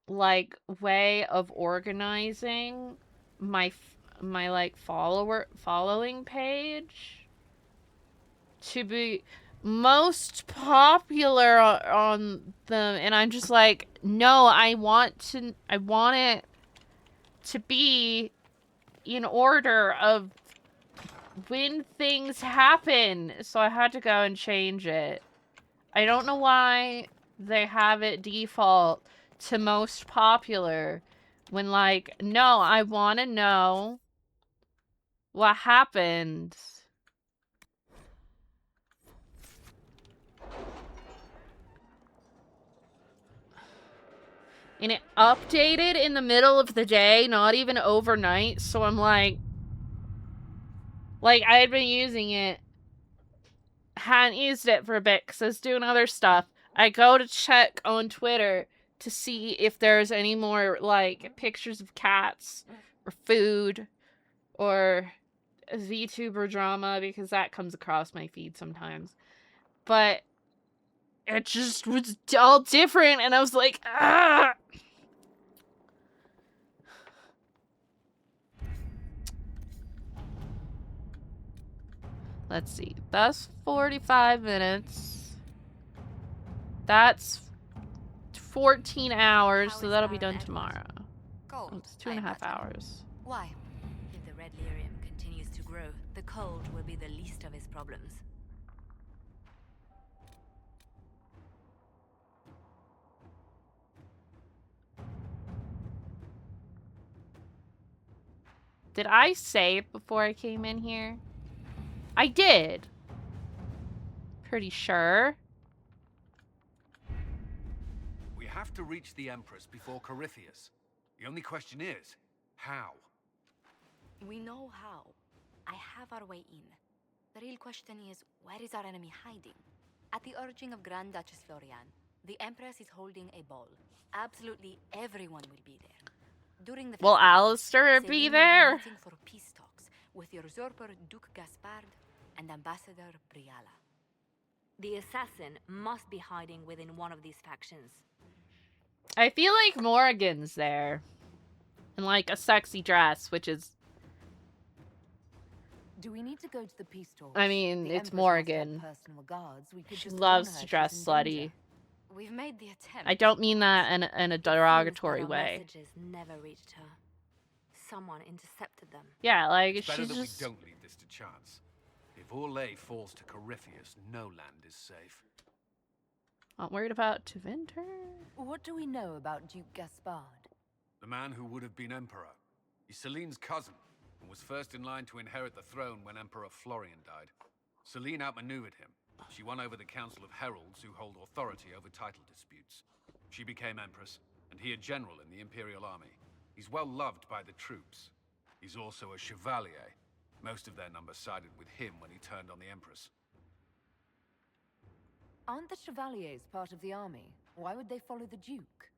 B: like way of organizing my like following page to be most popular on them, and I'm just like, no, I want it to be in order of when things happen. So I had to go and change it. I don't know why they have it default to most popular when, like, no, I want to know what happened. And it updated in the middle of the day, not even overnight, so I'm like, I had been using it, hadn't used it for a bit because I was doing other stuff. I go to check on Twitter to see if there's any more, like, pictures of cats or food or VTuber drama, because that comes across my feed sometimes. But it just was all different, and I was like, ah! Let's see. That's 45 minutes. That's 14 hours, so that'll be done tomorrow.
G: Cold,
B: Oh, it's 2.5 hours.
G: Why? If the red lyrium continues to grow, the cold will be the least of his problems.
B: Did I save before I came in here? I did. Pretty sure.
I: We have to reach the Empress before Corypheus. The only question is, how?
G: We know how. I have our way in. The real question is, where is our enemy hiding? At the urging of Grand Duchess Florian, the Empress is holding a ball. Absolutely everyone will be there. During the
B: Will
G: festival,
B: Alistair be
G: Celine will
B: there?
G: meeting for peace talks with usurper Duke Gaspard and Ambassador Briala. The assassin must be hiding within one of these factions.
B: I feel like Morrigan's there. In, like, a sexy dress, which is...
P: Do we need to go to the peace talks?
B: I mean,
P: The
B: it's
P: Empress must have
B: Morrigan.
P: personal guards. We could
B: She
P: just
B: loves
P: warn her
B: to
P: she's
B: dress
P: in danger.
B: slutty.
G: We've made the attempt.
B: I don't mean that in a derogatory
G: Our
B: way.
G: messages never reached her. Someone intercepted them.
B: Yeah, like,
I: It's better
B: she's
I: that
B: just...
I: we don't leave this to chance. If Orlais falls to Corypheus, no land is safe.
B: Not worried about Tevinter?
P: What do we know about Duke Gaspard?
I: The man who would have been Emperor. He's Celine's cousin, and was first in line to inherit the throne when Emperor Florian died. Celine outmaneuvered him. She won over the Council of Heralds, who hold authority over title disputes. She became Empress, and he a general in the Imperial Army. He's well loved by the troops. He's also a Chevalier. Most of their number sided with him when he turned on the Empress.
P: Aren't the Chevaliers part of the army? Why would they follow the Duke?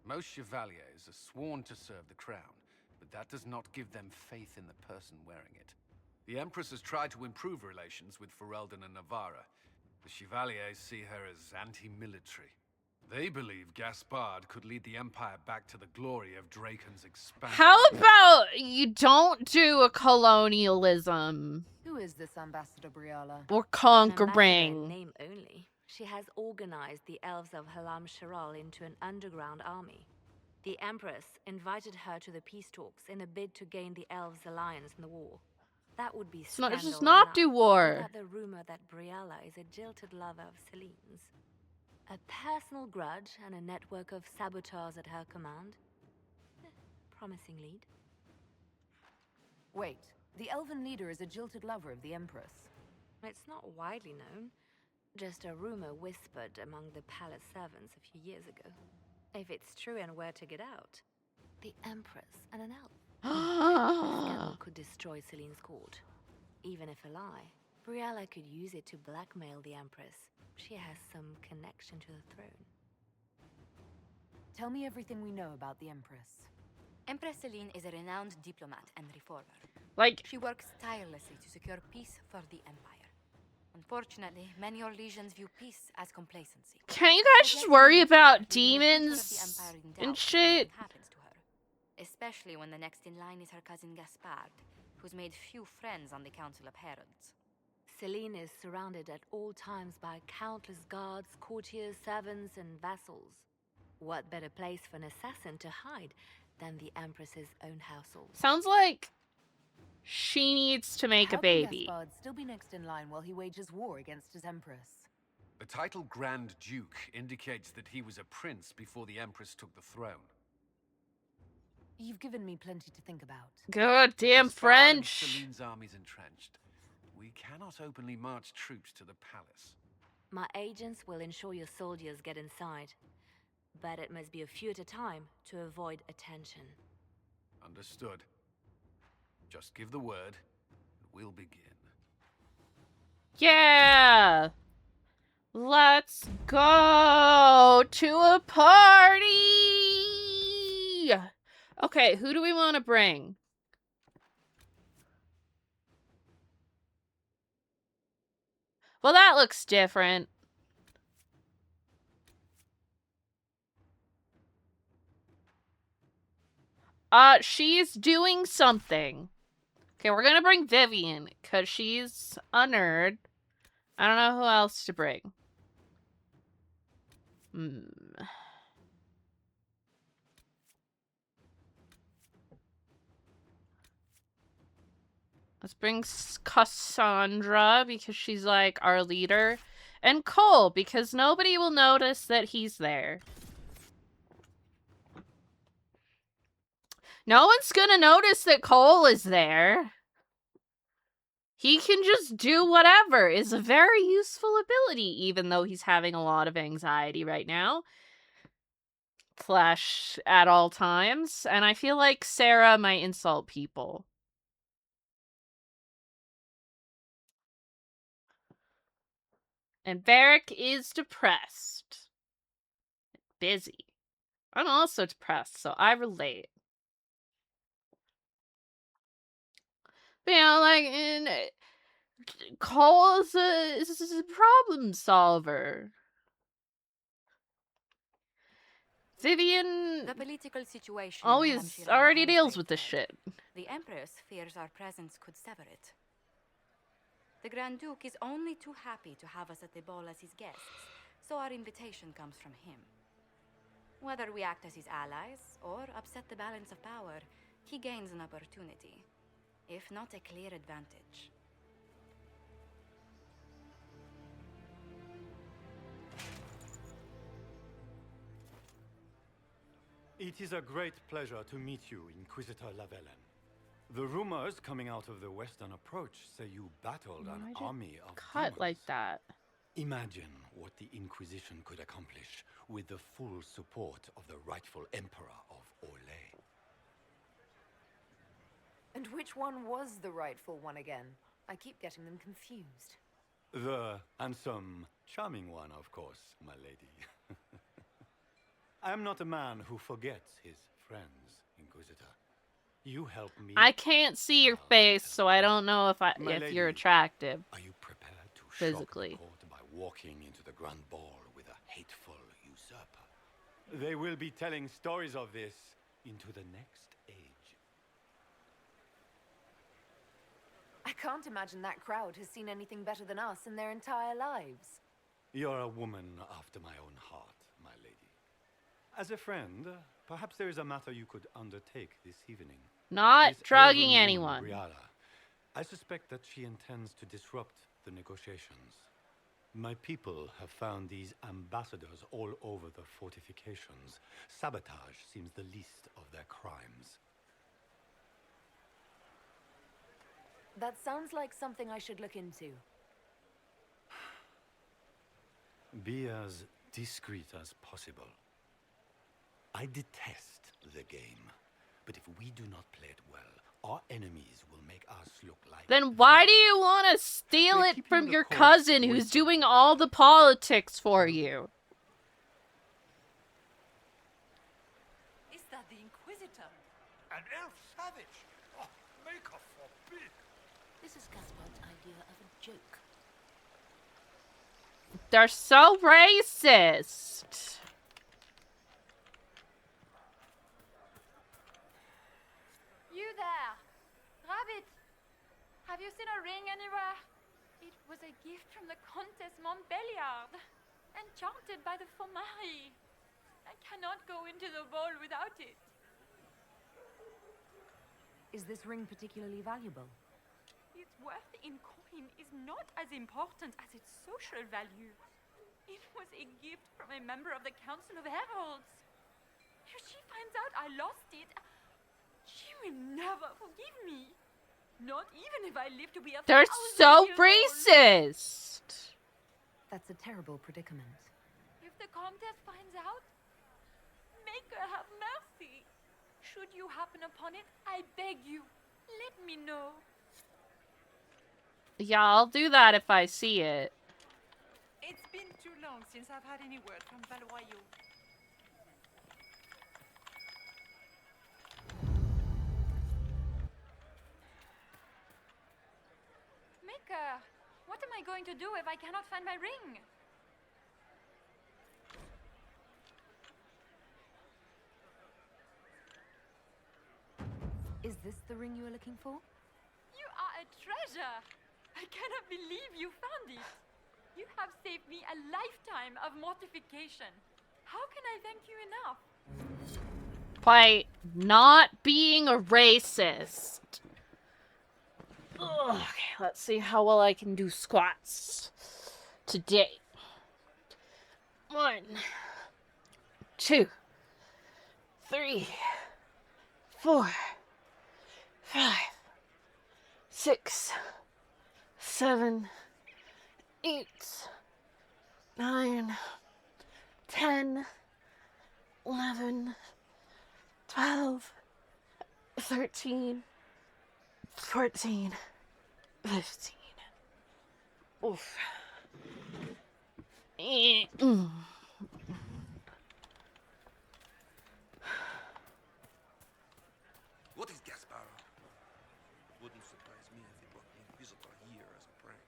I: Most Chevaliers are sworn to serve the crown, but that does not give them faith in the person wearing it. The Empress has tried to improve relations with Ferelden and Navarra. The Chevaliers see her as anti-military. They believe Gaspard could lead the Empire back to the glory of Draken's expansion.
B: How about you don't do a colonialism?
P: Who is this Ambassador Briala?
B: Or
G: An ambassador
B: conquering?
G: in name only. She has organized the elves of Halam Sharal into an underground army. The Empress invited her to the peace talks in a bid to gain the elves' alliance in the war. That would be
B: Let's just
G: scandal
B: not
G: enough,
B: do war.
G: without the rumor that Briala is a jilted lover of Celine's. A personal grudge and a network of saboteurs at her command. Promising lead.
P: Wait, the elven leader is a jilted lover of the Empress.
G: It's not widely known. Just a rumor whispered among the palace servants a few years ago. If it's true and were to get out, the Empress and an elf. The scandal could destroy Celine's court. Even if a lie, Briella could use it to blackmail the Empress. She has some connection to the throne.
P: Tell me everything we know about the Empress.
D: Empress Celine is a renowned diplomat and reformer.
B: Like,
D: she works tirelessly to secure peace for the Empire. Unfortunately, many Orlesians view peace as complacency.
B: Can you guys just worry about demons and shit?
D: Happens to her, especially when the next in line is her cousin Gaspard, who's made few friends on the Council of Heralds.
G: Celine is surrounded at all times by countless guards, courtiers, servants, and vassals. What better place for an assassin to hide than the Empress's own household?
B: Sounds like she needs to make a baby.
P: How can Gaspard still be next in line while he wages war against his Empress?
I: The title Grand Duke indicates that he was a prince before the Empress took the throne.
P: You've given me plenty to think about.
B: Goddamn French!
I: Celine's army's entrenched. We cannot openly march troops to the palace.
G: My agents will ensure your soldiers get inside. But it must be a few at a time to avoid attention.
I: Understood. Just give the word, and we'll begin.
B: Yeah! Let's go to a party! Okay, who do we want to bring? Well, that looks different. She's doing something. Okay, we're gonna bring Vivian, because she's a nerd. I don't know who else to bring. Let's bring Cassandra, because she's like our leader. And Cole, because nobody will notice that he's there. No one's gonna notice that Cole is there. He can just do whatever. Is a very useful ability, even though he's having a lot of anxiety right now. Slash at all times. And I feel like Sarah might insult people. And Varric is depressed. Busy. I'm also depressed, so I relate. But, you know, like, Cole is a problem solver. Vivian
D: the political situation
B: always already deals with this shit.
D: The Empress fears our presence could sever it. The Grand Duke is only too happy to have us at the ball as his guests, so our invitation comes from him. Whether we act as his allies or upset the balance of power, he gains an opportunity, if not a clear advantage.
L: It is a great pleasure to meet you, Inquisitor Lavellen. The rumors coming out of the Western Approach say you battled an army of
B: cut
L: demons.
B: like that.
L: Imagine what the Inquisition could accomplish with the full support of the rightful Emperor of Orlais.
P: And which one was the rightful one again? I keep getting them confused.
L: The handsome, charming one, of course, my lady. I am not a man who forgets his friends, Inquisitor. You help me.
B: I can't see your face, so I don't know if you're attractive.
L: Are you prepared to
B: physically?
L: Shock the court by walking into the grand ball with a hateful usurper? They will be telling stories of this into the next age.
P: I can't imagine that crowd has seen anything better than us in their entire lives.
L: You're a woman after my own heart, my lady. As a friend, perhaps there is a matter you could undertake this evening.
B: Not
L: This
B: drugging
L: elven
B: anyone.
L: woman, Briella, I suspect that she intends to disrupt the negotiations. My people have found these ambassadors all over the fortifications. Sabotage seems the least of their crimes.
P: That sounds like something I should look into.
L: Be as discreet as possible. I detest the game, but if we do not play it well, our enemies will make us look like...
B: Then why do you want to steal it from your cousin who's doing all the politics for you?
J: Is that the Inquisitor?
R: An elf savage? Oh, Maker forbid!
G: This is Gaspar's idea of a joke.
B: They're so racist.
J: You there! Rabbit! Have you seen a ring anywhere? It was a gift from the Countess Montbelliard, enchanted by the Fomari. I cannot go into the ball without it.
D: Is this ring particularly valuable?
J: Its worth in coin is not as important as its social value. It was a gift from a member of the Council of Heralds. If she finds out I lost it, she will never forgive me. Not even if I live to be a
B: They're
J: 1,000
B: so
J: years
B: racist.
D: That's a terrible predicament.
J: old. If the Comtesse finds out, make her have mercy. Should you happen upon it, I beg you, let me know.
B: Yeah, I'll do that if I see it.
J: It's been too long since I've had any word from Valroyaux. Maker, what am I going to do if I cannot find my ring?
D: Is this the ring you were looking for?
J: You are a treasure! I cannot believe you found it! You have saved me a lifetime of mortification. How can I thank you enough?
B: By not being a racist. Ugh, okay, let's see how well I can do squats today. 1, 2, 3, 4, 5, 6, 7, 8, 9, 10, 11, 12, 13, 14, 15. Oof.
H: What is Gasparo? Wouldn't surprise me if he brought the Inquisitor here as a prank.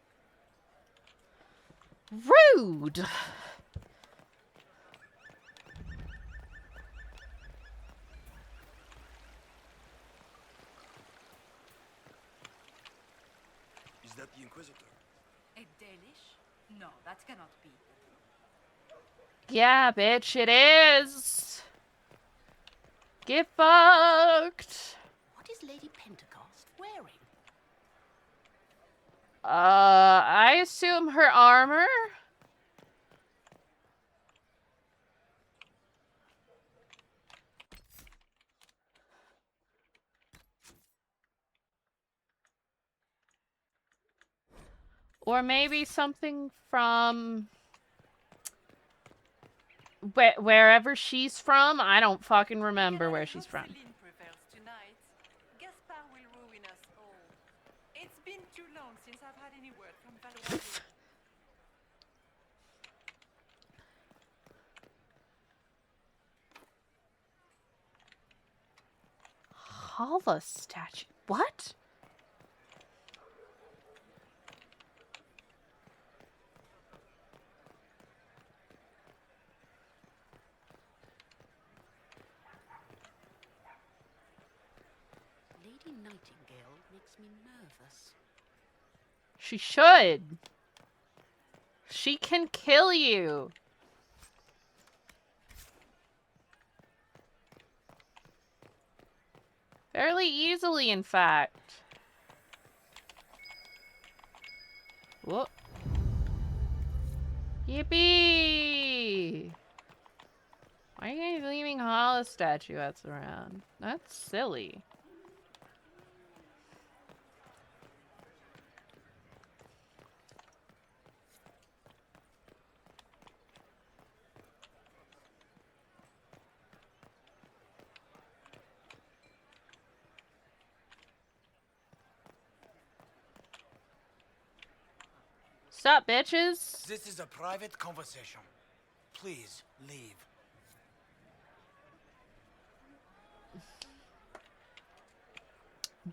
B: Rude!
H: Is that the Inquisitor?
E: A Dalish? No, that cannot be.
B: Yeah, bitch, it is! Get fucked!
U: What is Lady Pentecost wearing?
B: I assume her armor? Or maybe something from wherever she's from. I don't fucking remember where she's from.
J: Tonight, Gaspar will ruin us all. It's been too long since I've had any word from Valroyaux.
B: Hala statue. What?
U: Lady Nightingale makes me nervous.
B: She should. She can kill you. Fairly easily, in fact. Whoop. Yippee! Why are you guys leaving Hala statuettes around? That's silly. Sup, bitches?
N: This is a private conversation. Please leave.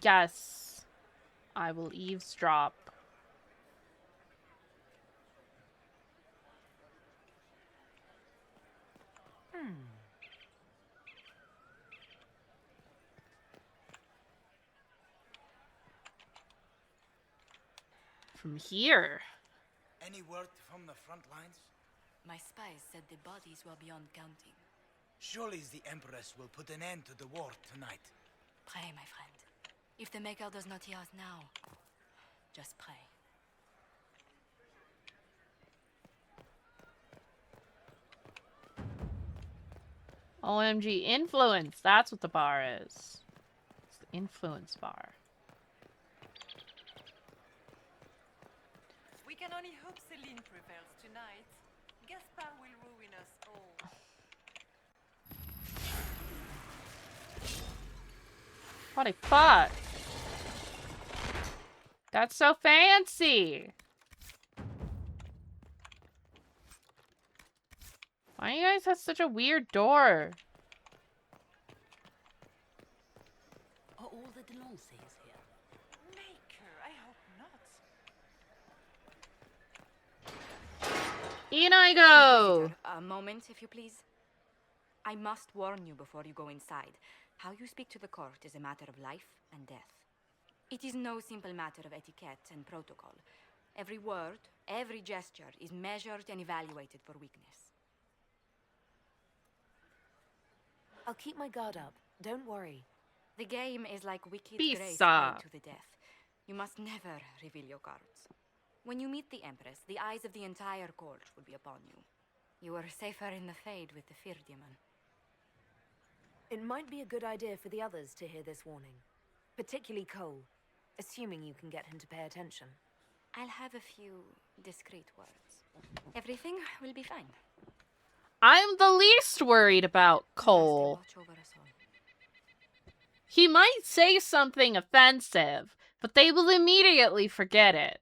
B: Yes. I will eavesdrop. From here.
N: Any word from the front lines?
D: My spies said the bodies were beyond counting.
N: Surely the Empress will put an end to the war tonight.
D: Pray, my friend. If the Maker does not hear us now, just pray.
B: OMG, influence. That's what the bar is. It's the influence bar.
T: We can only hope Celine prevails tonight. Gaspard will ruin us all.
B: Holy fuck. That's so fancy. Why do you guys have such a weird door?
S: Are all the Delancey's here?
T: Maker, I hope not.
B: Inigo!
D: A moment, if you please. I must warn you before you go inside. How you speak to the court is a matter of life and death. It is no simple matter of etiquette and protocol. Every word, every gesture is measured and evaluated for weakness.
P: I'll keep my guard up. Don't worry.
D: The game is like wicked
B: Pisa.
D: grace played to the death. You must never reveal your cards. When you meet the Empress, the eyes of the entire court will be upon you. You are safer in the Fade with the Fear Demon.
P: It might be a good idea for the others to hear this warning. Particularly Cole, assuming you can get him to pay attention.
D: I'll have a few discreet words. Everything will be fine.
B: I'm the least worried about Cole.
D: Watch over us all.
B: He might say something offensive, but they will immediately forget it.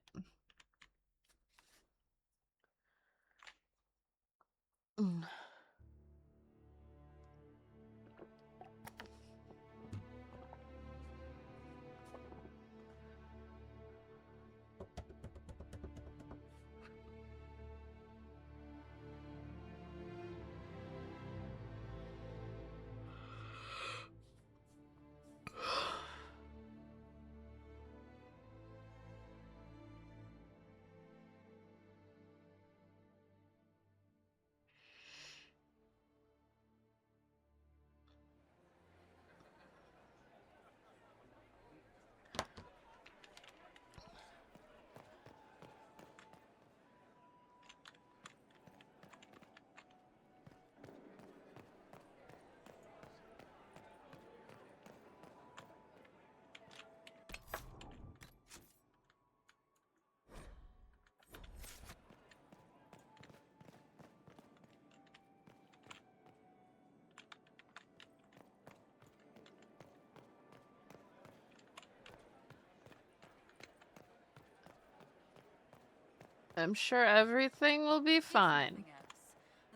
B: I'm sure everything will be fine.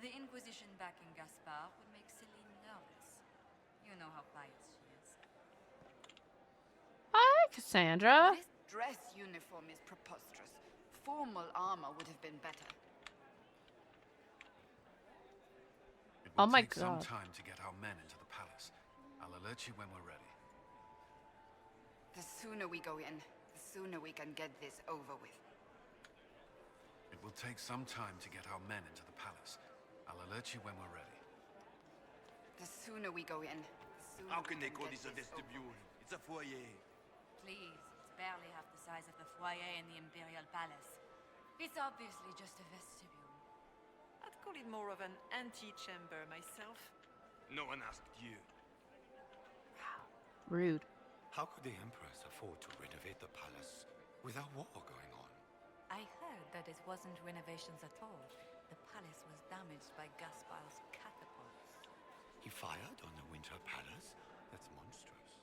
D: The Inquisition backing Gaspard would make Celine nervous. You know how pious she is.
B: Hi, Cassandra.
O: This dress uniform is preposterous. Formal armor would have been better.
I: It will
B: Oh my
I: take some
B: God.
I: time to get our men into the palace. I'll alert you when we're ready.
O: The sooner we go in, the sooner we can get this over with.
I: It will take some time to get our men into the palace. I'll alert you when we're ready.
O: The sooner we go in, the sooner
W: How can
O: we
W: they call
O: get
W: this a
O: this over
W: vestibule?
O: with.
W: It's a foyer.
D: Please, it's barely half the size of the foyer in the Imperial Palace. It's obviously just a vestibule.
T: I'd call it more of an antechamber myself.
W: No one asked you.
B: Rude.
L: How could the Empress afford to renovate the palace without war going on?
D: I heard that it wasn't renovations at all. The palace was damaged by Gaspard's catapults.
L: He fired on the Winter Palace? That's monstrous.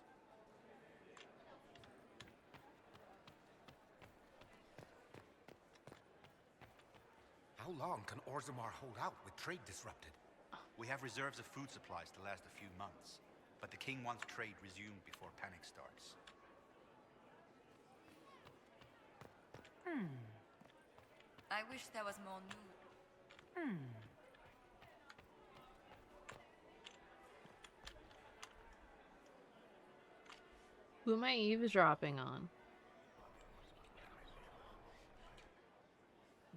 C: How long can Orzammar hold out with trade disrupted?
F: We have reserves of food supplies to last a few months, but the king wants trade resumed before panic starts.
D: I wish there was more news.
B: Who am I eavesdropping on?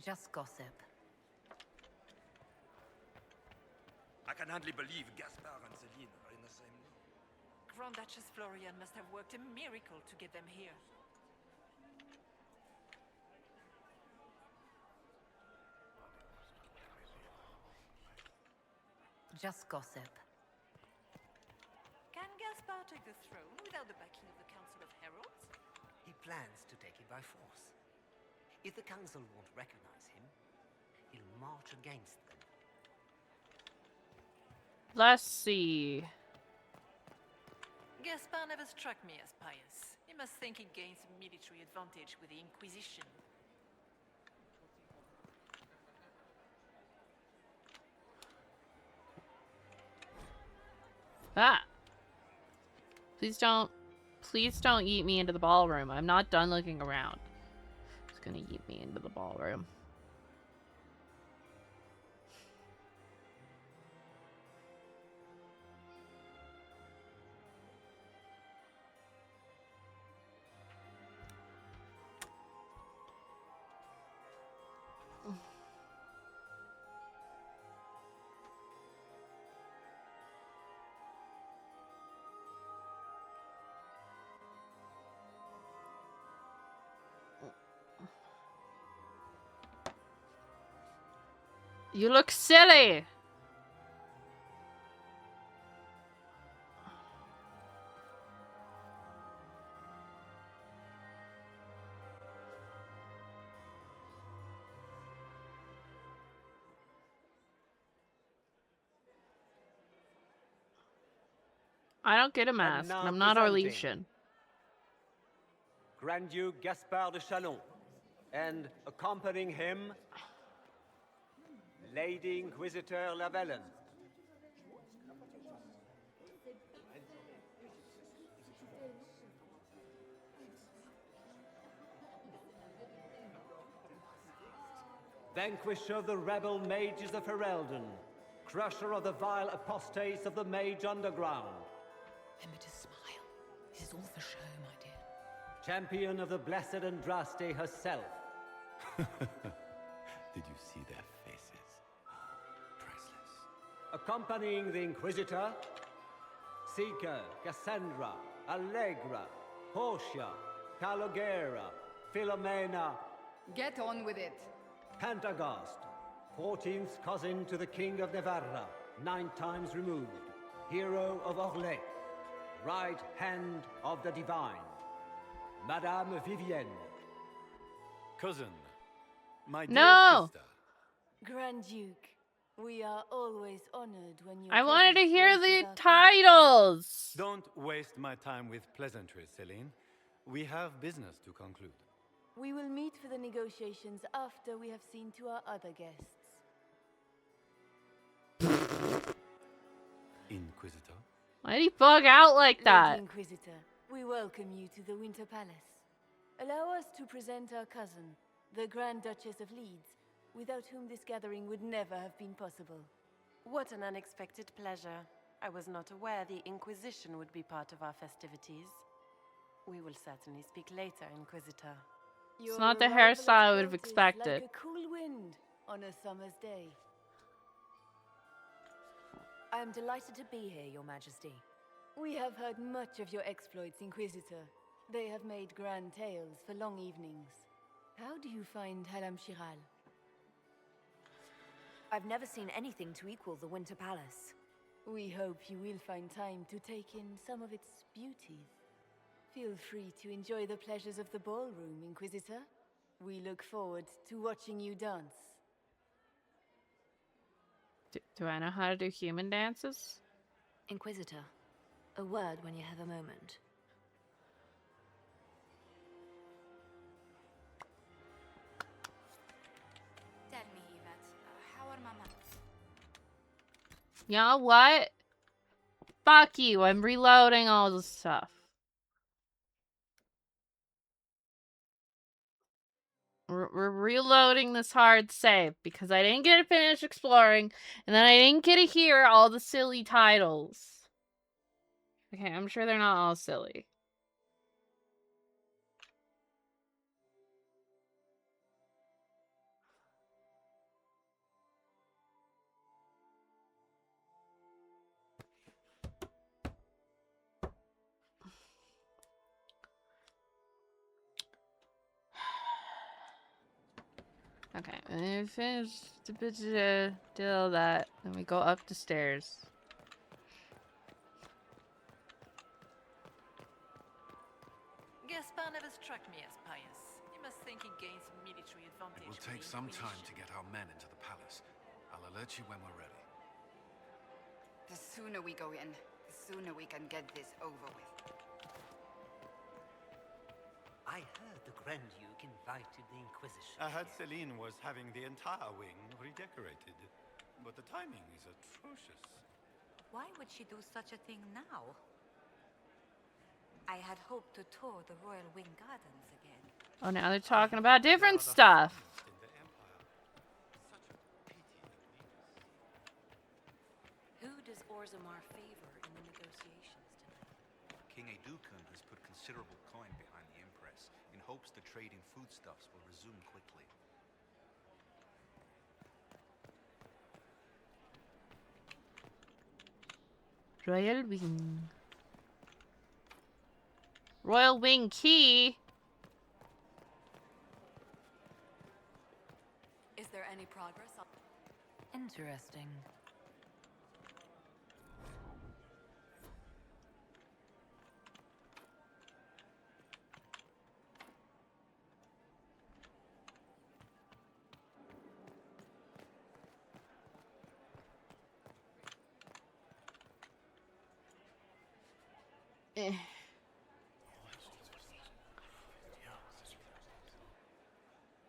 P: Just gossip.
W: I can hardly believe Gaspard and Celine are in the same room.
T: Grand Duchess Florian must have worked a miracle to get them here.
P: Just gossip.
T: Can Gaspard take the throne without the backing of the Council of Heralds?
U: He plans to take it by force. If the council won't recognize him, he'll march against them.
B: Let's see.
T: Gaspard never struck me as pious. He must think he gains a military advantage with the Inquisition.
B: Ah! Please don't yeet me into the ballroom. I'm not done looking around. It's gonna yeet me into the ballroom. You look silly! I don't get a mask.
V: now
B: I'm not
V: presenting
B: Orlesian.
V: Grand Duke Gaspard de Chalon, and accompanying him, Lady Inquisitor Lavellen. Vanquisher of the rebel mages of Ferelden, crusher of the vile apostates of the mage underground.
Q: Remember to smile. This is all for show, my dear.
V: Champion of the blessed Andraste herself.
L: Did you see their faces? Priceless.
V: Accompanying the Inquisitor, Seeker, Cassandra, Allegra, Portia, Calogera, Philomena.
O: Get on with it.
V: Pantagast, 14th cousin to the King of Navarra, 9 times removed, hero of Orlais, right hand of the divine, Madame Vivienne.
L: Cousin, my dear
B: No!
L: sister.
X: Grand Duke, we are always honored when you.
B: I wanted to hear the titles!
L: Don't waste my time with pleasantries, Celine. We have business to conclude.
X: We will meet for the negotiations after we have seen to our other guests.
L: Inquisitor?
B: Why did he bug out like that?
X: Lady Inquisitor, we welcome you to the Winter Palace. Allow us to present our cousin, the Grand Duchess of Leeds, without whom this gathering would never have been possible.
A: What an unexpected pleasure. I was not aware the Inquisition would be part of our festivities. We will certainly speak later, Inquisitor.
B: It's not the hairstyle I would have expected.
X: Like a cool wind on a summer's day.
P: I am delighted to be here, Your Majesty.
X: We have heard much of your exploits, Inquisitor. They have made grand tales for long evenings. How do you find Halam Shiral?
D: I've never seen anything to equal the Winter Palace.
X: We hope you will find time to take in some of its beauties. Feel free to enjoy the pleasures of the ballroom, Inquisitor. We look forward to watching you dance.
B: Do I know how to do human dances?
D: Inquisitor, a word when you have a moment.
G: Tell me, Yvette,
B: You know what? Fuck you. I'm reloading all the stuff. We're reloading this hard save because I didn't get to finish exploring, and then I didn't get to hear all the silly titles. Okay, I'm sure they're not all silly. Okay, and finish do all that, then we go up the stairs.
T: Gaspar never struck me as pious. You must think he gains military advantage.
I: It will
T: with
I: take
T: the
I: some time
T: Inquisition.
I: to get our men into the palace. I'll alert you when we're ready.
O: The sooner we go in, the sooner we can get this over with.
U: I heard the Grand Duke invited the Inquisition.
L: I heard Celine was having the entire wing redecorated, but the timing is atrocious.
H: Why would she do such a thing now? I had hoped to tour the Royal Wing Gardens again.
B: Oh, now they're talking about different stuff.
S: Who does Orzammar favor in the negotiations tonight?
F: King Edukun has put considerable coin behind the Empress in hopes the trade in foodstuffs will resume quickly.
B: Royal Wing. Royal Wing key.
D: Is there any progress?
P: Interesting.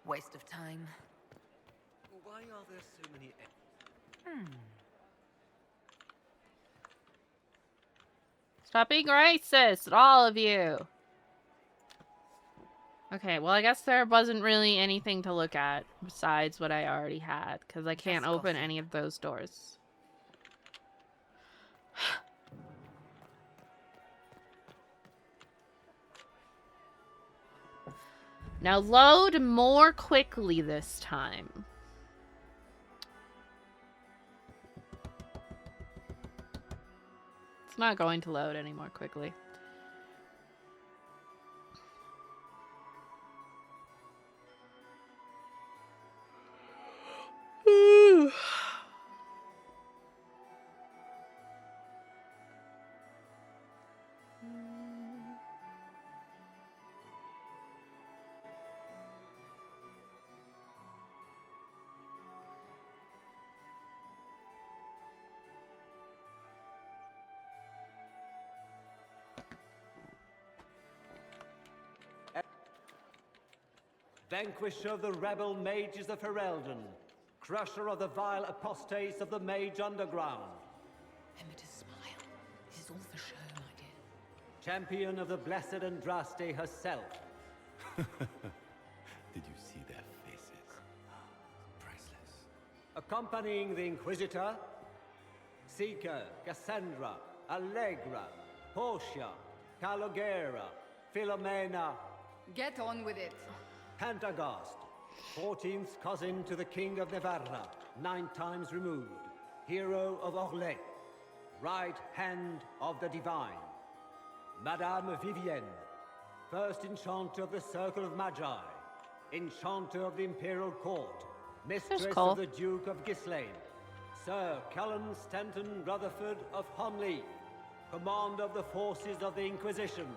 P: Waste of time.
U: Why are there so many...
B: Stop being racist, all of you. Okay, well, I guess there wasn't really anything to look at besides what I already had, because I can't open any of those doors. Now load more quickly this time. It's not going to load any more quickly.
V: Vanquisher of the rebel mages of Ferelden, crusher of the vile apostates of the mage underground.
Q: Remember to smile. This is all for show, my dear.
V: Champion of the blessed Andraste herself.
L: Did you see their faces? Priceless.
V: Accompanying the Inquisitor, Seeker, Cassandra, Allegra, Portia, Calogera, Philomena.
O: Get on with it.
V: Pantagast, 14th cousin to the King of Navarra, 9 times removed, hero of Orlais, right hand of the Divine. Madame Vivienne, first enchanter of the Circle of Magi, enchanter of the Imperial Court, mistress of the Duke of Ghislaine, Sir Callan Stanton Rutherford of Honleaf, commander of the forces of the Inquisition,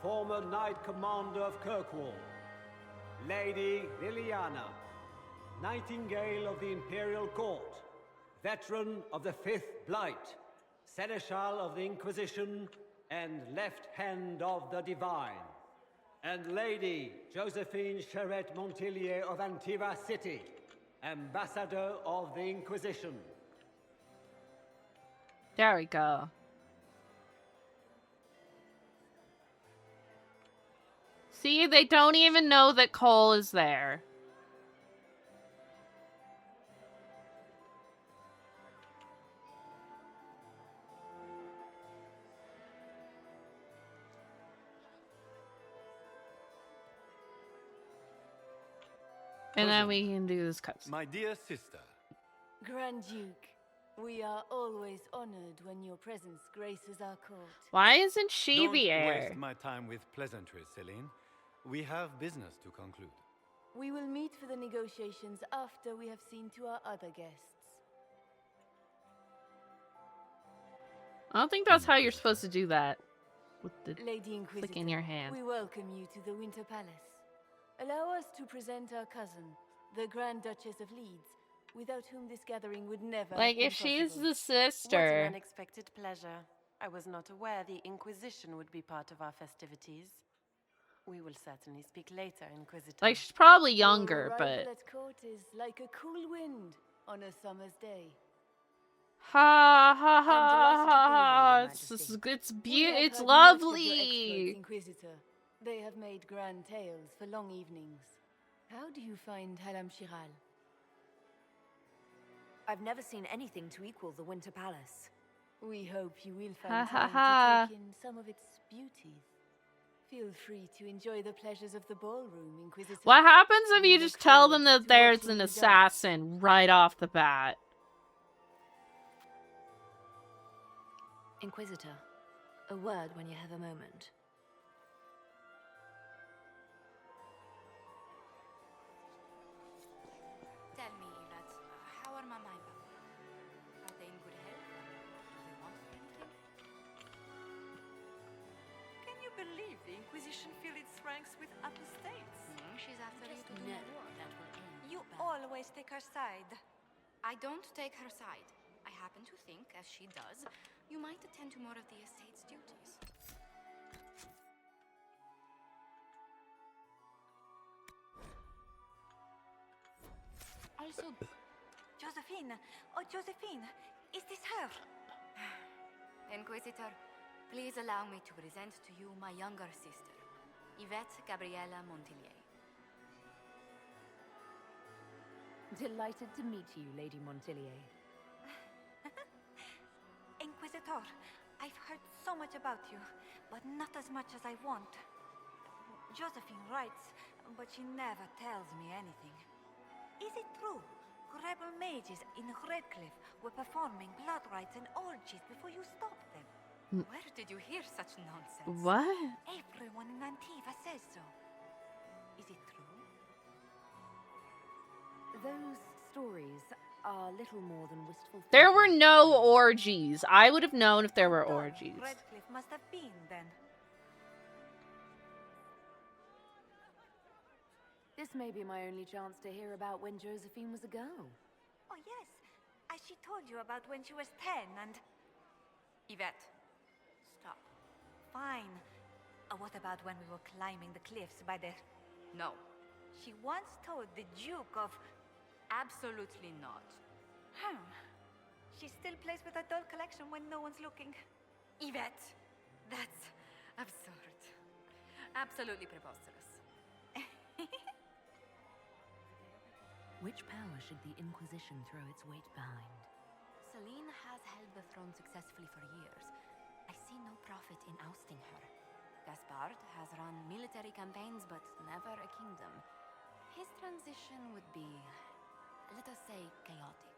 V: former Knight Commander of Kirkwall, Lady Liliana, Nightingale of the Imperial Court, veteran of the Fifth Blight, Seneschal of the Inquisition, and Left Hand of the Divine, and Lady Josephine Charette Montillier of Antiva City, Ambassador of the Inquisition.
B: There we go. See, they don't even know that Cole is there. And then we can do this cut.
L: My dear sister.
X: Grand Duke, we are always honored when your presence graces our court.
B: Why isn't she
L: Don't
B: the heir?
L: waste my time with pleasantries, Celine. We have business to conclude.
X: We will meet for the negotiations after we have seen to our other guests.
B: I don't think that's how you're supposed to do that. With the
X: Lady Inquisitor,
B: click in your hand.
X: we welcome you to the Winter Palace. Allow us to present our cousin, the Grand Duchess of Leeds, without whom this gathering would never
B: Like,
X: have
B: if
X: been
B: she's
X: possible.
B: the
A: What an
B: sister.
A: unexpected pleasure. I was not aware the Inquisition would be part of our festivities. We will certainly speak later, Inquisitor.
B: Like, she's probably
X: Your
B: younger,
X: arrival
B: but...
X: at court is like a cool wind on a summer's day.
B: Ha ha ha
X: I'm delighted to be here,
B: ha!
X: Your
B: It's
X: Majesty. We have
B: it's
X: heard much of your
B: lovely.
X: exploits, Inquisitor. They have made grand tales for long evenings. How do you find Halam Shiral?
E: I've never seen anything to equal the Winter Palace.
X: We hope you will
B: Ha,
X: find
B: ha,
X: time
B: ha.
X: to take in some of its beauties. Feel free to enjoy the pleasures of the ballroom, Inquisitor.
B: What happens if
X: We
B: you
X: look
B: just tell
X: forward
B: them that
X: to
B: there's
X: watching
B: an
X: you dance.
B: assassin right off the bat?
G: Inquisitor, a word when you have a moment.
H: Tell me, Yvette, how are Mama and Papa? Are they in good health? Do they want anything?
T: Can you believe the Inquisition filled its ranks with apostates?
H: She's after you to do
G: No,
H: more work.
G: that will end.
H: You always take her side. I don't take her side. I happen to think, as she does, you might attend to more of the estate's duties. Also, Josephine! Oh, Josephine! Is this her? Inquisitor, please allow me to present to you my younger sister, Yvette Gabriella Montillier.
K: Delighted to meet you, Lady Montillier.
H: Inquisitor, I've heard so much about you, but not as much as I want. Josephine writes, but she never tells me anything. Is it true? Rebel mages in Redcliffe were performing blood rites and orgies before you stopped them. Where did you hear such nonsense?
B: What?
H: Everyone in Antiva says so. Is it true?
K: Those stories are little more than wistful.
B: There were no orgies. I would have known if there were orgies.
H: Redcliffe must have been then.
P: This may be my only chance to hear about when Josephine was a girl.
H: Oh yes, as she told you about when she was 10 and... Yvette, stop. Fine. What about when we were climbing the cliffs by the... No. She once told the Duke of... Absolutely not. She still plays with her doll collection when no one's looking. Yvette, that's absurd. Absolutely preposterous.
G: Which power should the Inquisition throw its weight behind?
D: Celine has held the throne successfully for years. I see no profit in ousting her. Gaspard has run military campaigns, but never a kingdom. His transition would be, let us say, chaotic.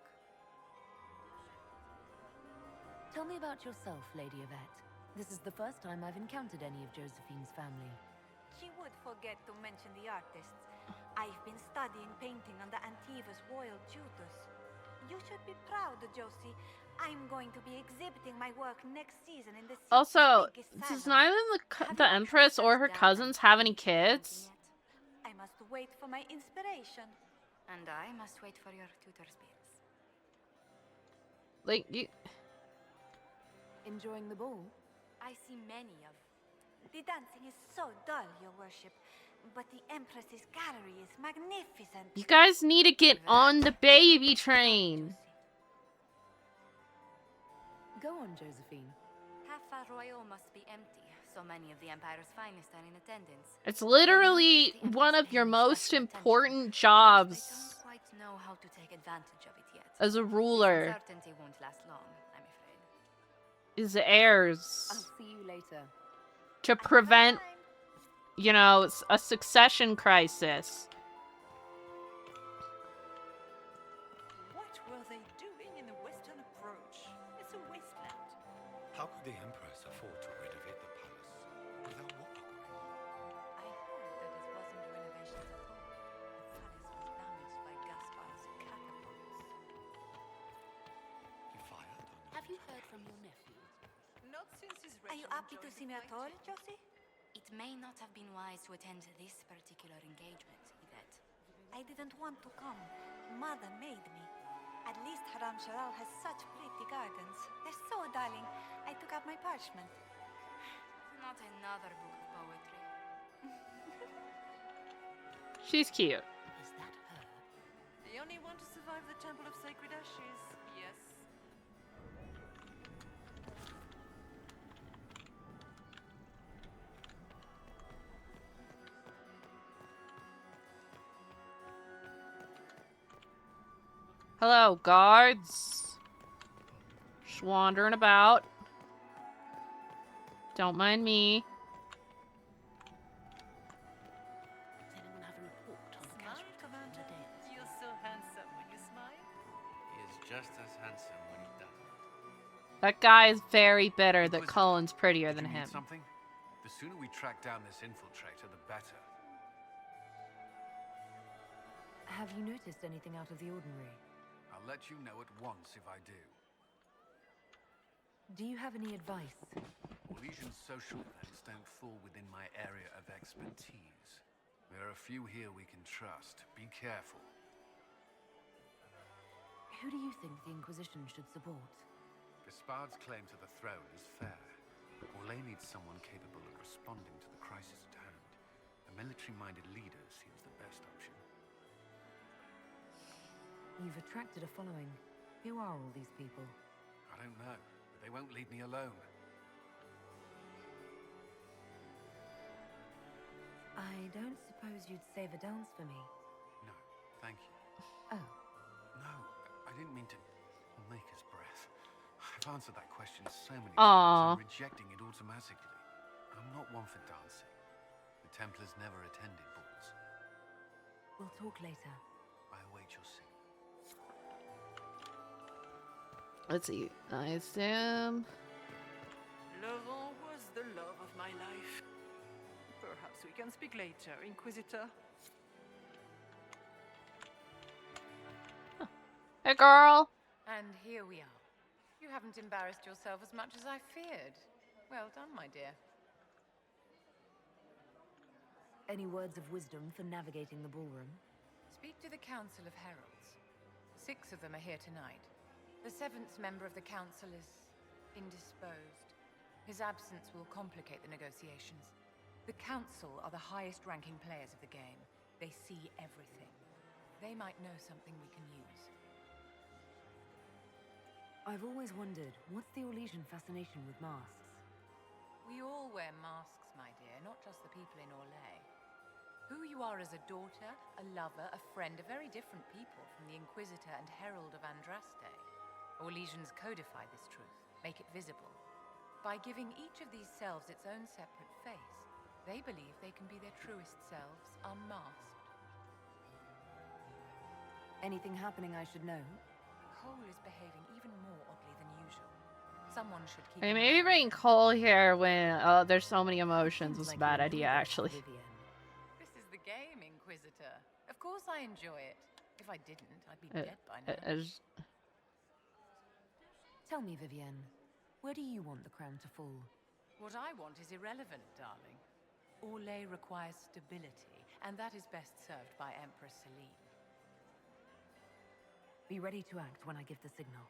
K: Tell me about yourself, Lady Yvette. This is the first time I've encountered any of Josephine's family.
H: She would forget to mention the artists. I've been studying painting under Antiva's royal tutors. You should be proud, Josie. I'm going to be exhibiting my work next season in the city's
B: Also,
H: biggest
B: does
H: salon.
B: neither the Empress or her cousins have any kids?
H: I must wait for my inspiration. And I must wait for your tutor's bills.
B: Like, you...
P: Enjoying the ball?
H: I see many of... The dancing is so dull, your worship. But the Empress's gallery is magnificent.
B: You guys need to get on the baby train.
K: Go on, Josephine.
D: Half Royal must be empty. So many of the Empire's finest are in attendance.
B: It's literally one of your most important jobs
D: I don't quite know how to take advantage of it yet.
B: as a ruler.
D: This uncertainty won't last long, I'm afraid.
B: Is heirs.
K: I'll see you later.
B: To prevent, you know, a succession crisis.
T: What were they doing in the western approach? It's a wasteland.
L: How could the Empress afford to renovate the palace without war going on?
Q: I heard that it wasn't renovations at all. The palace was damaged by Gaspar's catapults.
L: He fired on
K: Have you heard from your nephew?
T: Not since his
H: Are you happy to see me at all, Josie?
D: It may not have been wise to attend this particular engagement, Yvette.
H: I didn't want to come. Mother made me. At least Haram Sharal has such pretty gardens. They're so darling. I took out my parchment.
D: Not another book of poetry.
B: She's cute.
K: Is that her?
T: The only one to survive the Temple of Sacred Ashes, yes.
B: Hello, guards. Just wandering about. Don't mind me.
K: Does anyone have a report on the
T: Smile,
K: casualties from
T: Commander.
K: the dead?
T: You're so handsome when you smile.
I: He is just as handsome when he doesn't.
B: That guy is very bitter that
I: Inquisitor,
B: Cullen's prettier
I: did
B: than
I: you need
B: him.
I: something? The sooner we track down this infiltrator, the better.
K: Have you noticed anything out of the ordinary?
I: I'll let you know at once if I do.
K: Do you have any advice?
I: Orlesian social events don't fall within my area of expertise. There are a few here we can trust. Be careful.
K: Who do you think the Inquisition should support?
I: Gaspard's claim to the throne is fair. Orlais needs someone capable of responding to the crisis at hand. A military-minded leader seems the best option.
K: You've attracted a following. Who are all these people?
I: I don't know, but they won't leave me alone.
K: I don't suppose you'd save a dance for me?
I: No, thank you.
K: Oh.
I: No, I didn't mean to make his breath. I've answered that question so many
B: Aww.
I: times, I'm rejecting it automatically. I'm not one for dancing. The Templars never attended balls.
K: We'll talk later.
I: I await your signal.
B: Let's see. I assume.
T: Laurent was the love of my life. Perhaps we can speak later, Inquisitor.
B: Hey, girl.
Q: And here we are. You haven't embarrassed yourself as much as I feared. Well done, my dear.
K: Any words of wisdom for navigating the ballroom?
Q: Speak to the Council of Heralds. 6 of them are here tonight. The 7th member of the council is indisposed. His absence will complicate the negotiations. The council are the highest-ranking players of the game. They see everything. They might know something we can use.
K: I've always wondered, what's the Orlesian fascination with masks?
Q: We all wear masks, my dear, not just the people in Orlais. Who you are as a daughter, a lover, a friend, are very different people from the Inquisitor and Herald of Andraste. Orlesians codify this truth, make it visible. By giving each of these selves its own separate face, they believe they can be their truest selves, unmasked.
K: Anything happening I should know?
Q: Cole is behaving even more oddly than usual. Someone should keep
B: Hey,
Q: an
B: maybe
Q: eye on
B: bringing Cole here when there's so many emotions was a bad idea, actually.
Q: This is the game, Inquisitor. Of course I enjoy it. If I didn't, I'd be dead by now.
K: Tell me, Vivienne, where do you want the crown to fall?
Q: What I want is irrelevant, darling. Orlais requires stability, and that is best served by Empress Celine.
K: Be ready to act when I give the signal.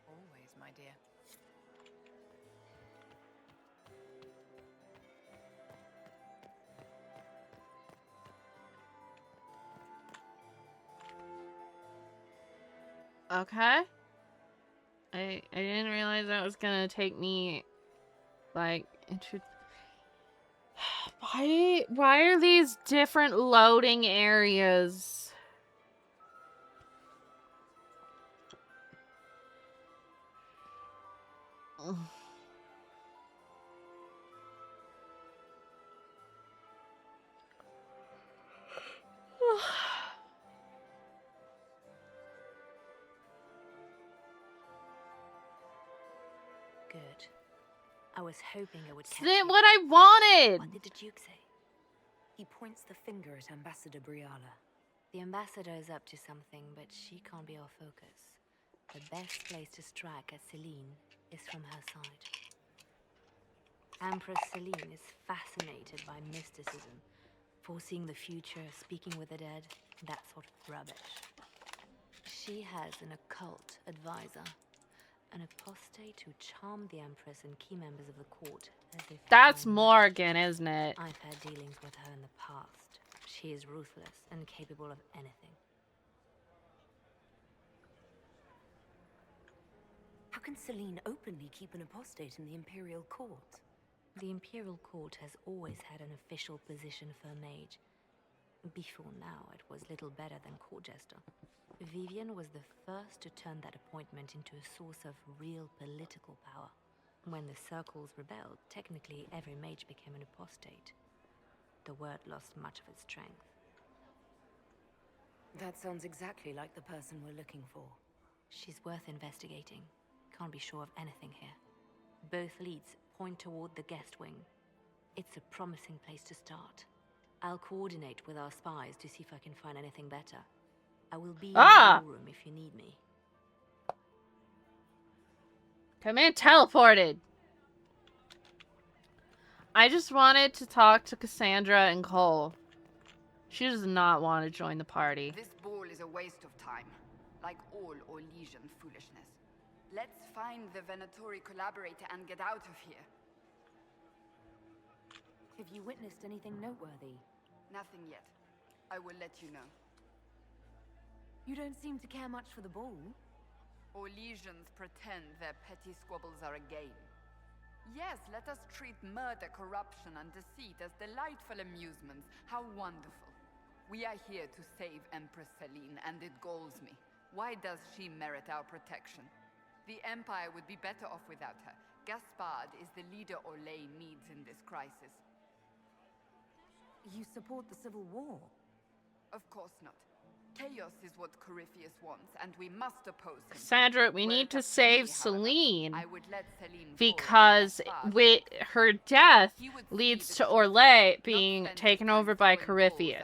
Q: Always, my dear.
B: Okay. I didn't realize that was gonna take me, like, into... Why are these different loading areas? Ugh.
K: Good. I was hoping I would catch
B: Isn't
K: you.
B: what I wanted!
K: What did the Duke say? He points the finger at Ambassador Briala.
G: The ambassador is up to something, but she can't be our focus. The best place to strike at Celine is from her side. Empress Celine is fascinated by mysticism, foreseeing the future, speaking with the dead, that sort of rubbish. She has an occult advisor, an apostate who charmed the Empress and key members of the court as if...
B: That's Morgan, isn't it?
G: I've had dealings with her in the past. She is ruthless and capable of anything.
K: How can Celine openly keep an apostate in the Imperial Court?
G: The Imperial Court has always had an official position for a mage. Before now, it was little better than court jester. Vivian was the first to turn that appointment into a source of real political power. When the circles rebelled, technically every mage became an apostate. The word lost much of its strength.
K: That sounds exactly like the person we're looking for.
G: She's worth investigating. Can't be sure of anything here. Both leads point toward the guest wing. It's a promising place to start. I'll coordinate with our spies to see if I can find anything better. I will be in the room if you need me.
B: Command teleported! I just wanted to talk to Cassandra and Cole. She does not want to join the party.
O: This ball is a waste of time, like all Orlesian foolishness. Let's find the Venatori collaborator and get out of here.
K: Have you witnessed anything noteworthy?
O: Nothing yet. I will let you know.
K: You don't seem to care much for the ball.
O: Orlesians pretend their petty squabbles are a game. Yes, let us treat murder, corruption, and deceit as delightful amusements. How wonderful. We are here to save Empress Celine, and it galls me. Why does she merit our protection? The Empire would be better off without her. Gaspard is the leader Orlais needs in this crisis.
K: You support the civil war?
O: Of course not. Chaos is what Corypheus wants, and we must oppose him.
B: Sandra, we need to save Celine.
O: I would let Celine
B: because with her death leads to Orlais being taken over by Corypheus.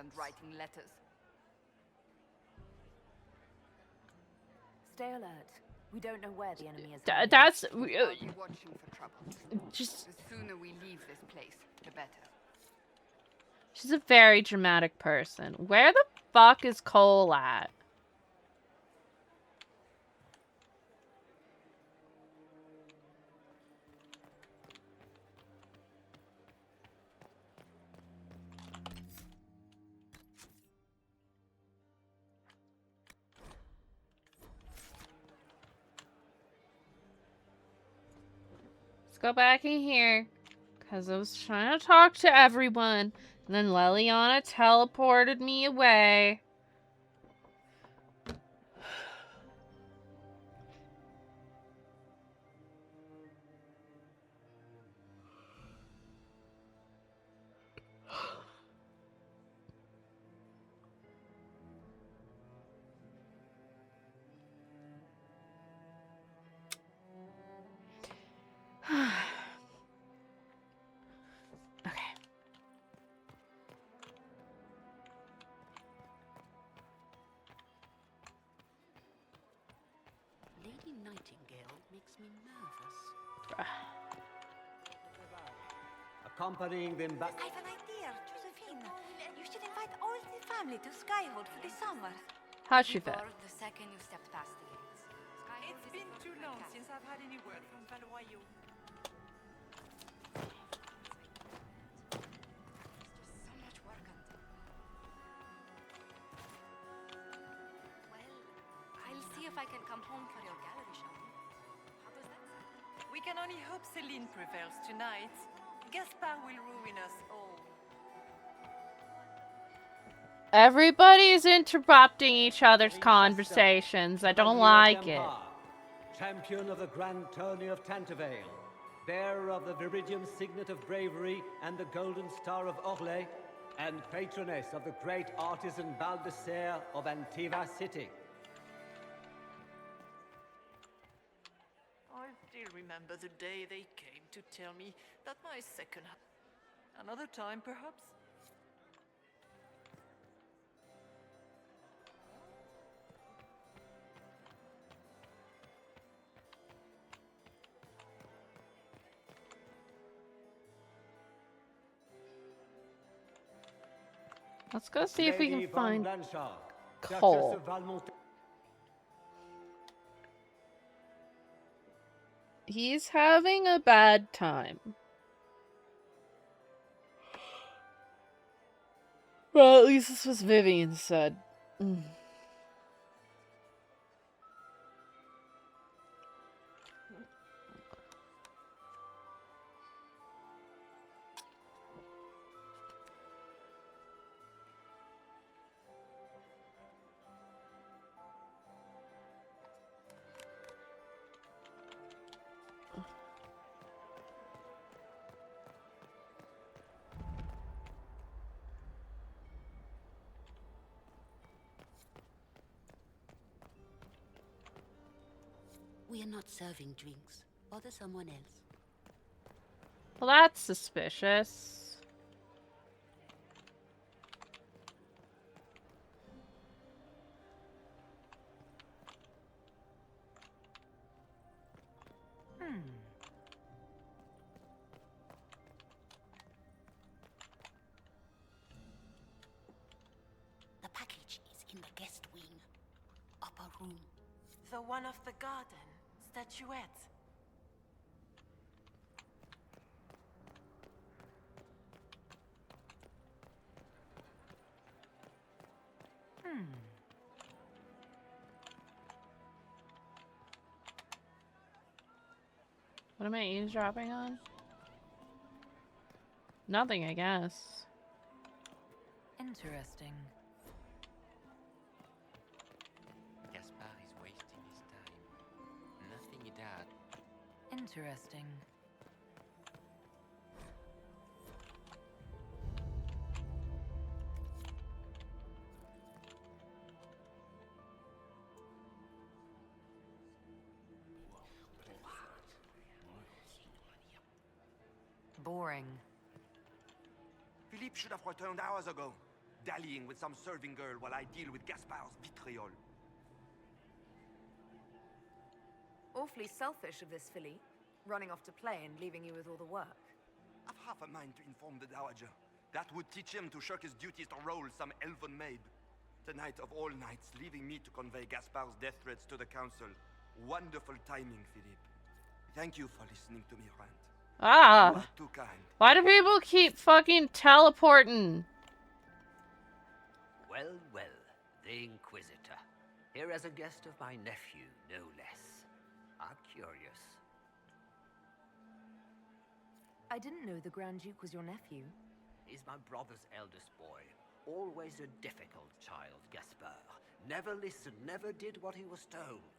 K: Stay alert. We don't know where the enemy is.
B: That's
O: I'll be watching for trouble.
B: just.
O: The sooner we leave this place, the better.
B: She's a very dramatic person. Where the fuck is Cole at? Let's go back in here. Because I was trying to talk to everyone. And then Leliana teleported me away.
U: Lady Nightingale makes me nervous.
V: Accompanying them back.
H: I have an idea, Josephine. You should invite all the family to Skyhold for the summer.
B: How'd she fit?
D: The second you stepped past the gates.
T: It's been too long since I've had any word from Valois.
D: So much work undone. Well, I'll see if I can come home for your gallery show.
T: We can only hope Celine prevails tonight. Gaspard will ruin us all.
B: Everybody's interrupting each other's conversations. I don't like it.
V: Champion of the Grand Tourney of Tantervale, bearer of the Viridium Signet of Bravery and the Golden Star of Orlais, and patroness of the great artisan Baldassare of Antiva City.
T: I still remember the day they came to tell me that my second... Another time, perhaps?
B: Let's go see if we can find
V: Blanchard,
B: Cole.
V: Duchess of Valmont.
B: He's having a bad time. Well, at least this was Vivian said.
K: We are not serving drinks. Bother someone else.
B: Well, that's suspicious.
K: The package is in the guest wing. Upper room.
A: The one off the garden. Statuette.
B: What am I eavesdropping on? Nothing, I guess.
A: Interesting.
J: Gaspard is wasting his time. Nothing he does.
A: Interesting. Boring.
W: Philippe should have returned hours ago, dallying with some serving girl while I deal with Gaspard's vitriol.
H: Awfully selfish of this filly, running off to play and leaving you with all the work.
W: I've half a mind to inform the Dowager. That would teach him to shirk his duties to roll some elven maid. Tonight of all nights, leaving me to convey Gaspard's death threats to the council. Wonderful timing, Philippe. Thank you for listening to me rant.
B: Ah!
W: You are too kind.
B: Why do people keep fucking teleporting?
U: Well, well, the Inquisitor. Here as a guest of my nephew, no less. I'm curious.
H: I didn't know the Grand Duke was your nephew.
U: He's my brother's eldest boy. Always a difficult child, Gaspard. Never listened, never did what he was told.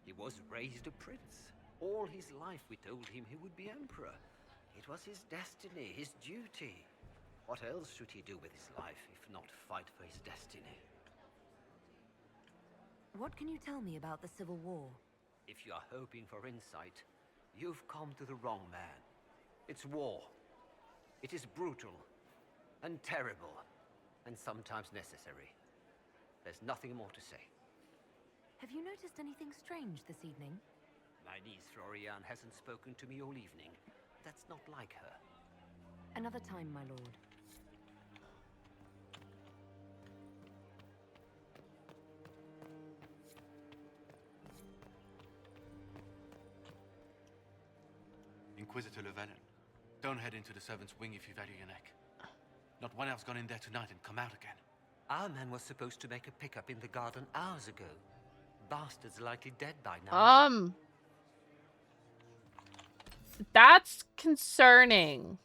U: He was raised a prince. All his life we told him he would be emperor. It was his destiny, his duty. What else should he do with his life if not fight for his destiny?
H: What can you tell me about the Civil War?
U: If you are hoping for insight, you've come to the wrong man. It's war. It is brutal, and terrible, and sometimes necessary. There's nothing more to say.
H: Have you noticed anything strange this evening?
U: My niece Floriane hasn't spoken to me all evening. That's not like her.
H: Another time, my lord.
M: Inquisitor Llewellyn, don't head into the servants' wing if you value your neck. Not one elf's gone in there tonight and come out again.
U: Our man was supposed to make a pickup in the garden hours ago. Bastard's likely dead by now.
B: That's concerning.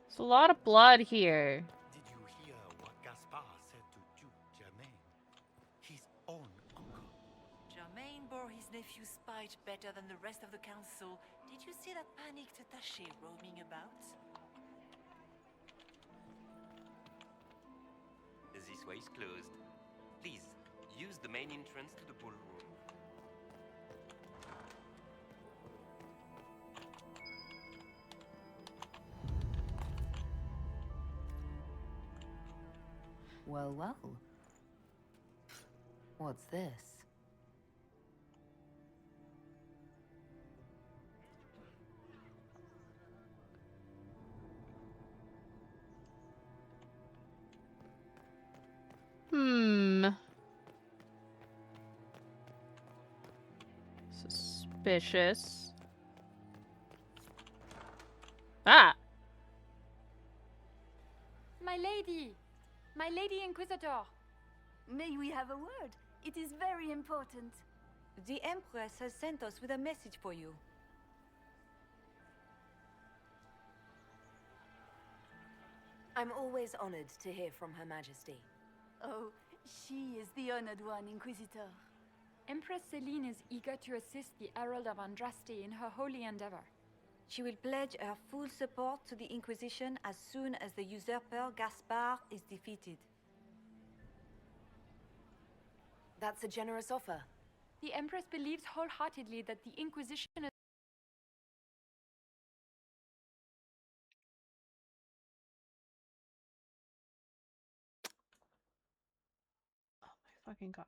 B: There's a lot of blood here.
L: Did you hear what Gaspard said to Duke Germain? His own uncle.
C: Germain bore his nephew's spite better than the rest of the council. Did you see that panicked attaché roaming about?
J: This way is closed. Please, use the main entrance to the ballroom.
K: Well, well. What's this?
B: Suspicious. Ah!
N: My Lady Inquisitor.
H: May we have a word? It is very important. The Empress has sent us with a message for you.
K: I'm always honored to hear from Her Majesty.
X: Oh, she is the honored one, Inquisitor.
N: Empress Celine is eager to assist the Herald of Andraste in her holy endeavor.
H: She will pledge her full support to the Inquisition as soon as the usurper Gaspard is defeated.
K: That's a generous offer.
N: The Empress believes wholeheartedly that the Inquisition is...
B: Oh my fucking god.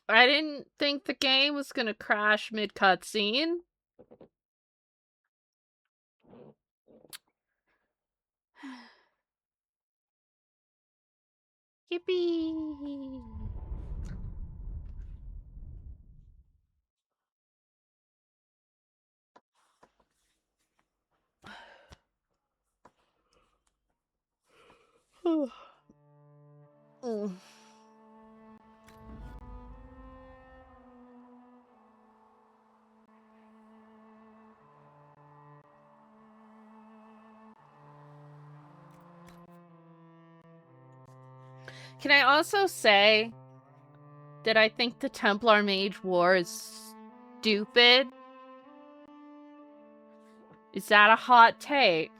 B: I didn't think the game was gonna crash mid-cutscene. Yippee! Mm. Can I also say that I think the Templar Mage War is stupid? Is that a hot take?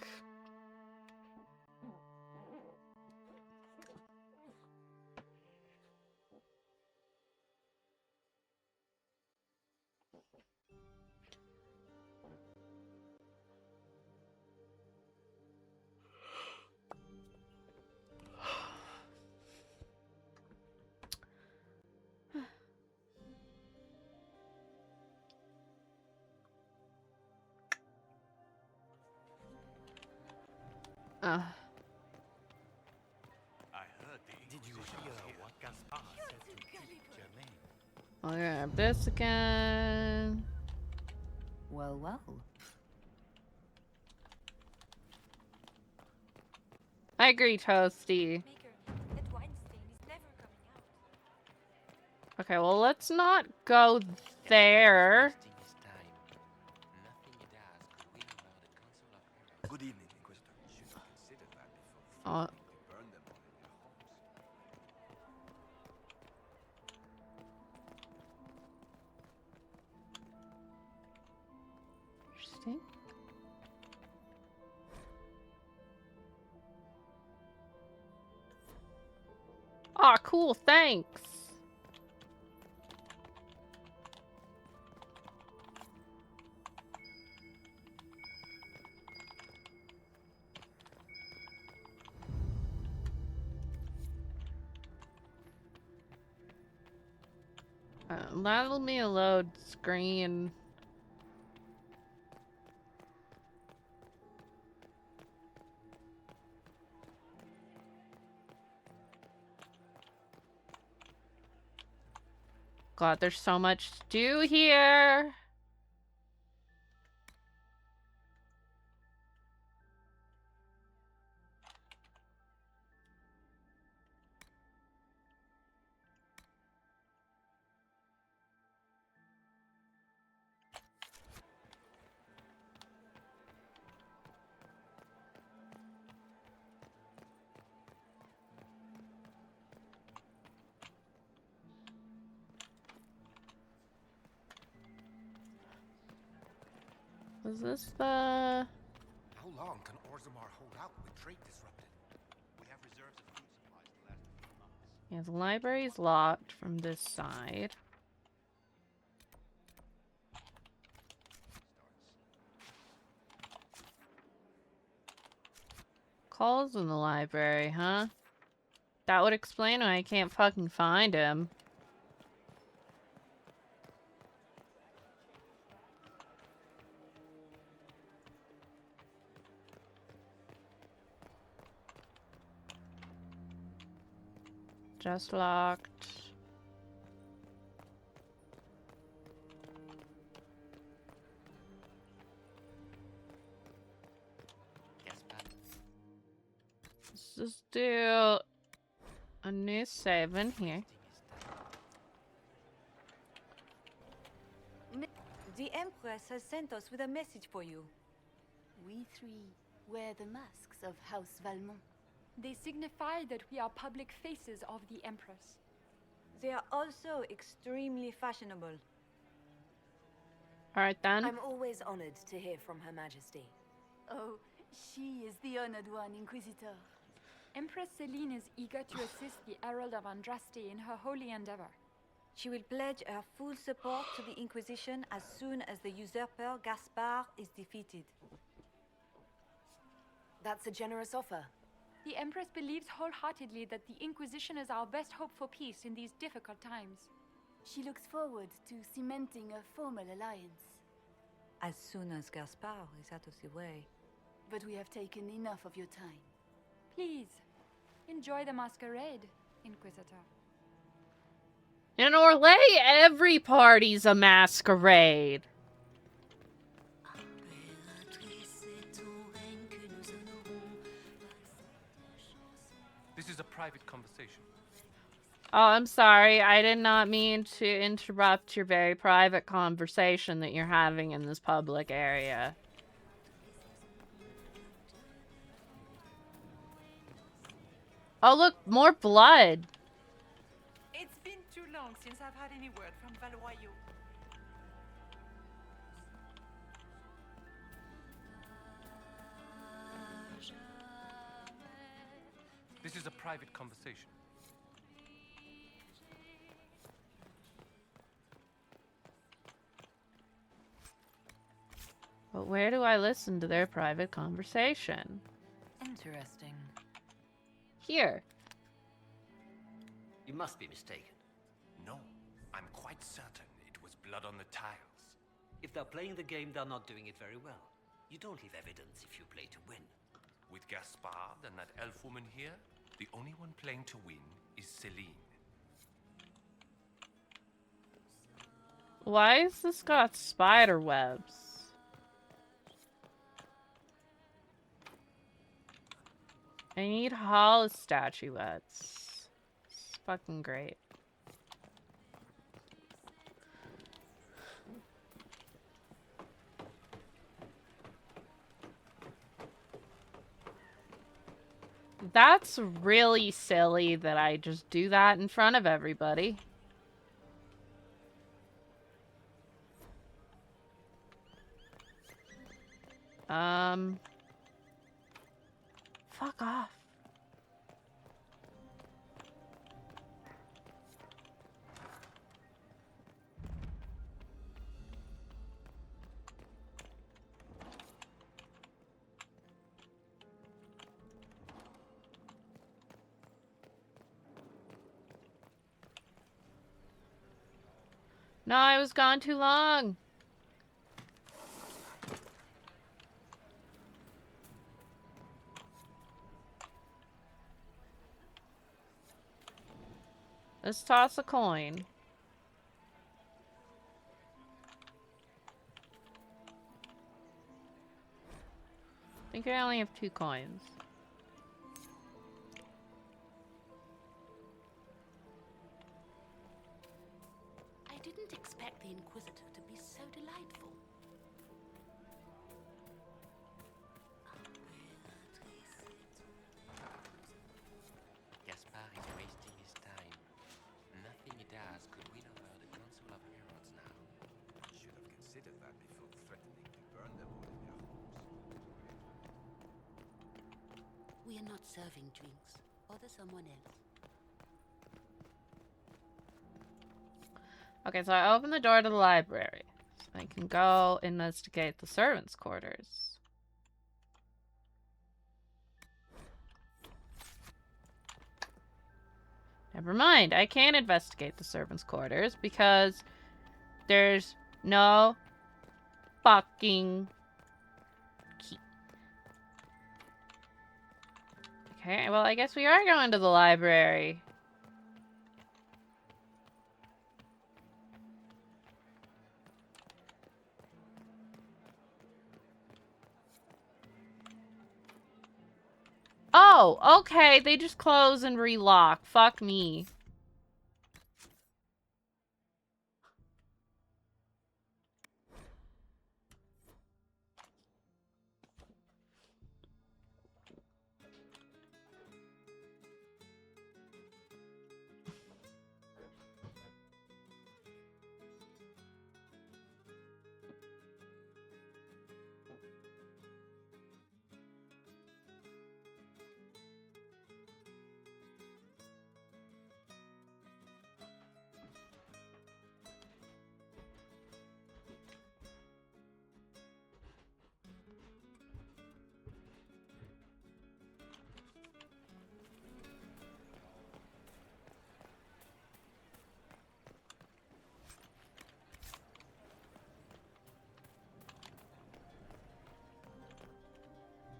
L: I heard Did you hear what Gaspard said to Duke Germain?
B: I'll grab this again.
K: Well, well.
B: I agree, Toasty. Okay, well, let's not go there.
W: Good evening, Inquisitor.
B: Oh. Interesting. Aw, cool, thanks. That'll be a load screen. God, there's so much to do here. Is this the...
E: How long can Orzammar hold out with trade disrupted? We have reserves of food supplies to last a few months.
B: Yeah, the library's locked from this side. Calls in the library, huh? That would explain why I can't fucking find him. Just locked. Let's just do a new save in here.
H: The Empress has sent us with a message for you.
X: We three wear the masks of House Valmont.
N: They signify that we are public faces of the Empress.
H: They are also extremely fashionable.
B: Alright then.
K: I'm always honored to hear from Her Majesty.
X: Oh, she is the honored one, Inquisitor.
N: Empress Celine is eager to assist the Herald of Andraste in her holy endeavor.
H: She will pledge her full support to the Inquisition as soon as the usurper Gaspard is defeated.
K: That's a generous offer.
N: The Empress believes wholeheartedly that the Inquisition is our best hope for peace in these difficult times.
X: She looks forward to cementing a formal alliance.
H: As soon as Gaspard is out of the way.
X: But we have taken enough of your time.
N: Please, enjoy the masquerade, Inquisitor.
B: In Orlais, every party's a masquerade.
M: This is a private conversation.
B: Oh, I'm sorry. I did not mean to interrupt your very private conversation that you're having in this public area. Oh, look, more blood.
T: It's been too long since I've had any word from Valoyo.
M: This is a private conversation.
B: But where do I listen to their private conversation?
K: Interesting.
B: Here.
U: You must be mistaken.
E: No, I'm quite certain it was blood on the tiles.
U: If they're playing the game, they're not doing it very well. You don't leave evidence if you play to win.
E: With Gaspard and that elf woman here, the only one playing to win is Celine.
B: Why has this got spider webs? I need Hall statuettes. It's fucking great. That's really silly that I just do that in front of everybody. Fuck off. No, I was gone too long. Let's toss a coin. think I only have 2 coins.
K: I didn't expect the Inquisitor to be so delightful.
J: Gaspard is wasting his time. Nothing he does could win over the Council of Heralds now.
E: Should have considered that before threatening to burn them all in their homes.
K: We are not serving drinks. Bother someone else.
B: Okay, so I open the door to the library. So I can go investigate the servants' quarters. Never mind, I can't investigate the servants' quarters because there's no fucking key. Okay, well, I guess we are going to the library. Oh, okay, they just close and relock. Fuck me.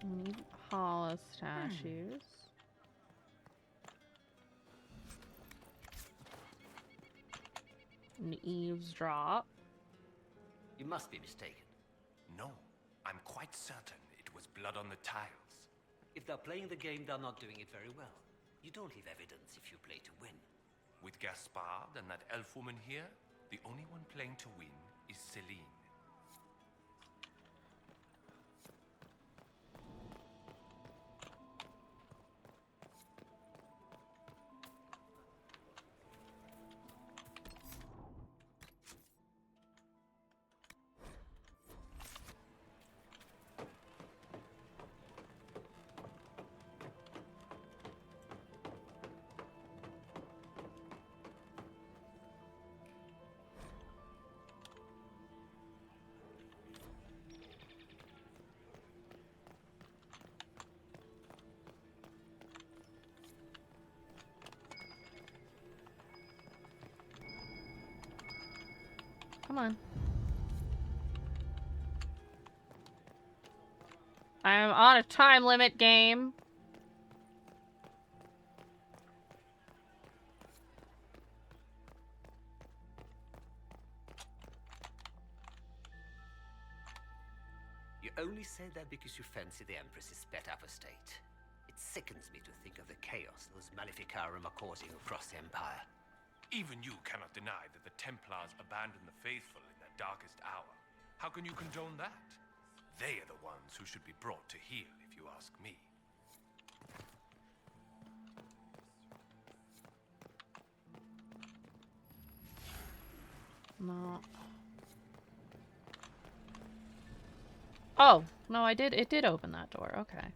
B: Need hollow statues. An eavesdrop.
U: You must be mistaken.
E: No, I'm quite certain it was blood on the tiles.
U: If they're playing the game, they're not doing it very well. You don't leave evidence if you play to win.
E: With Gaspard and that elf woman here, the only one playing to win is Celine.
B: Come on. I'm on a time limit game.
U: You only say that because you fancy the Empress's pet apostate. It sickens me to think of the chaos those Maleficarum are causing across the Empire.
E: Even you cannot deny that the Templars abandoned the faithful in their darkest hour. How can you condone that? They are the ones who should be brought to heel, if you ask me.
B: No. Oh, no, it did open that door. Okay.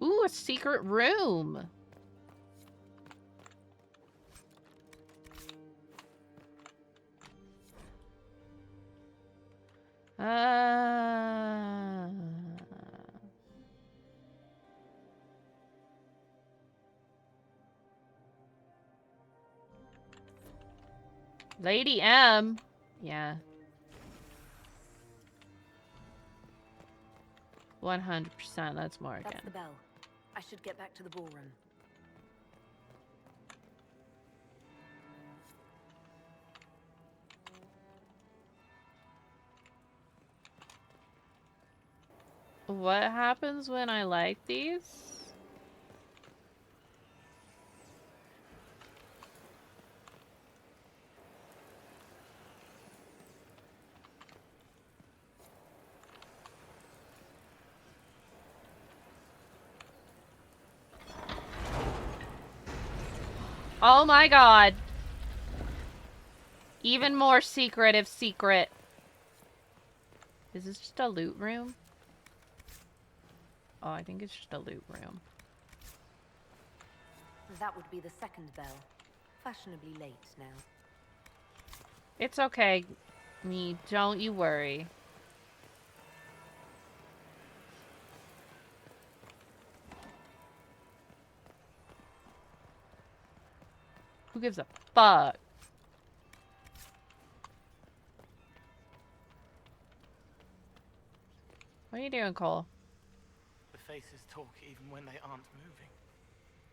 B: Ooh, a secret room. Lady M. Yeah. 100%, that's Morgan.
K: That's the bell. I should get back to the ballroom.
B: What happens when I like these? Oh my god. Even more secretive secret. Is this just a loot room? Oh, I think it's just a loot room.
K: That would be the second bell. Fashionably late now.
B: It's okay, me. Don't you worry. Who gives a fuck? What are you doing, Cole?
F: The faces talk even when they aren't moving.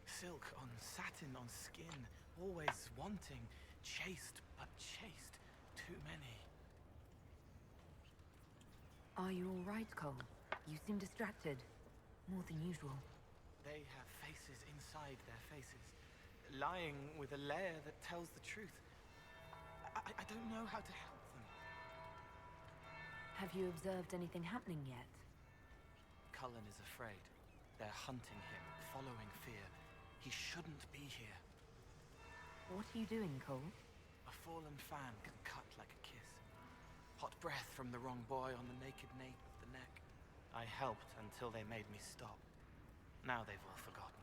F: Silk on satin on skin, always wanting, chaste but chaste, too many.
K: Are you all right, Cole? You seem distracted. More than usual.
F: They have faces inside their faces, lying with a layer that tells the truth. I don't know how to help them.
K: Have you observed anything happening yet?
F: Cullen is afraid. They're hunting him, following fear. He shouldn't be here.
K: What are you doing, Cole?
F: A fallen fan can cut like a kiss. Hot breath from the wrong boy on the naked nape of the neck. I helped until they made me stop. Now they've all forgotten.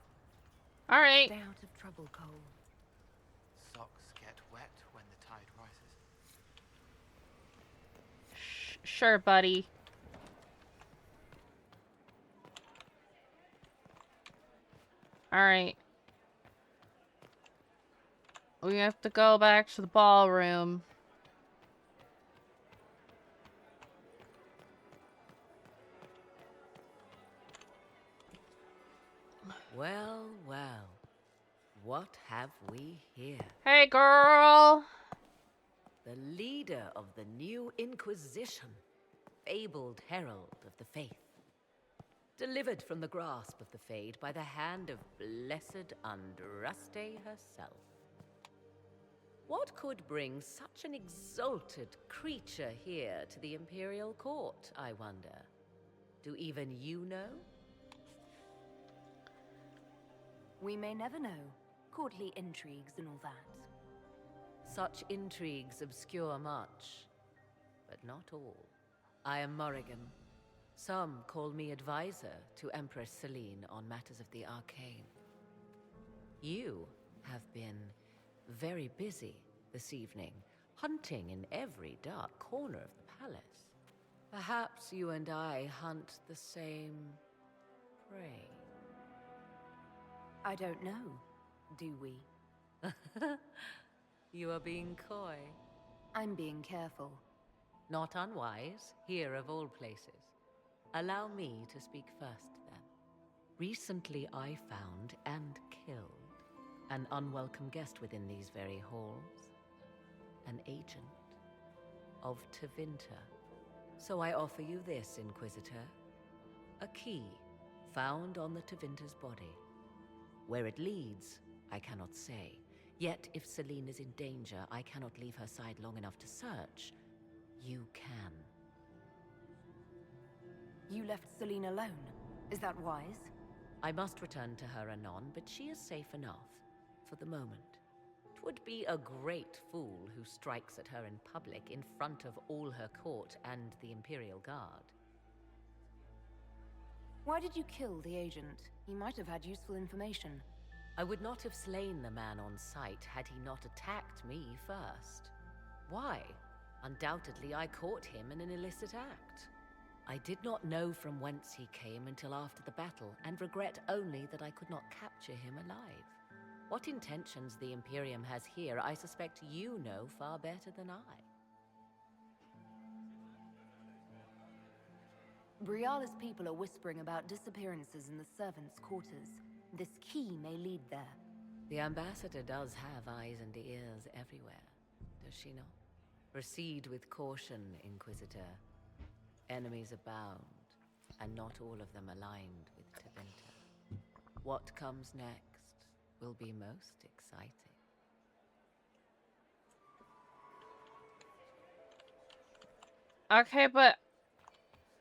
B: All right.
K: Stay out of trouble, Cole.
F: Socks get wet when the tide rises.
B: Sure, buddy. All right. We have to go back to the ballroom.
U: Well, well. What have we here?
B: Hey, girl!
U: The leader of the new Inquisition, fabled herald of the faith. Delivered from the grasp of the Fade by the hand of blessed Andraste herself. What could bring such an exalted creature here to the Imperial Court, I wonder? Do even you know?
K: We may never know. Courtly intrigues and all that.
U: Such intrigues obscure much, but not all. I am Morrigan. Some call me advisor to Empress Celine on matters of the arcane. You have been very busy this evening, hunting in every dark corner of the palace. Perhaps you and I hunt the same prey.
K: I don't know. Do we?
U: You are being coy.
K: I'm being careful.
U: Not unwise, here of all places. Allow me to speak first, then. Recently I found and killed an unwelcome guest within these very halls. An agent of Tevinter. So I offer you this, Inquisitor. A key found on the Tevinter's body. Where it leads, I cannot say. Yet if Celine is in danger, I cannot leave her side long enough to search. You can.
K: You left Celine alone. Is that wise?
U: I must return to her anon, but she is safe enough, for the moment. 'Twould be a great fool who strikes at her in public in front of all her court and the Imperial Guard.
K: Why did you kill the agent? He might have had useful information.
U: I would not have slain the man on sight had he not attacked me first. Why?
K: Undoubtedly, I caught him in an illicit act. I did not know from whence he came until after the battle, and regret only that I could not capture him alive. What intentions the Imperium has here, I suspect you know far better than I.
X: Briala's people are whispering about disappearances in the servants' quarters. This key may lead there.
K: The ambassador does have eyes and ears everywhere, does she not? Proceed with caution, Inquisitor. Enemies abound, and not all of them aligned with Tevinter. What comes next will be most exciting.
B: Okay, but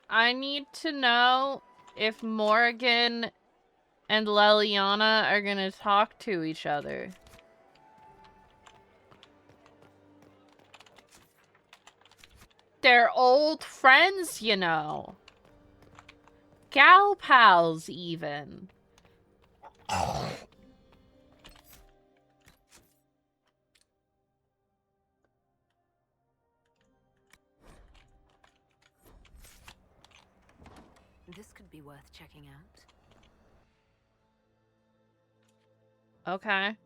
B: I need to know if Morgan and Leliana are gonna talk to each other. They're old friends, you know. Gal pals, even.
X: This could be worth checking out.
B: Okay.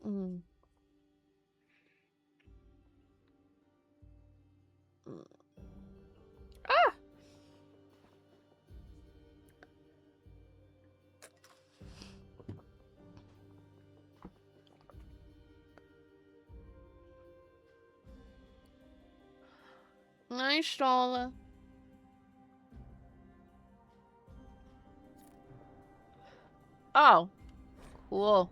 B: Mm. Ah! Nice, Stola. Oh. Cool.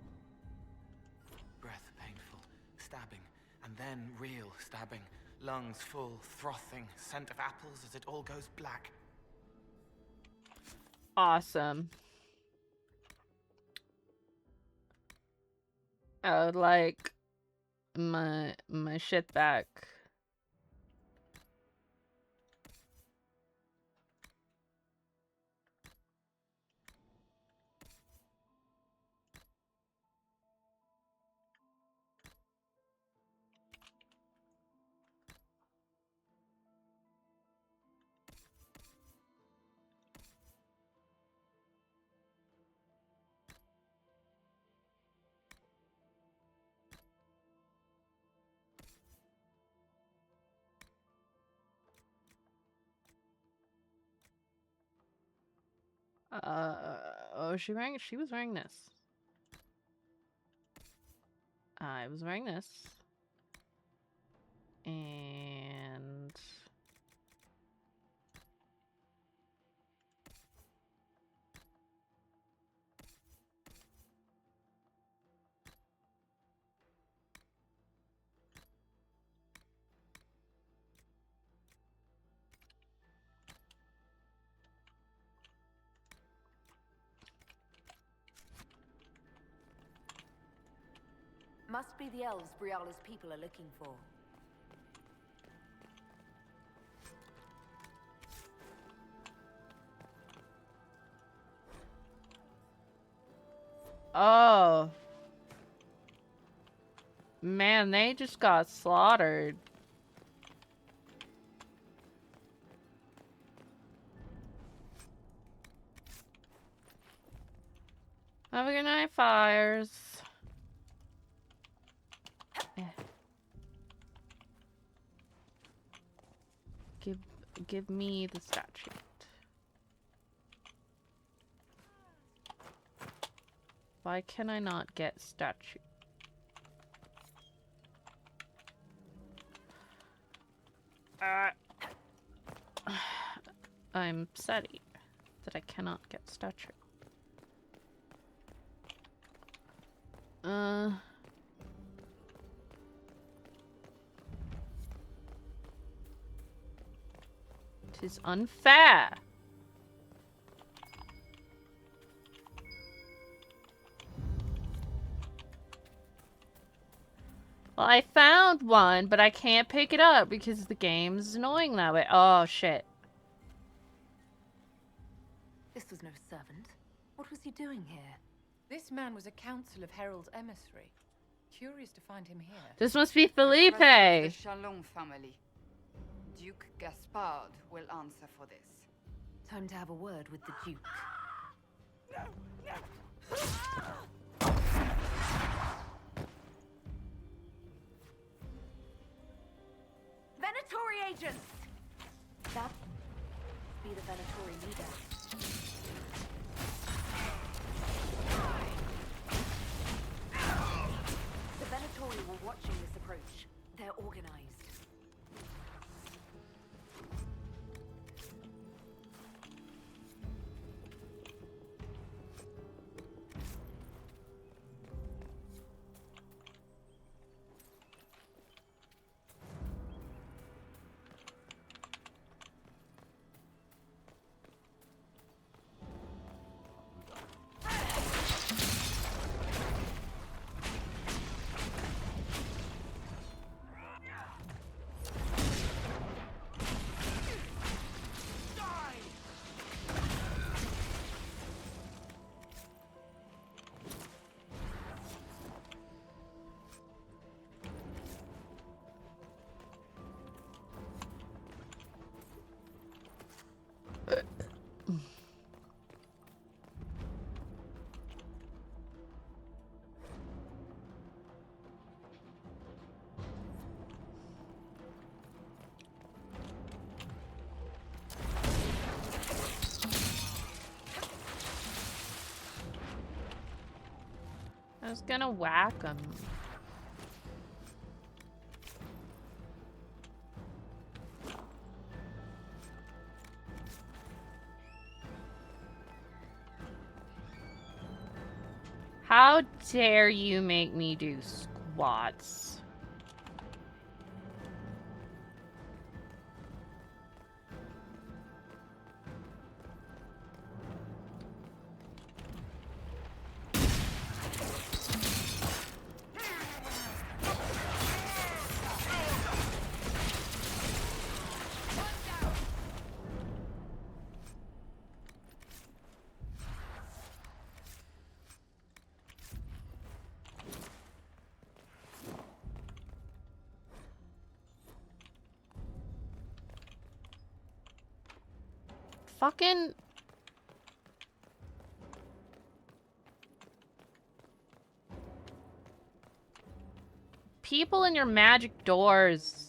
F: Breath painful, stabbing, and then real stabbing. Lungs full, frothing, scent of apples as it all goes black.
B: Awesome. I would like my shit back. Oh, she was wearing this. I was wearing this. And
X: Must be the elves Briala's people are looking for.
B: oh. Man, they just got slaughtered. Have a good night, Fires. Give me the statue. Why can I not get statue? I'm upset that I cannot get statue. It is unfair. Well, I found one, but I can't pick it up because the game's annoying that way. Oh, shit.
D: This was no servant. What was he doing here?
A: This man was a council of Herald's emissary. Curious to find him here.
B: This must be Felipe.
O: The Chalon family. Duke Gaspard will answer for this.
D: Time to have a word with the Duke. Venatori agents! That be the Venatori leader. The Venatori were watching this approach. They're organized.
B: I was gonna whack him. How dare you make me do squats? Fucking... people in your magic doors.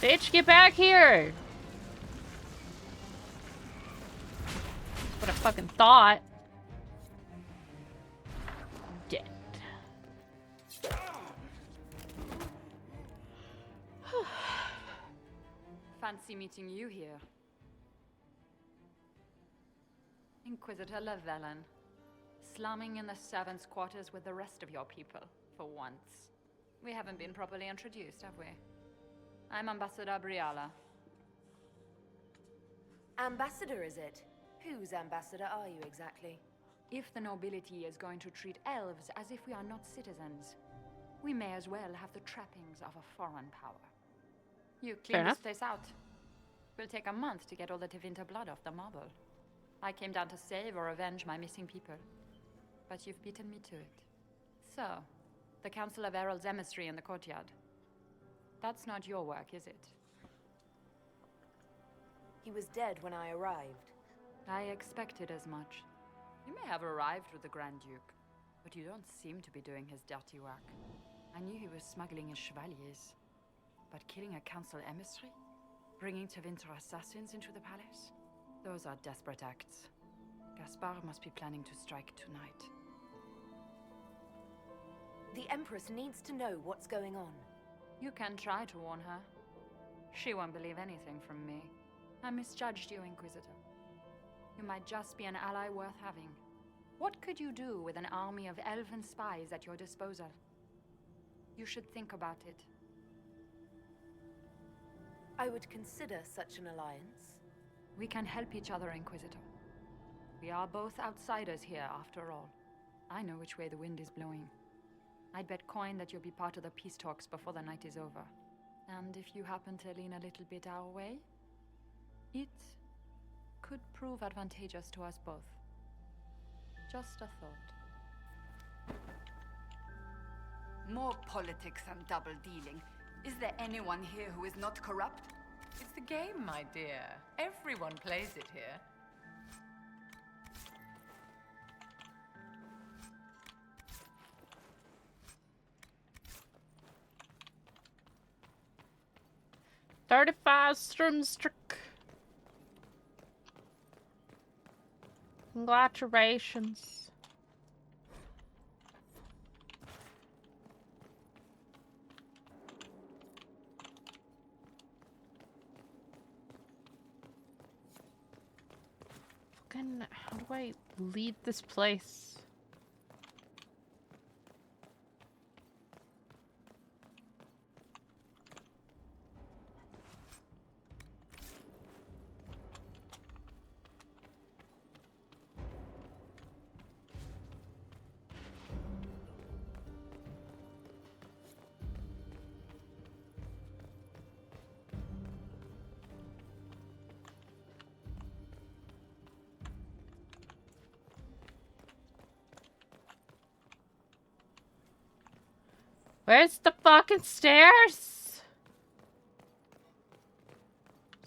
B: Bitch, get back here! What I fucking thought. Dead.
N: Fancy meeting you here. Inquisitor Llewellyn. Slumming in the servants' quarters with the rest of your people, for once. We haven't been properly introduced, have we? I'm Ambassador Briala.
D: Ambassador, is it? Whose ambassador are you exactly?
N: If the nobility is going to treat elves as if we are not citizens, we may as well have the trappings of a foreign power. You clean this place out. Will take a month to get all the Tevinter blood off the marble. I came down to save or avenge my missing people. But you've beaten me to it. So, the Council of Herald's emissary in the courtyard. That's not your work, is it?
D: He was dead when I arrived.
N: I expected as much. You may have arrived with the Grand Duke, but you don't seem to be doing his dirty work. I knew he was smuggling his chevaliers. But killing a council emissary? Bringing Tevinter assassins into the palace? Those are desperate acts. Gaspard must be planning to strike tonight.
D: The Empress needs to know what's going on.
N: You can try to warn her. She won't believe anything from me. I misjudged you, Inquisitor. You might just be an ally worth having. What could you do with an army of elven spies at your disposal? You should think about it.
D: I would consider such an alliance.
N: We can help each other, Inquisitor. We are both outsiders here, after all. I know which way the wind is blowing. I'd bet coin that you'll be part of the peace talks before the night is over. And if you happen to lean a little bit our way, it could prove advantageous to us both. Just a thought.
O: More politics and double dealing. Is there anyone here who is not corrupt?
Q: It's the game, my dear. Everyone plays it here.
B: Strumstruck. Congratulations. Fucking, how do I leave this place? Where's the fucking stairs?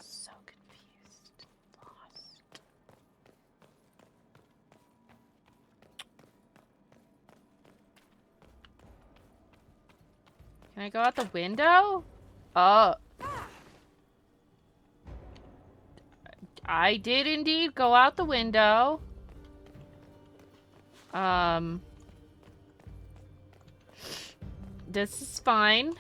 B: So confused. Lost. Can I go out the window? Oh. I did indeed go out the window. This is fine.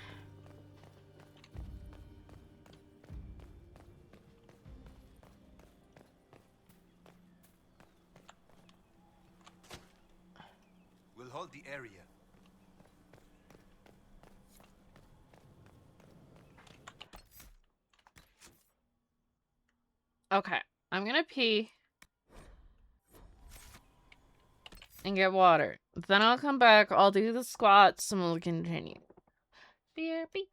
W: We'll hold the area.
B: Okay, I'm gonna pee. And get water. Then I'll come back, I'll do the squats, and we'll continue. BRB.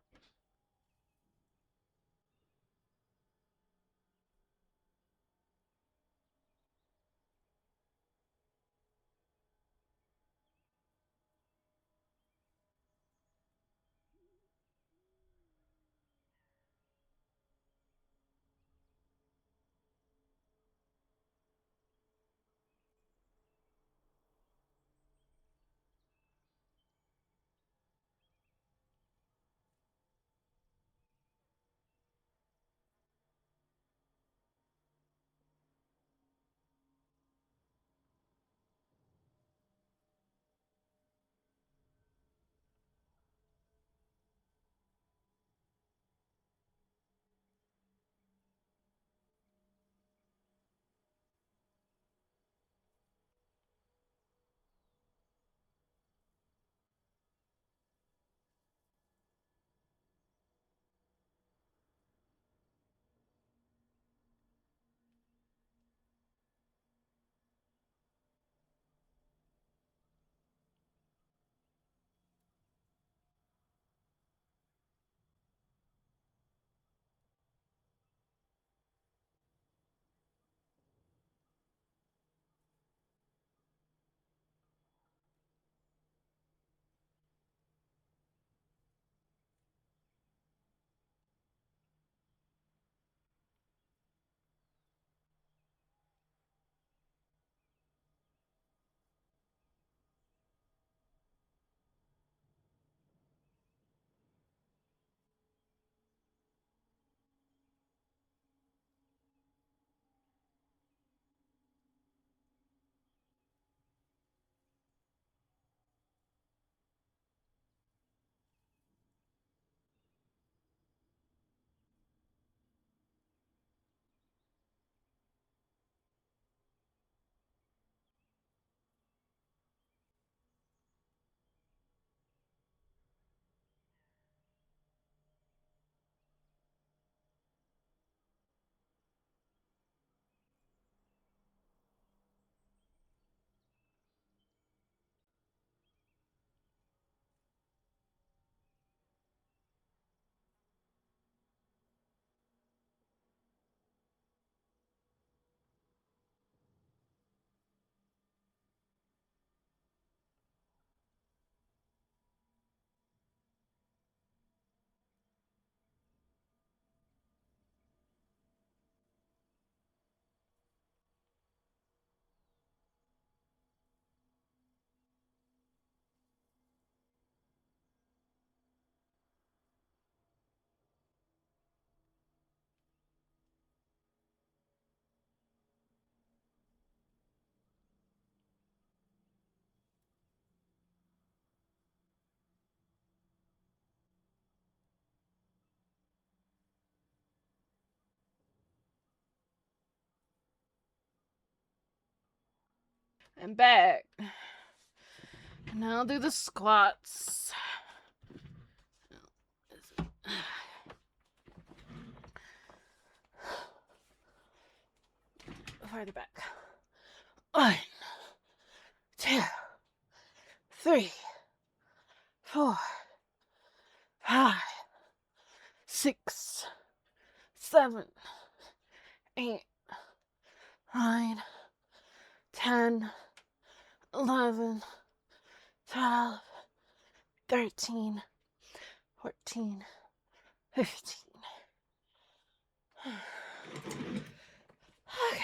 B: I'm back. Now I'll do the squats. Farther back. 1, 2, 3, 4, 5, 6, 7, 8, 9, 10, 11, 12, 13, 14, 15. Okay.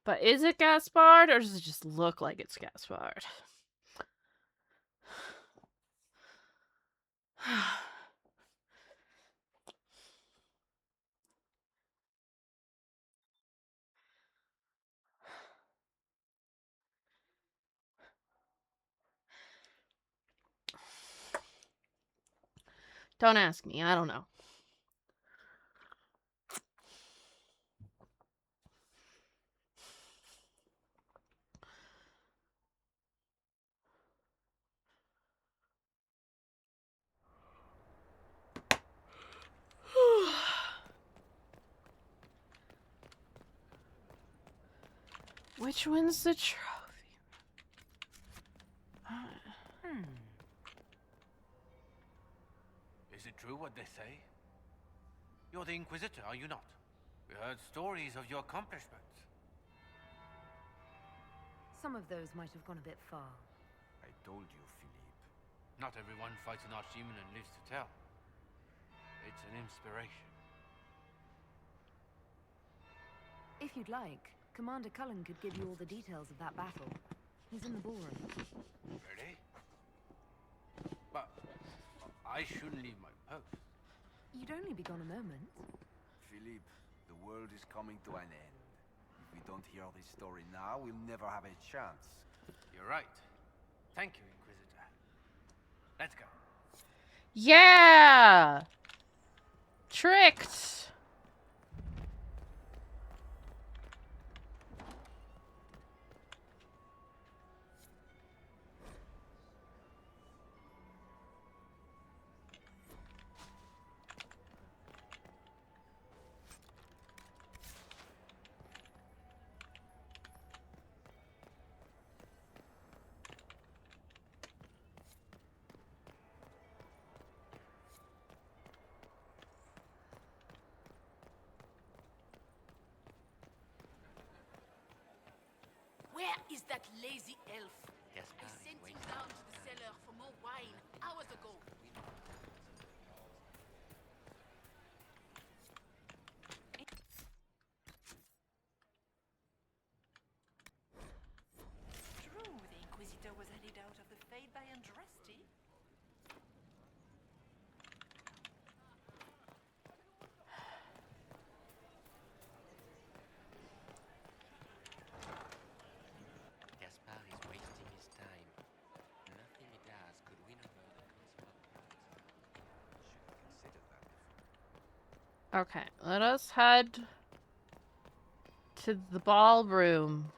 B: But is it Gaspard, or does it just look like it's Gaspard? Don't ask me. I don't know. Which one's the trophy?
M: Is it true what they say? You're the Inquisitor, are you not? We heard stories of your accomplishments.
A: Some of those might have gone a bit far.
M: I told you, Philippe. Not everyone fights an archdemon and lives to tell. It's an inspiration.
A: If you'd like, Commander Cullen could give you all the details of that battle. He's in the ballroom.
M: Really? But I shouldn't leave my post.
A: You'd only be gone a moment.
I: Philippe, the world is coming to an end. If we don't hear this story now, we'll never have a chance.
M: You're right. Thank you, Inquisitor. Let's go.
B: Yeah! Tricked!
P: Where is that lazy elf?
J: Yes,
P: I sent him down to the cellar for more wine hours ago.
C: True, the Inquisitor was headed out of the Fade by Andraste.
J: Gaspard is wasting his time. Nothing he does could win over the Council of
B: Okay, let us head to the ballroom.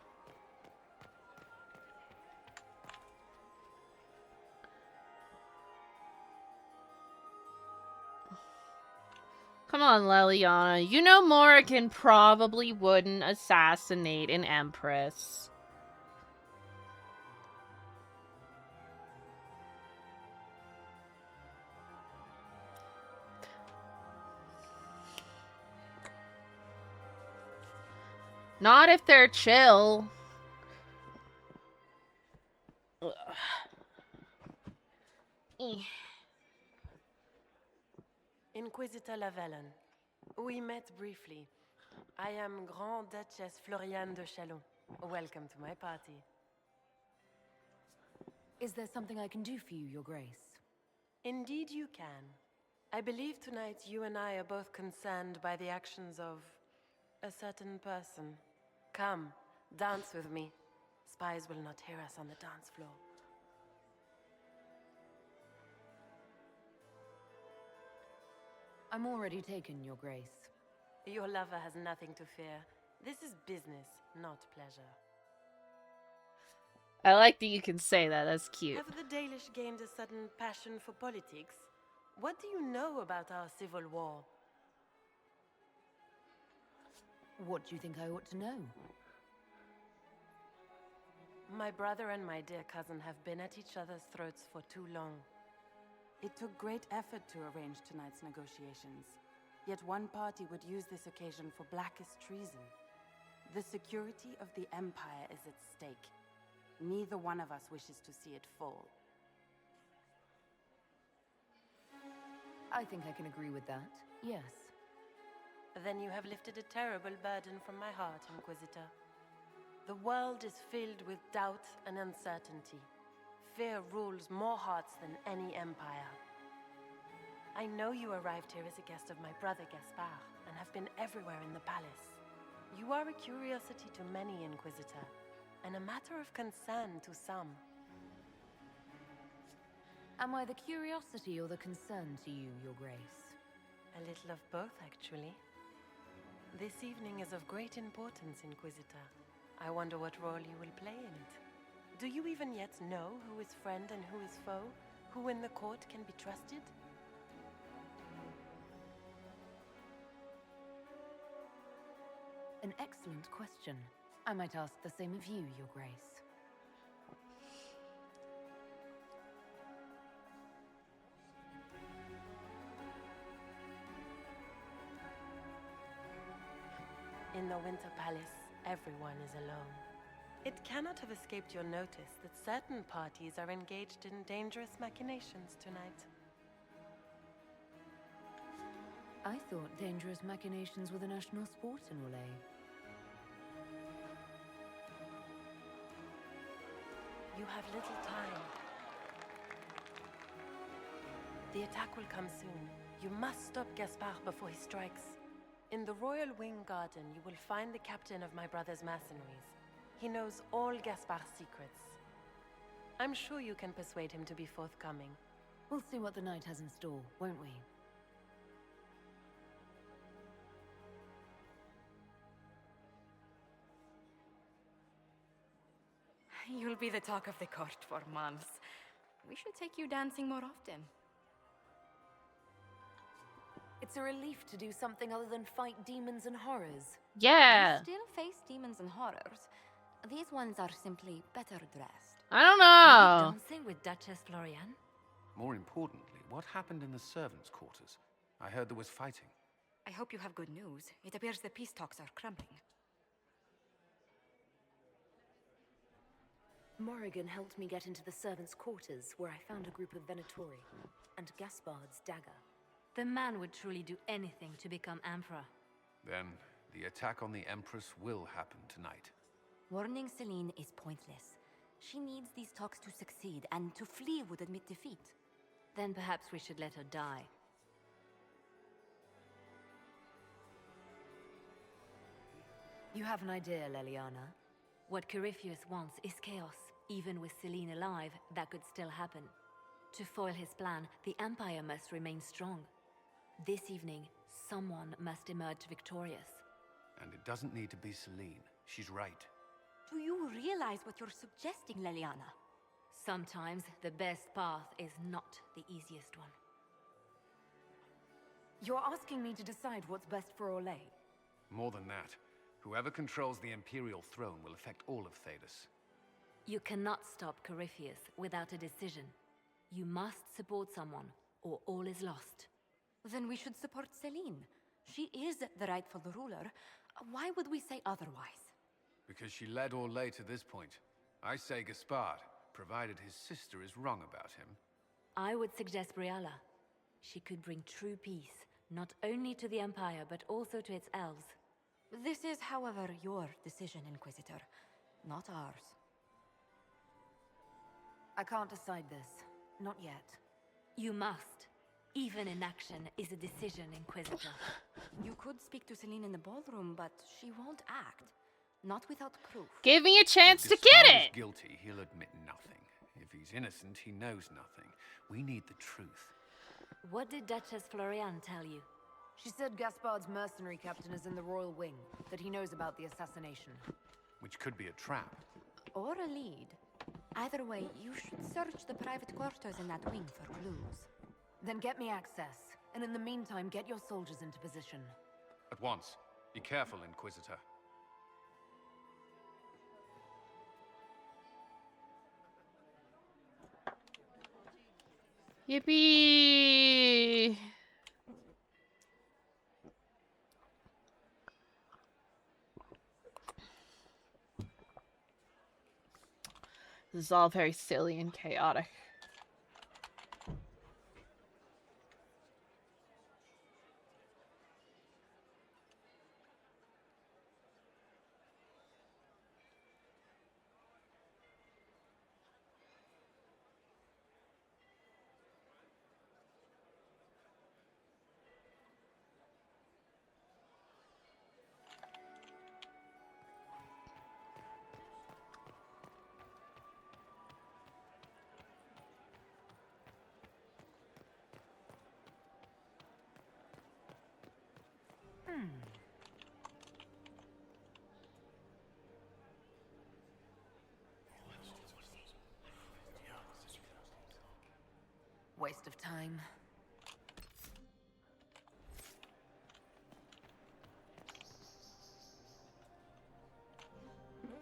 B: Come on, Leliana. You know Morrigan probably wouldn't assassinate an empress. Not if they're chill. Ugh.
R: Inquisitor Lavallon. We met briefly. I am Grand Duchess Floriane de Chalon. Welcome to my party.
A: Is there something I can do for you, Your Grace?
R: Indeed you can. I believe tonight you and I are both concerned by the actions of a certain person. Come, dance with me. Spies will not hear us on the dance floor.
A: I'm already taken, Your Grace.
R: Your lover has nothing to fear. This is business, not pleasure.
B: I like that you can say that. That's cute.
R: Have the Dalish gained a sudden passion for politics? What do you know about our civil war?
A: What do you think I ought to know?
R: My brother and my dear cousin have been at each other's throats for too long.
G: It took great effort to arrange tonight's negotiations. Yet one party would use this occasion for blackest treason. The security of the Empire is at stake. Neither one of us wishes to see it fall.
A: I think I can agree with that, yes.
R: Then you have lifted a terrible burden from my heart, Inquisitor. The world is filled with doubt and uncertainty. Fear rules more hearts than any empire. I know you arrived here as a guest of my brother Gaspard, and have been everywhere in the palace. You are a curiosity to many, Inquisitor, and a matter of concern to some.
A: Am I the curiosity or the concern to you, Your Grace?
R: A little of both, actually. This evening is of great importance, Inquisitor. I wonder what role you will play in it. Do you even yet know who is friend and who is foe? Who in the court can be trusted?
A: An excellent question. I might ask the same of you, Your Grace.
R: In the Winter Palace, everyone is alone. It cannot have escaped your notice that certain parties are engaged in dangerous machinations tonight.
A: I thought dangerous machinations were the national sport in Orlais.
R: You have little time. The attack will come soon. You must stop Gaspard before he strikes. In the Royal Wing Garden, you will find the captain of my brother's mercenaries. He knows all Gaspard's secrets. I'm sure you can persuade him to be forthcoming.
A: We'll see what the night has in store, won't we?
X: You'll be the talk of the court for months. We should take you dancing more often.
A: It's a relief to do something other than fight demons and horrors.
B: Yeah.
X: You still face demons and horrors. These ones are simply better dressed.
B: I don't know.
D: Dancing with Duchess Florian?
M: More importantly, what happened in the servants' quarters? I heard there was fighting.
X: I hope you have good news. It appears the peace talks are crumbling.
A: Morrigan helped me get into the servants' quarters, where I found a group of Venatori and Gaspard's dagger.
D: The man would truly do anything to become Emperor.
M: Then, the attack on the Empress will happen tonight.
X: Warning Celine is pointless. She needs these talks to succeed, and to flee would admit defeat.
D: Then perhaps we should let her die.
A: You have an idea, Leliana?
D: What Corypheus wants is chaos. Even with Celine alive, that could still happen. To foil his plan, the Empire must remain strong. This evening, someone must emerge victorious.
M: And it doesn't need to be Celine. She's right.
X: Do you realize what you're suggesting, Leliana?
D: Sometimes the best path is not the easiest one.
A: You're asking me to decide what's best for Orlais?
M: More than that, whoever controls the Imperial throne will affect all of Thedas.
D: You cannot stop Corypheus without a decision. You must support someone, or all is lost.
X: Then we should support Celine. She is the rightful ruler. Why would we say otherwise?
M: Because she led Orlais to this point. I say Gaspard, provided his sister is wrong about him.
D: I would suggest Briala. She could bring true peace, not only to the Empire, but also to its elves.
X: This is, however, your decision, Inquisitor, not ours.
A: I can't decide this. Not yet.
D: You must. Even inaction is a decision, Inquisitor.
X: You could speak to Celine in the ballroom, but she won't act. Not without proof.
B: Give me a chance to get
M: If
B: it!
M: Gaspard is guilty, he'll admit nothing. If he's innocent, he knows nothing. We need the truth.
D: What did Duchess Florian tell you?
H: She said Gaspard's mercenary captain is in the Royal Wing, that he knows about the assassination.
M: Which could be a trap.
D: Or a lead. Either way, you should search the private quarters in that wing for clues.
H: Then get me access, and in the meantime, get your soldiers into position.
M: At once. Be careful, Inquisitor.
B: Yippee! This is all very silly and chaotic.
H: Waste of time.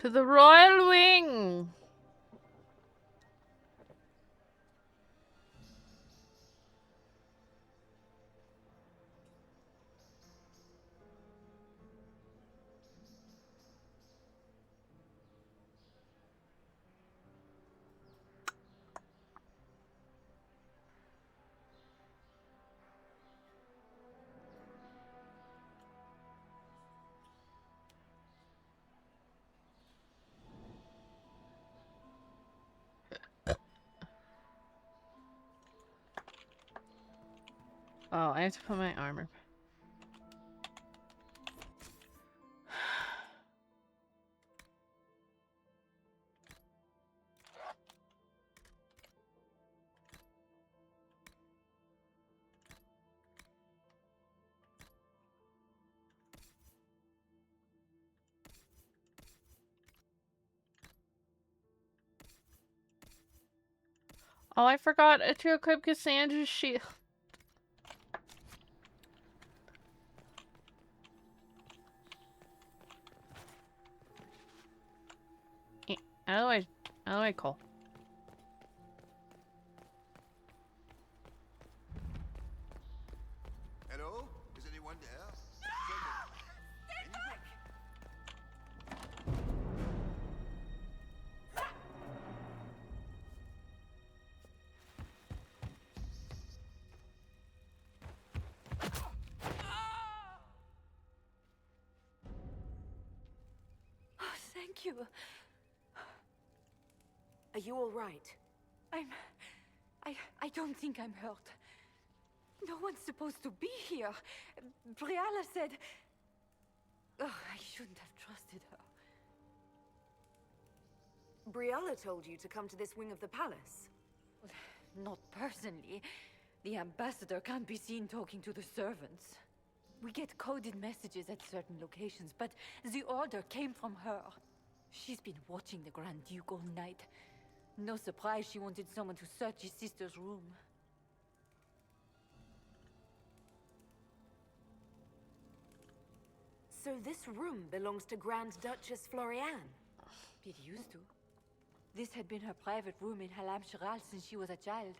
B: To the Royal Wing! Oh, I have to put my armor. Oh, I forgot to equip Cassandra's shield. How do I call?
L: Hello? Is anyone there?
X: Oh, thank you.
H: Are you all right?
N: I don't think I'm hurt. No one's supposed to be here. Briala said... Oh, I shouldn't have trusted her.
H: Briala told you to come to this wing of the palace.
N: Not personally. The ambassador can't be seen talking to the servants. We get coded messages at certain locations, but the order came from her. She's been watching the Grand Duke all night. No surprise she wanted someone to search his sister's room.
H: So this room belongs to Grand Duchess Floriane?
N: It used to. This had been her private room in Halam Shiral since she was a child.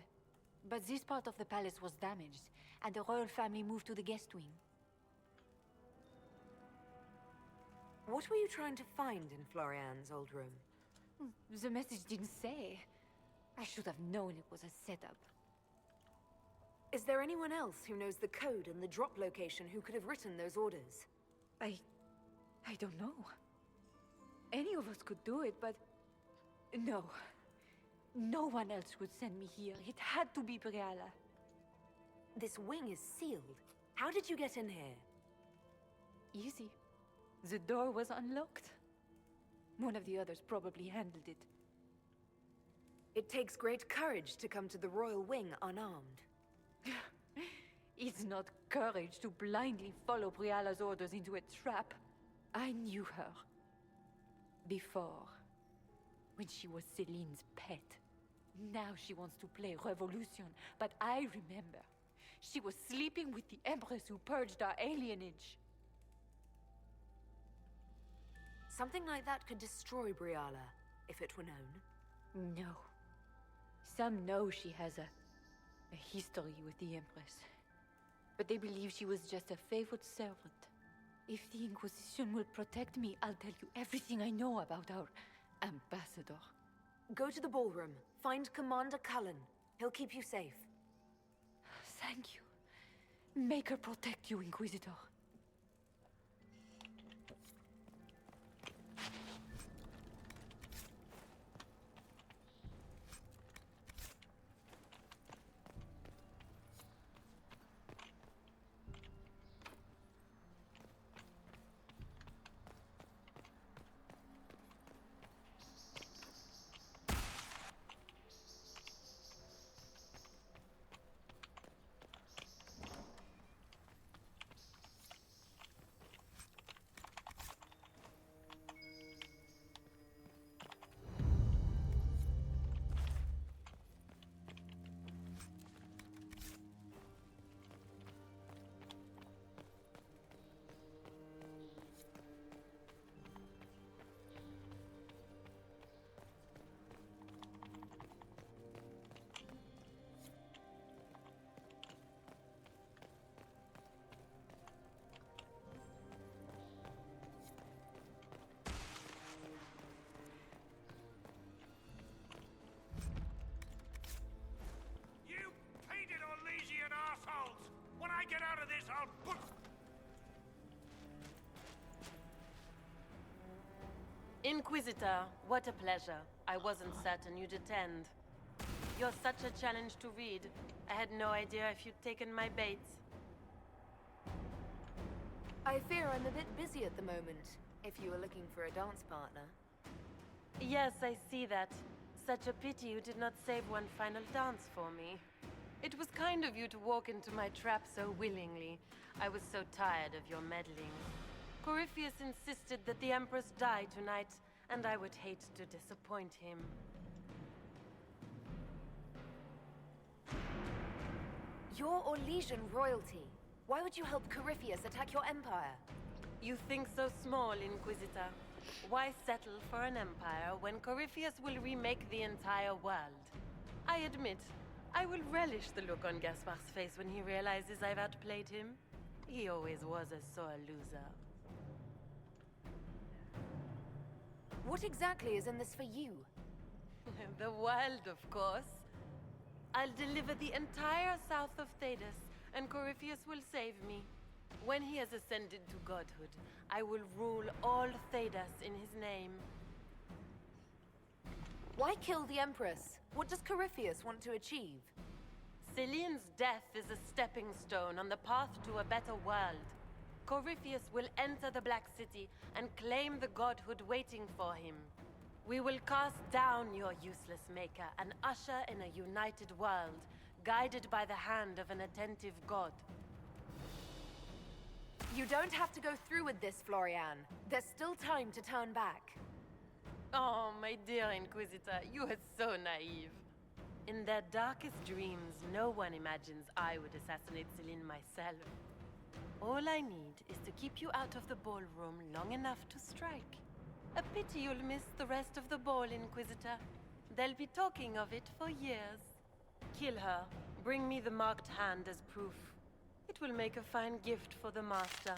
N: But this part of the palace was damaged, and the royal family moved to the guest wing.
H: What were you trying to find in Floriane's old room?
N: The message didn't say. I should have known it was a setup.
H: Is there anyone else who knows the code and the drop location who could have written those orders?
N: I don't know. Any of us could do it, but... No. No one else would send me here. It had to be Briala.
H: This wing is sealed. How did you get in here?
N: Easy. The door was unlocked. One of the others probably handled it.
H: It takes great courage to come to the royal wing unarmed.
N: It's not courage to blindly follow Briala's orders into a trap. I knew her. Before. When she was Celine's pet. Now she wants to play revolution, but I remember. She was sleeping with the Empress who purged our alienage.
H: Something like that could destroy Briala, if it were known.
N: No. Some know she has a history with the Empress. But they believe she was just a favored servant. If the Inquisition will protect me, I'll tell you everything I know about our ambassador.
H: Go to the ballroom. Find Commander Cullen. He'll keep you safe.
N: Thank you. Make her protect you, Inquisitor.
E: Get out of this, I'll put...
R: Inquisitor, what a pleasure. I wasn't certain you'd attend. You're such a challenge to read. I had no idea if you'd taken my bait.
H: I fear I'm a bit busy at the moment, if you were looking for a dance partner.
R: Yes, I see that. Such a pity you did not save one final dance for me. It was kind of you to walk into my trap so willingly. I was so tired of your meddling. Corypheus insisted that the Empress die tonight, and I would hate to disappoint him.
H: You're Orlesian royalty. Why would you help Corypheus attack your empire?
R: You think so small, Inquisitor. Why settle for an empire when Corypheus will remake the entire world? I admit, I will relish the look on Gaspar's face when he realizes I've outplayed him. He always was a sore loser.
H: What exactly is in this for you?
R: The world, of course. I'll deliver the entire south of Thedas, and Corypheus will save me. When he has ascended to godhood, I will rule all Thedas in his name.
H: Why kill the Empress? What does Corypheus want to achieve?
R: Celine's death is a stepping stone on the path to a better world. Corypheus will enter the Black City and claim the godhood waiting for him. We will cast down your useless maker and usher in a united world, guided by the hand of an attentive god.
H: You don't have to go through with this, Florian. There's still time to turn back.
R: Oh, my dear Inquisitor, you are so naive. In their darkest dreams, no one imagines I would assassinate Celine myself. All I need is to keep you out of the ballroom long enough to strike. A pity you'll miss the rest of the ball, Inquisitor. They'll be talking of it for years. Kill her. Bring me the marked hand as proof. It will make a fine gift for the Master.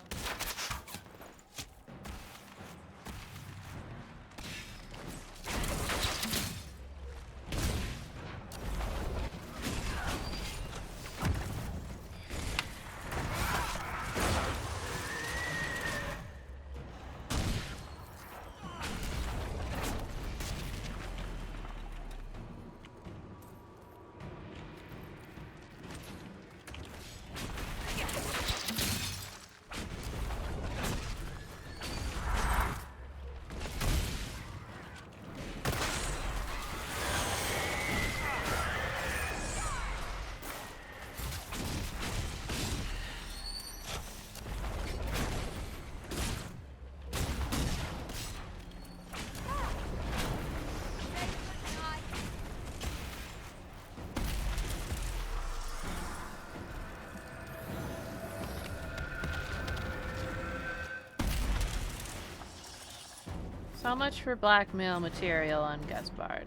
B: So much for blackmail material on Gaspard.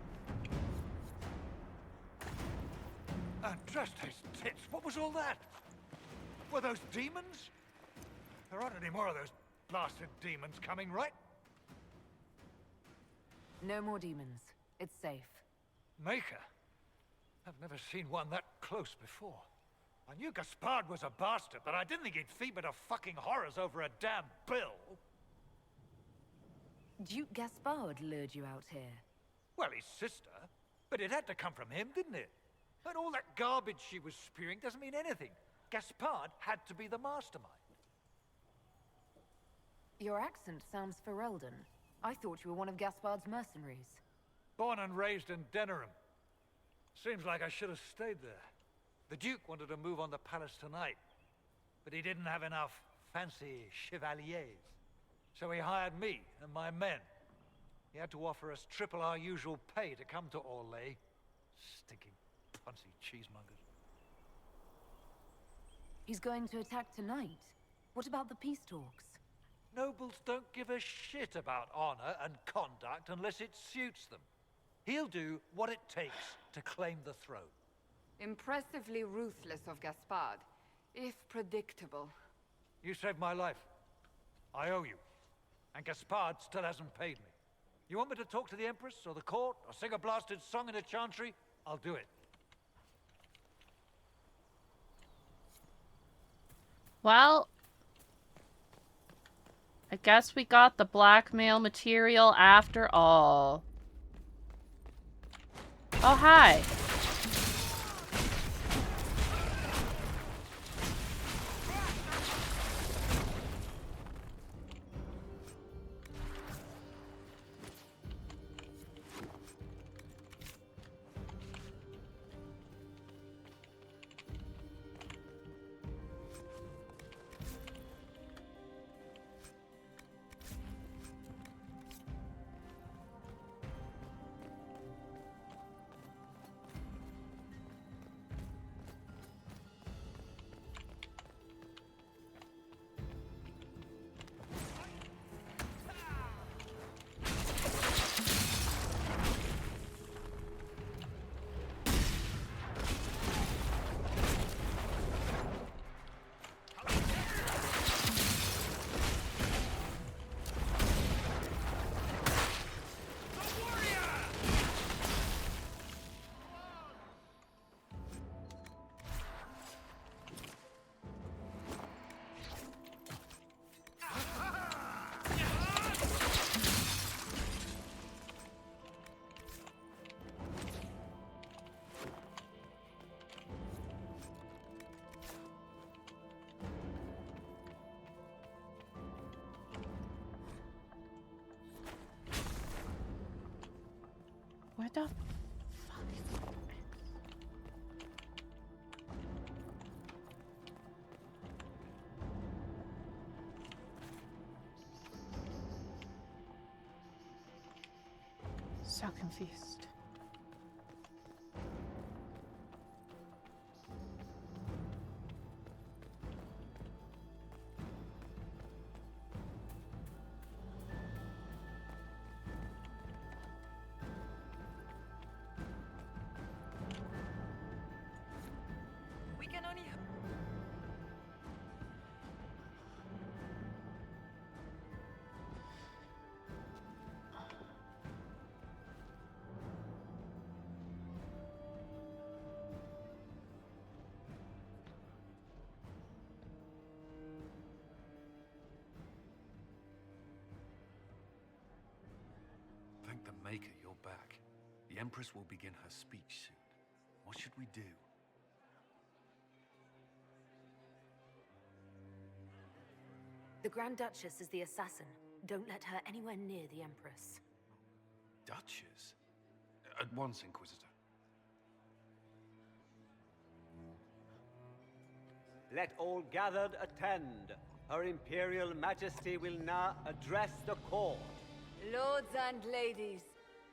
E: Andraste's tits, what was all that? Were those demons? There aren't any more of those blasted demons coming, right?
Q: No more demons. It's safe.
E: Maker? I've never seen one that close before. I knew Gaspard was a bastard, but I didn't think he'd feed me to fucking horrors over a damn bill.
Q: Duke Gaspard lured you out here.
E: Well, his sister. But it had to come from him, didn't it? And all that garbage she was spewing doesn't mean anything. Gaspard had to be the mastermind.
Q: Your accent sounds Ferelden. I thought you were one of Gaspard's mercenaries.
E: Born and raised in Denerim. Seems like I should have stayed there. The Duke wanted to move on the palace tonight, but he didn't have enough fancy chevaliers. So he hired me and my men. He had to offer us triple our usual pay to come to Orlais. Stinking punsy cheesemongers.
Q: He's going to attack tonight. What about the peace talks?
E: Nobles don't give a shit about honor and conduct unless it suits them. He'll do what it takes to claim the throne.
O: Impressively ruthless of Gaspard, if predictable.
E: You saved my life. I owe you. And Gaspard still hasn't paid me. You want me to talk to the Empress or the court or sing a blasted song in a chantry? I'll do it.
B: Well, I guess we got the blackmail material after all. Oh, hi. Where the fuck is it? So confused.
C: We can only...
M: Thank the Maker you're back. The Empress will begin her speech soon. What should we do?
H: The Grand Duchess is the assassin. Don't let her anywhere near the Empress.
M: Duchess? At once, Inquisitor.
S: Let all gathered attend. Her Imperial Majesty will now address the court.
X: Lords and ladies,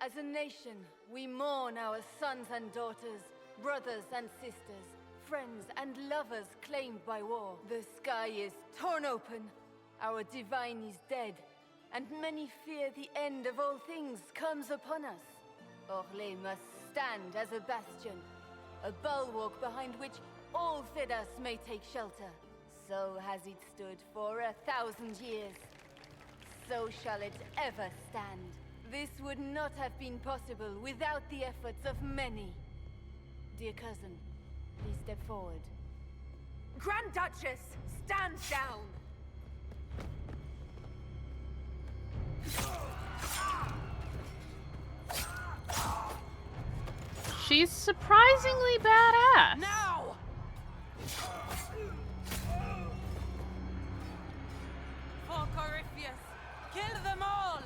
X: as a nation, we mourn our sons and daughters, brothers and sisters, friends and lovers claimed by war. The sky is torn open. Our divine is dead. and many fear the end of all things comes upon us. Orlais must stand as a bastion, a bulwark behind which all Thedas may take shelter. So has it stood for 1,000 years. So shall it ever stand. This would not have been possible without the efforts of many. Dear cousin, please step forward.
H: Grand Duchess, stand down!
B: She's surprisingly badass.
H: Now! For Corypheus, kill them all!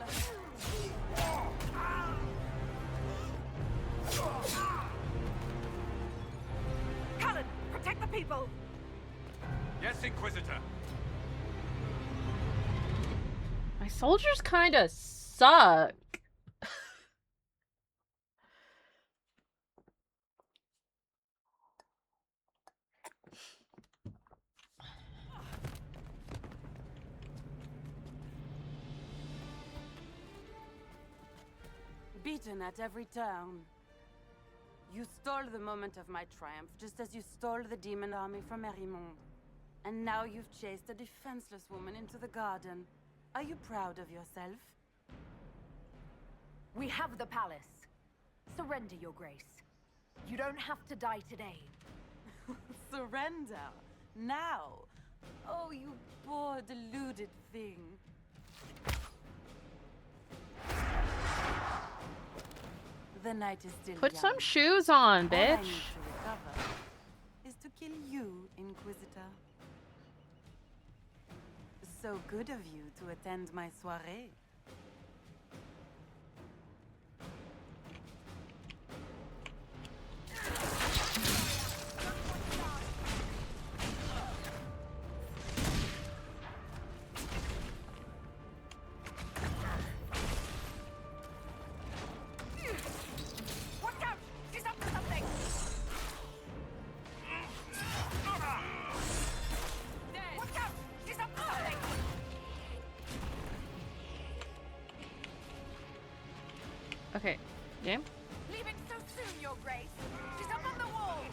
H: Cullen, protect the people!
E: Yes, Inquisitor.
B: My soldiers kinda suck.
G: Beaten at every turn. You stole the moment of my triumph, just as you stole the demon army from Merimond. And now you've chased a defenseless woman into the garden. Are you proud of yourself?
H: We have the palace. Surrender, Your Grace. You don't have to die today.
G: Surrender? Now? Oh, you poor, deluded thing. The night is still
B: Put
G: young.
B: some shoes on,
G: All I
B: bitch.
G: need to recover is to kill you, Inquisitor. So good of you to attend my soirée.
H: Watch out! She's up to something! Watch out! She's up to something!
B: Okay, game.
H: Leaving so soon, Your Grace. She's up on the wall.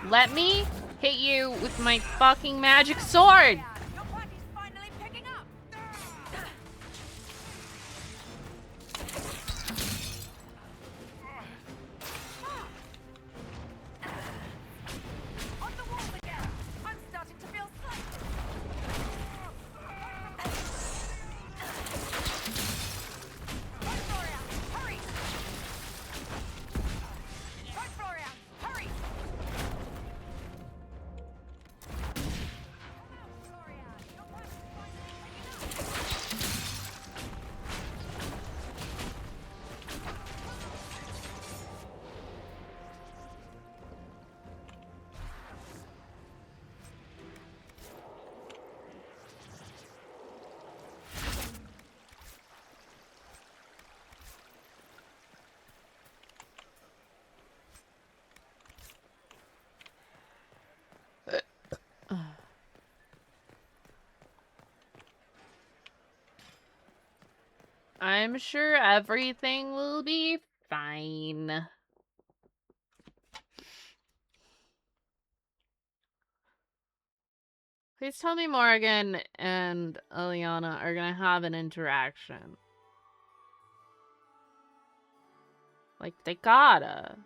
B: Let me hit you with my fucking magic sword.
H: Your party's finally picking up. On the wall again. I'm starting to feel slight. Run, Florian! Hurry! Run, Florian! Hurry!
B: I'm sure everything will be fine. Please tell me Morgan and Eliana are gonna have an interaction. Like, they gotta.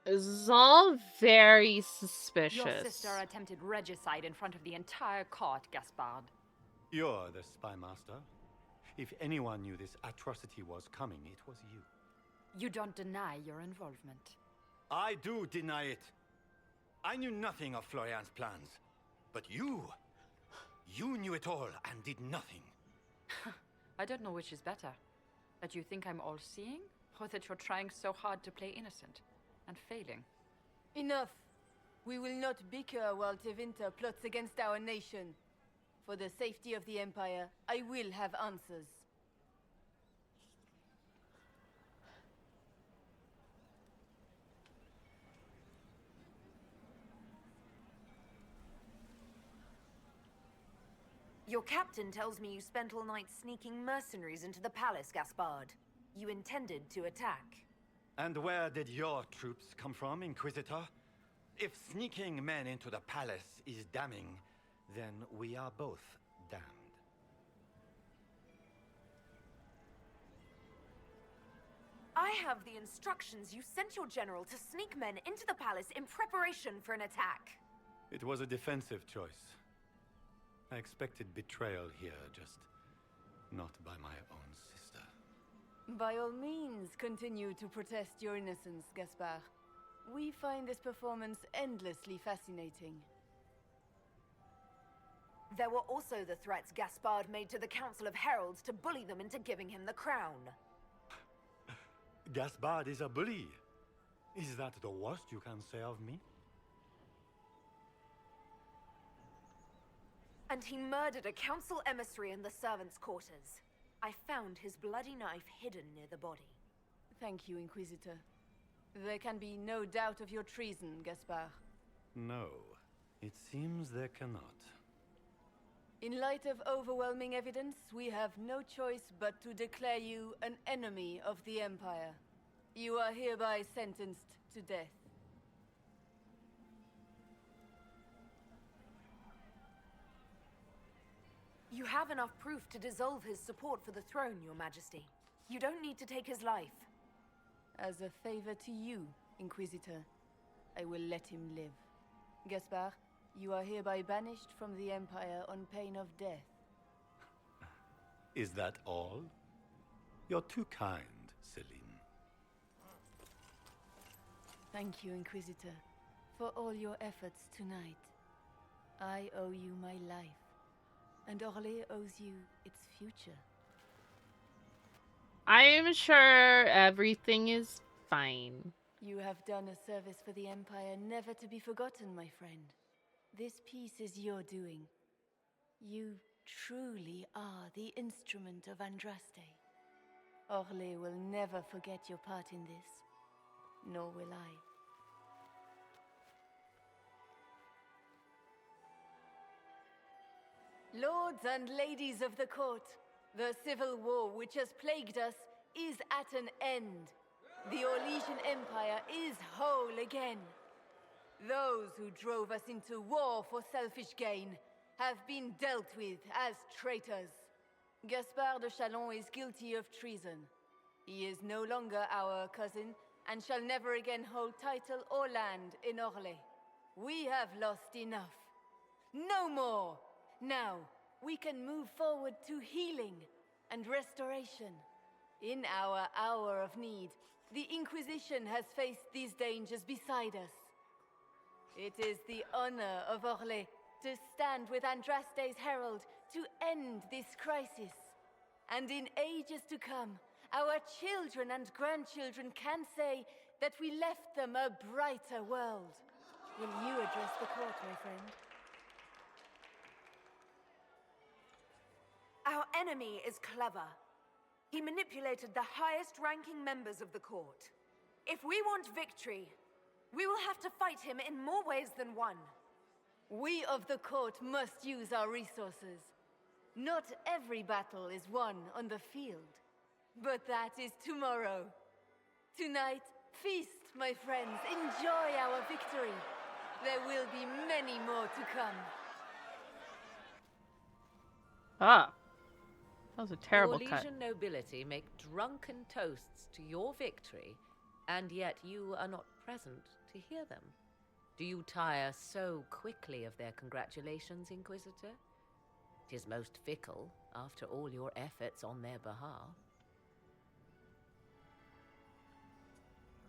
B: This is all very suspicious.
N: Your sister attempted regicide in front of the entire court, Gaspard.
K: You're the spy master. If anyone knew this atrocity was coming, it was you.
N: You don't deny your involvement.
K: I do deny it. I knew nothing of Florian's plans. But you knew it all and did nothing.
N: I don't know which is better. That you think I'm all-seeing, Or that you're trying so hard to play innocent and failing.
X: Enough! We will not bicker while Tevinter plots against our nation. For the safety of the Empire, I will have answers.
H: Your captain tells me you spent all night sneaking mercenaries into the palace, Gaspard. You intended to attack.
K: And where did your troops come from, Inquisitor? If sneaking men into the palace is damning, then we are both damned.
H: I have the instructions. You sent your general to sneak men into the palace in preparation for an attack.
K: It was a defensive choice. I expected betrayal here, just not by my own sister.
X: By all means, continue to protest your innocence, Gaspard. We find this performance endlessly fascinating.
H: There were also the threats Gaspard made to the Council of Heralds to bully them into giving him the crown.
K: Gaspard is a bully. Is that the worst you can say of me?
H: And he murdered a council emissary in the servants' quarters. I found his bloody knife hidden near the body.
X: Thank you, Inquisitor. There can be no doubt of your treason, Gaspard.
K: No, it seems there cannot.
X: In light of overwhelming evidence, we have no choice but to declare you an enemy of the Empire. You are hereby sentenced to death.
H: You have enough proof to dissolve his support for the throne, Your Majesty. You don't need to take his life.
X: As a favor to you, Inquisitor, I will let him live. Gaspard, you are hereby banished from the Empire on pain of death.
K: Is that all? You're too kind, Celine.
X: Thank you, Inquisitor, for all your efforts tonight. I owe you my life, and Orlais owes you its future.
B: I am sure everything is fine.
X: You have done a service for the Empire never to be forgotten, my friend. This piece is your doing. You truly are the instrument of Andraste. Orlais will never forget your part in this, nor will I. Lords and ladies of the court, the civil war which has plagued us is at an end. The Orlesian Empire is whole again. Those who drove us into war for selfish gain have been dealt with as traitors. Gaspard de Chalon is guilty of treason. He is no longer our cousin and shall never again hold title or land in Orlais. We have lost enough. No more! Now, we can move forward to healing and restoration. In our hour of need, the Inquisition has faced these dangers beside us. It is the honor of Orlais to stand with Andraste's herald to end this crisis. And in ages to come, our children and grandchildren can say that we left them a brighter world. Will you address the court, my friend?
H: Our enemy is clever. He manipulated the highest-ranking members of the court. If we want victory, we will have to fight him in more ways than one.
X: We of the court must use our resources. Not every battle is won on the field, but that is tomorrow. Tonight, feast, my friends. Enjoy our victory. There will be many more to come.
B: Ah. That was a terrible cut.
F: Orlesian nobility make drunken toasts to your victory, and yet you are not present to hear them. Do you tire so quickly of their congratulations, Inquisitor? 'Tis most fickle, after all your efforts on their behalf.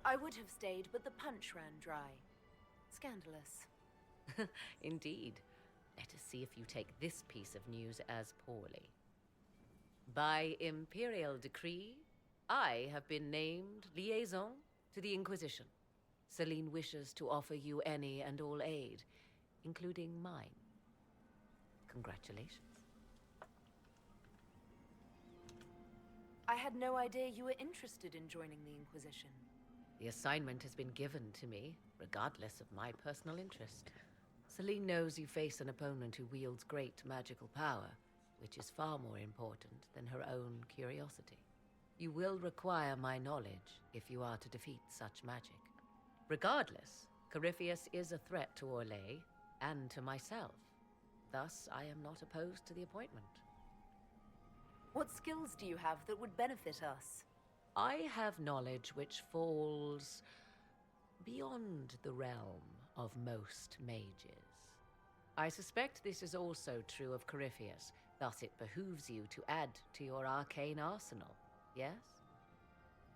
H: I would have stayed, but the punch ran dry. Scandalous.
F: Indeed. Let us see if you take this piece of news as poorly. By imperial decree, I have been named liaison to the Inquisition. Celine wishes to offer you any and all aid, including mine. Congratulations.
H: I had no idea you were interested in joining the Inquisition.
F: The assignment has been given to me, regardless of my personal interest. Celine knows you face an opponent who wields great magical power, which is far more important than her own curiosity. You will require my knowledge if you are to defeat such magic. Regardless, Corypheus is a threat to Orlais and to myself. Thus, I am not opposed to the appointment.
H: What skills do you have that would benefit us?
F: I have knowledge which falls beyond the realm of most mages. I suspect this is also true of Corypheus, thus it behooves you to add to your arcane arsenal, yes?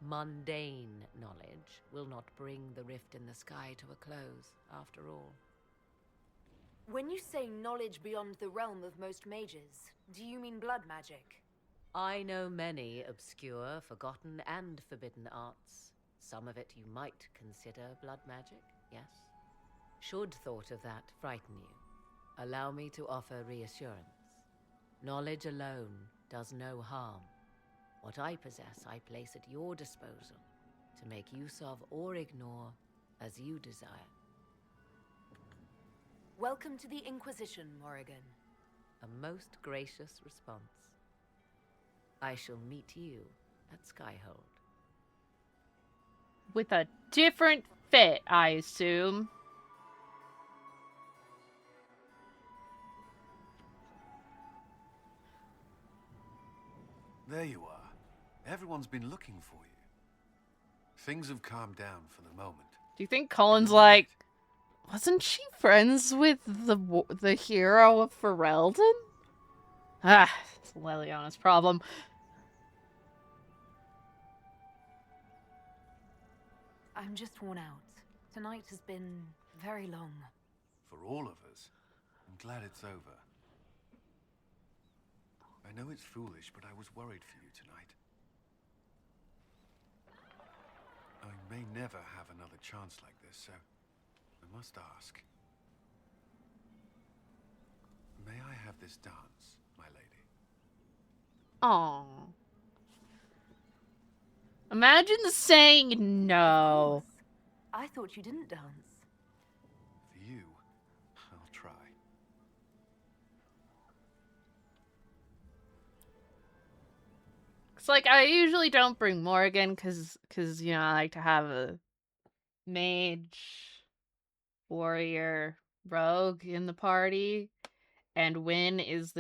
F: Mundane knowledge will not bring the rift in the sky to a close, after all.
H: When you say knowledge beyond the realm of most mages, do you mean blood magic?
F: I know many obscure, forgotten, and forbidden arts. Some of it you might consider blood magic, yes? Should thought of that frighten you, allow me to offer reassurance. Knowledge alone does no harm. What I possess, I place at your disposal to make use of or ignore as you desire.
H: Welcome to the Inquisition, Morrigan.
F: A most gracious response. I shall meet you at Skyhold.
B: With a different fit, I assume.
M: There you are. Everyone's been looking for you. Things have calmed down for the moment.
B: Do you think Colin's like, wasn't she friends with the hero of Ferelden? Ah, it's Leliana's problem.
H: I'm just worn out. Tonight has been very long.
M: For all of us, I'm glad it's over. I know it's foolish, but I was worried for you tonight. I may never have another chance like this, so I must ask. May I have this dance, my lady?
B: Aww. Imagine saying no.
H: I thought you didn't dance.
M: For you, I'll try.
B: It's like, I usually don't bring Morrigan because you know, I like to have a mage, warrior, rogue in the party. And Wynn is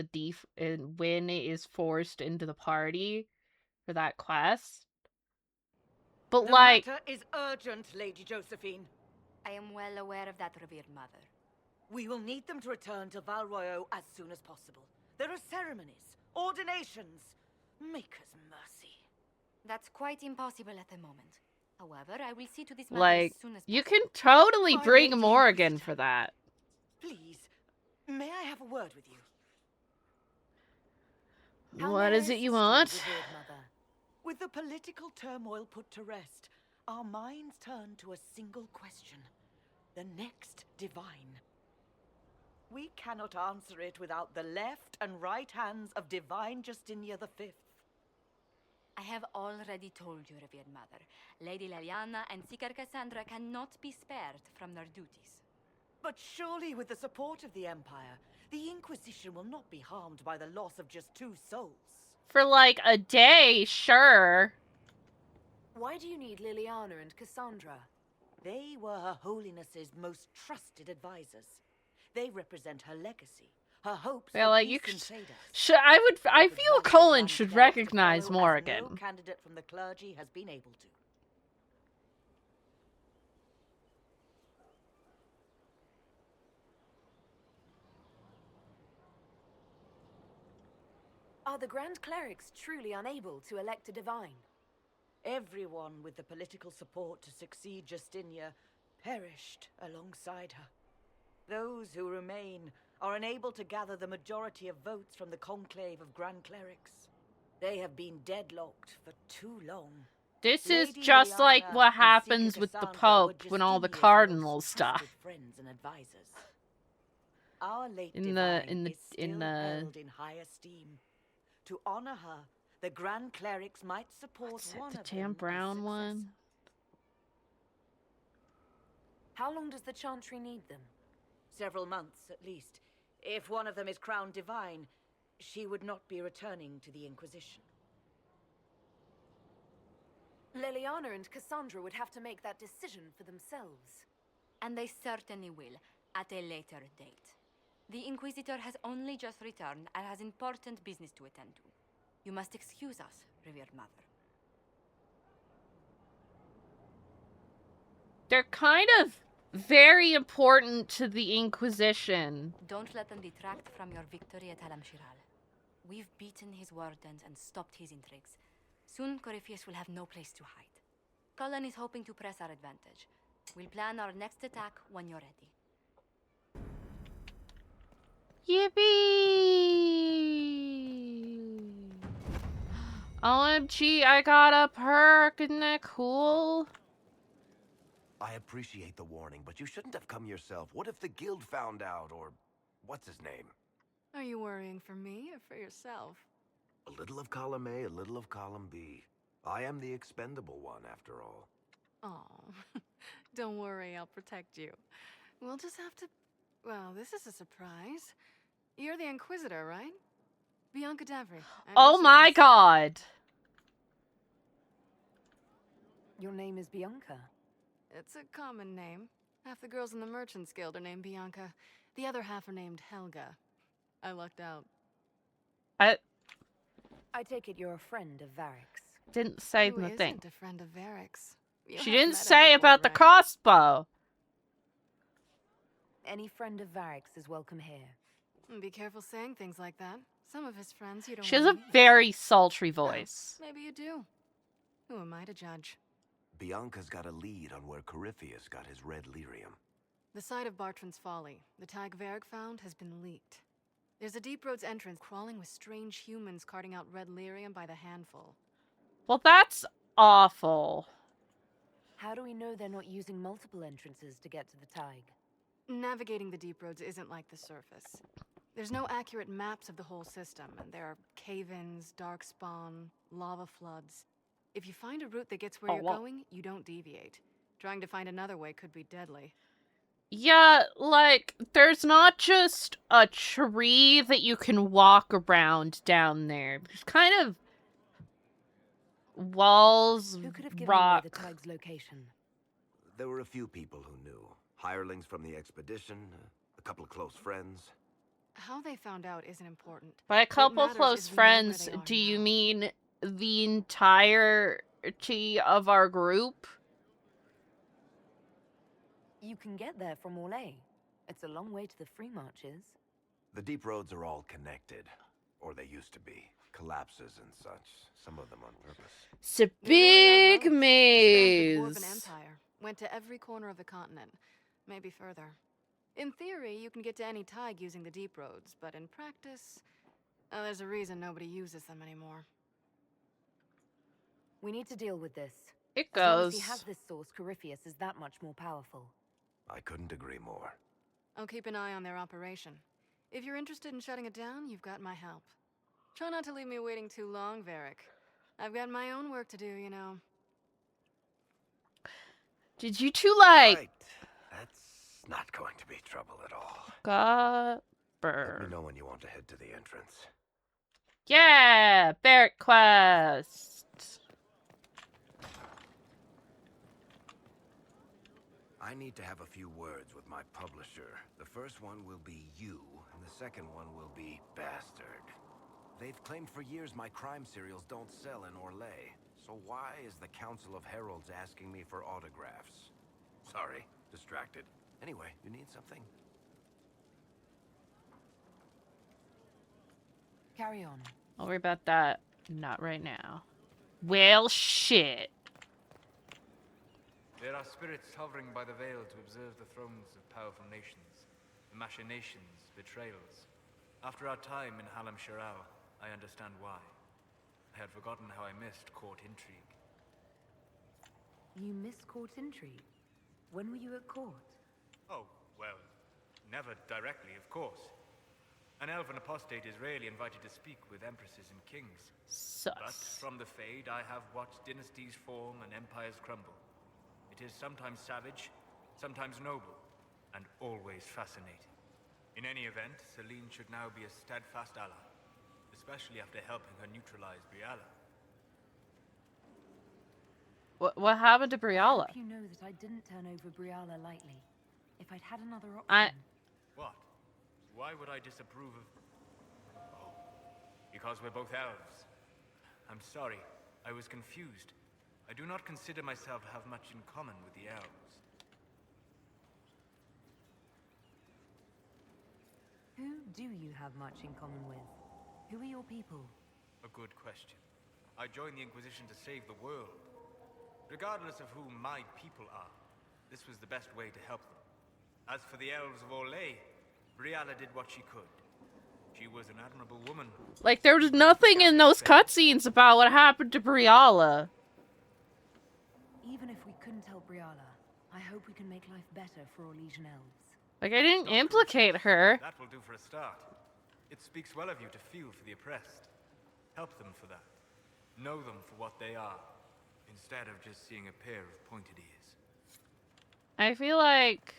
B: Wynn is forced into the party for that quest. But
T: the
B: like,
T: matter is urgent, Lady Josephine.
N: I am well aware of that, revered mother.
T: We will need them to return to Val Royeaux as soon as possible. There are ceremonies, ordinations. Make us mercy.
N: That's quite impossible at the moment. However, I will see to this matter
B: like,
N: as soon as
B: you can totally bring Morrigan for that.
T: Please, may I have a word with you?
B: What is it you want?
T: Revered mother? With the political turmoil put to rest, our minds turn to a single question. The next divine. We cannot answer it without the left and right hands of Divine Justinia V.
N: I have already told you, revered mother. Lady Leliana and Seeker Cassandra cannot be spared from their duties.
T: But surely with the support of the Empire, the Inquisition will not be harmed by the loss of just 2 souls.
B: For like a day, sure.
H: Why do you need Liliana and Cassandra?
T: They were Her Holiness's most trusted advisors. They represent her legacy, her hopes.
B: Yeah, like, you I feel Colin should recognize Morrigan.
T: No candidate from the clergy has been able to.
H: Are the Grand Clerics truly unable to elect a divine?
T: Everyone with the political support to succeed Justinia perished alongside her. Those who remain are unable to gather the majority of votes from the conclave of Grand Clerics. They have been deadlocked for too long.
B: This is
T: Lady
B: just like
T: Liliana
B: what
T: and
B: happens
T: Seeker
B: with the
T: Cassandra were
B: Pope when all the
T: Justinia's
B: cardinals
T: most
B: die.
T: trusted friends and advisors. Our late
B: In
T: divine
B: the
T: is still held in high esteem. To honor her, the Grand Clerics might support one
B: the
T: of
B: damn
T: them
B: brown
T: as
B: one.
H: How long does the Chantry need them?
T: Several months, at least. If one of them is crowned divine, she would not be returning to the Inquisition.
H: Liliana and Cassandra would have to make that decision for themselves.
D: And they certainly will, at a later date. The Inquisitor has only just returned and has important business to attend to. You must excuse us, revered mother.
B: They're kind of very important to the Inquisition.
D: Don't let them detract from your victory at Halam-Shiral. We've beaten his wardens and stopped his intrigues. Soon, Corypheus will have no place to hide. Cullen is hoping to press our advantage. We'll plan our next attack when you're ready.
B: Yippee! OMG, I got a perk. Isn't that cool?
I: I appreciate the warning, but you shouldn't have come yourself. What if the guild found out, or what's his name?
U: Are you worrying for me or for yourself?
I: A little of column A, a little of column B. I am the expendable one, after all.
U: Oh, don't worry, I'll protect you. We'll just have to... Well, this is a surprise. You're the Inquisitor, right? Bianca Davry.
B: Oh my god!
H: Your name is Bianca.
U: It's a common name. Half the girls in the Merchants Guild are named Bianca. The other half are named Helga. I lucked out.
H: I take it you're a friend of Varric's.
B: Didn't say
U: Who
B: nothing.
U: isn't a friend of Varric's? You
B: She
U: have
B: didn't
U: met her
B: say
U: before,
B: about the
U: right?
B: crossbow.
H: Any friend of Varric's is welcome here.
U: Be careful saying things like that. Some of his friends you don't
B: She has
U: want
B: a
U: to meet.
B: very sultry voice.
U: Maybe you do. Who am I to judge?
I: Bianca's got a lead on where Corypheus got his red lyrium.
U: The site of Bartran's Folly, the tag Varric found, has been leaked. There's a Deep Roads entrance crawling with strange humans carting out red lyrium by the handful.
B: Well, that's awful.
H: How do we know they're not using multiple entrances to get to the Tig?
U: Navigating the Deep Roads isn't like the surface. There's no accurate maps of the whole system, and there are cave-ins, darkspawn, lava floods. If you find a route that gets where you're going, you don't deviate. Trying to find another way could be deadly.
B: Yeah, like, there's not just a tree that you can walk around down there. There's kind of walls,
H: Who could have given
B: rock.
H: away the Tig's location?
I: There were a few people who knew. Hirelings from the expedition, a couple of close friends.
U: How they found out isn't important.
B: By a
U: What
B: couple
U: matters
B: close
U: is we know where
B: friends,
U: they are
B: do
U: now.
B: you mean the entirety of our group?
H: You can get there from Orlais. It's a long way to the Free Marches.
I: The deep roads are all connected. Or they used to be. Collapses and such. Some of them on purpose.
B: It's a
U: They really are
B: big
U: roads. They spanned the Dwarven
B: maze.
U: Empire, went to every corner of the continent, maybe further. In theory, you can get to any Tig using the deep roads, but in practice, there's a reason nobody uses them anymore.
H: We need to deal with this.
B: It
H: As long as
B: goes.
H: he has this source, Corypheus is that much more powerful.
I: I couldn't agree more.
U: I'll keep an eye on their operation. If you're interested in shutting it down, you've got my help. Try not to leave me waiting too long, Varric. I've got my own work to do, you know.
B: Did you two like
I: Right. That's not going to be trouble at all.
B: got
I: Let me know when you want to head to the entrance.
B: Yeah, Barrack Quest.
I: I need to have a few words with my publisher. The first one will be you, and the second one will be Bastard. They've claimed for years my crime serials don't sell in Orlais. So why is the Council of Heralds asking me for autographs? Sorry, distracted. Anyway, you need something?
H: Carry on.
B: I'll worry about that. Not right now. Well, shit.
V: There are spirits hovering by the veil to observe the thrones of powerful nations, the machinations, betrayals. After our time in Halam-Shiral, I understand why. I had forgotten how I missed court intrigue.
A: You missed court intrigue? When were you at court?
V: Oh, well, never directly, of course. An elven apostate is rarely invited to speak with empresses and kings.
B: Sucks.
V: But from the Fade, I have watched dynasties form and empires crumble. It is sometimes savage, sometimes noble, and always fascinating. In any event, Celine should now be a steadfast ally, especially after helping her neutralize Briala.
B: What happened to Briala?
A: You know that I didn't turn over Briala lightly. If I'd had another option...
V: What? Why would I disapprove of... Oh, because we're both elves. I'm sorry, I was confused. I do not consider myself to have much in common with the elves.
A: Who do you have much in common with? Who are your people?
V: A good question. I joined the Inquisition to save the world. Regardless of who my people are, this was the best way to help them. As for the elves of Orlais, Briala did what she could. She was an admirable woman.
B: Like, there was nothing in those cutscenes about what happened to Briala.
A: Even if we couldn't help Briala, I hope we can make life better for Orlesian elves.
B: Like, I didn't implicate her.
V: That will do for a start. It speaks well of you to feel for the oppressed. Help them for that. Know them for what they are, instead of just seeing a pair of pointed ears.
B: I feel like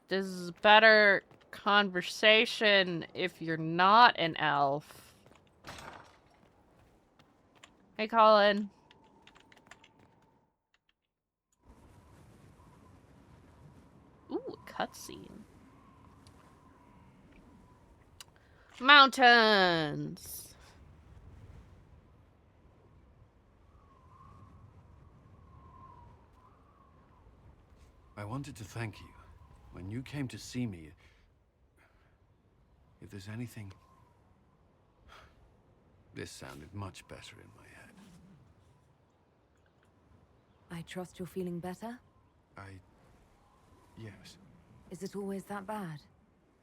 B: this is better conversation if you're not an elf. Hey, Colin. Ooh, cutscene. Mountains.
J: I wanted to thank you. When you came to see me, if there's anything... This sounded much better in my head.
A: I trust you're feeling better?
J: Yes.
A: Is it always that bad?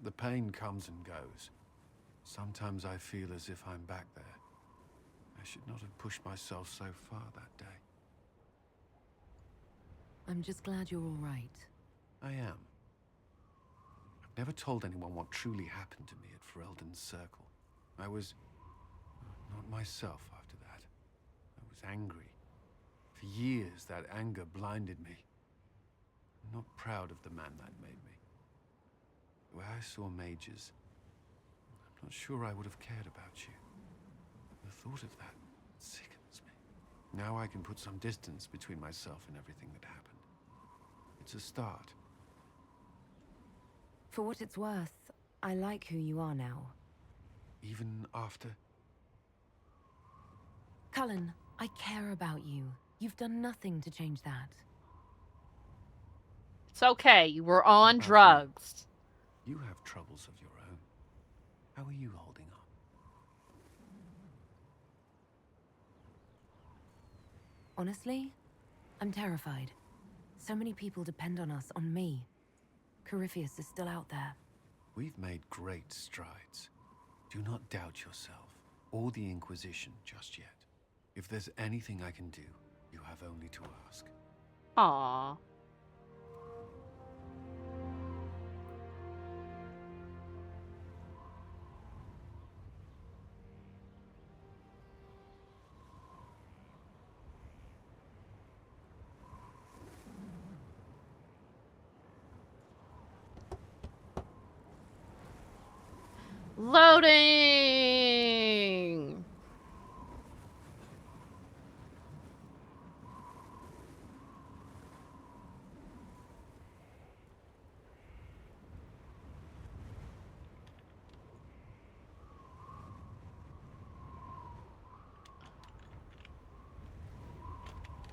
J: The pain comes and goes. Sometimes I feel as if I'm back there. I should not have pushed myself so far that day.
A: I'm just glad you're all right.
J: I am. I've never told anyone what truly happened to me at Ferelden's Circle. I was... not myself after that. I was angry. For years, that anger blinded me. I'm not proud of the man that made me. The way I saw mages, I'm not sure I would have cared about you. The thought of that sickens me. Now I can put some distance between myself and everything that happened. It's a start.
A: For what it's worth, I like who you are now.
J: Even after?
A: Cullen, I care about you. You've done nothing to change that.
B: It's okay, you were on drugs.
J: You have troubles of your own. How are you holding up?
A: Honestly, I'm terrified. So many people depend on us, on me. Corypheus is still out there.
J: We've made great strides. Do not doubt yourself, or the Inquisition just yet. If there's anything I can do, you have only to ask.
B: Aww. Loading!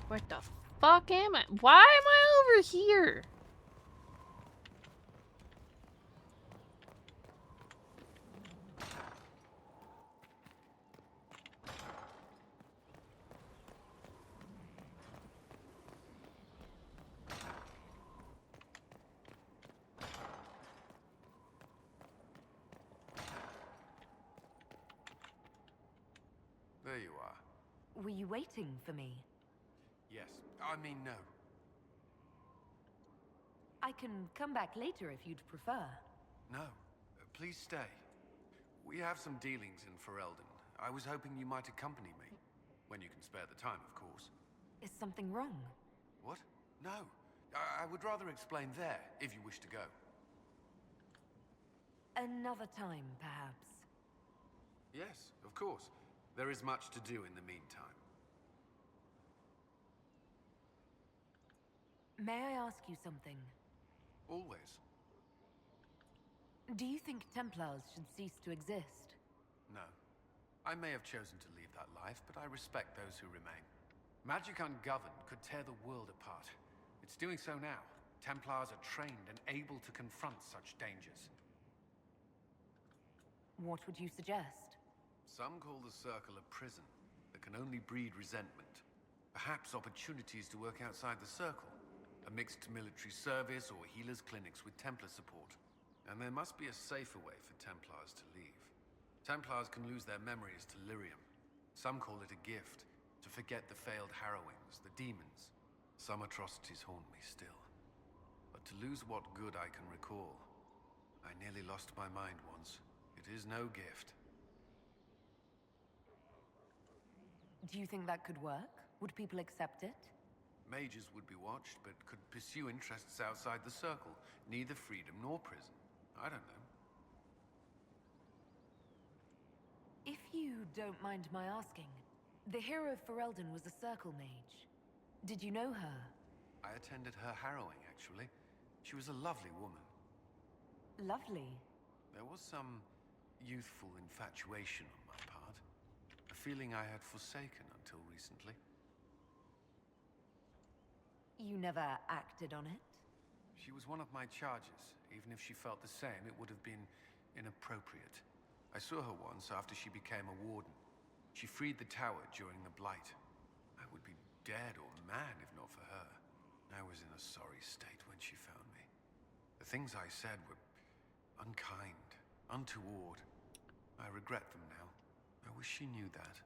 B: What the fuck am I? Why am I over here?
J: there you are.
A: Were you waiting for me?
J: Yes. I mean, no.
A: I can come back later if you'd prefer.
J: No. Please stay. We have some dealings in Ferelden. I was hoping you might accompany me. When you can spare the time, of course.
A: Is something wrong?
J: What? No. I would rather explain there, if you wish to go.
A: Another time, perhaps.
J: Yes, of course. There is much to do in the meantime.
A: May I ask you something?
J: Always.
A: Do you think Templars should cease to exist?
J: No. I may have chosen to leave that life, but I respect those who remain. Magic ungoverned could tear the world apart. It's doing so now. Templars are trained and able to confront such dangers.
A: What would you suggest?
J: Some call the Circle a prison that can only breed resentment. Perhaps opportunities to work outside the Circle. A mixed military service or healers' clinics with Templar support. And there must be a safer way for Templars to leave. Templars can lose their memories to lyrium. Some call it a gift, to forget the failed harrowings, the demons. Some atrocities haunt me still. But to lose what good I can recall, I nearly lost my mind once. It is no gift.
A: Do you think that could work? Would people accept it?
J: Mages would be watched, but could pursue interests outside the Circle. Neither freedom nor prison. I don't know.
A: If you don't mind my asking, the hero of Ferelden was a Circle mage. Did you know her?
J: I attended her harrowing, actually. She was a lovely woman.
A: Lovely?
J: There was some youthful infatuation on my part. A feeling I had forsaken until recently.
A: You never acted on it?
J: She was one of my charges. Even if she felt the same, it would have been inappropriate. I saw her once after she became a warden. She freed the tower during the Blight. I would be dead or mad if not for her. I was in a sorry state when she found me. The things I said were unkind, untoward. I regret them now. I wish she knew that.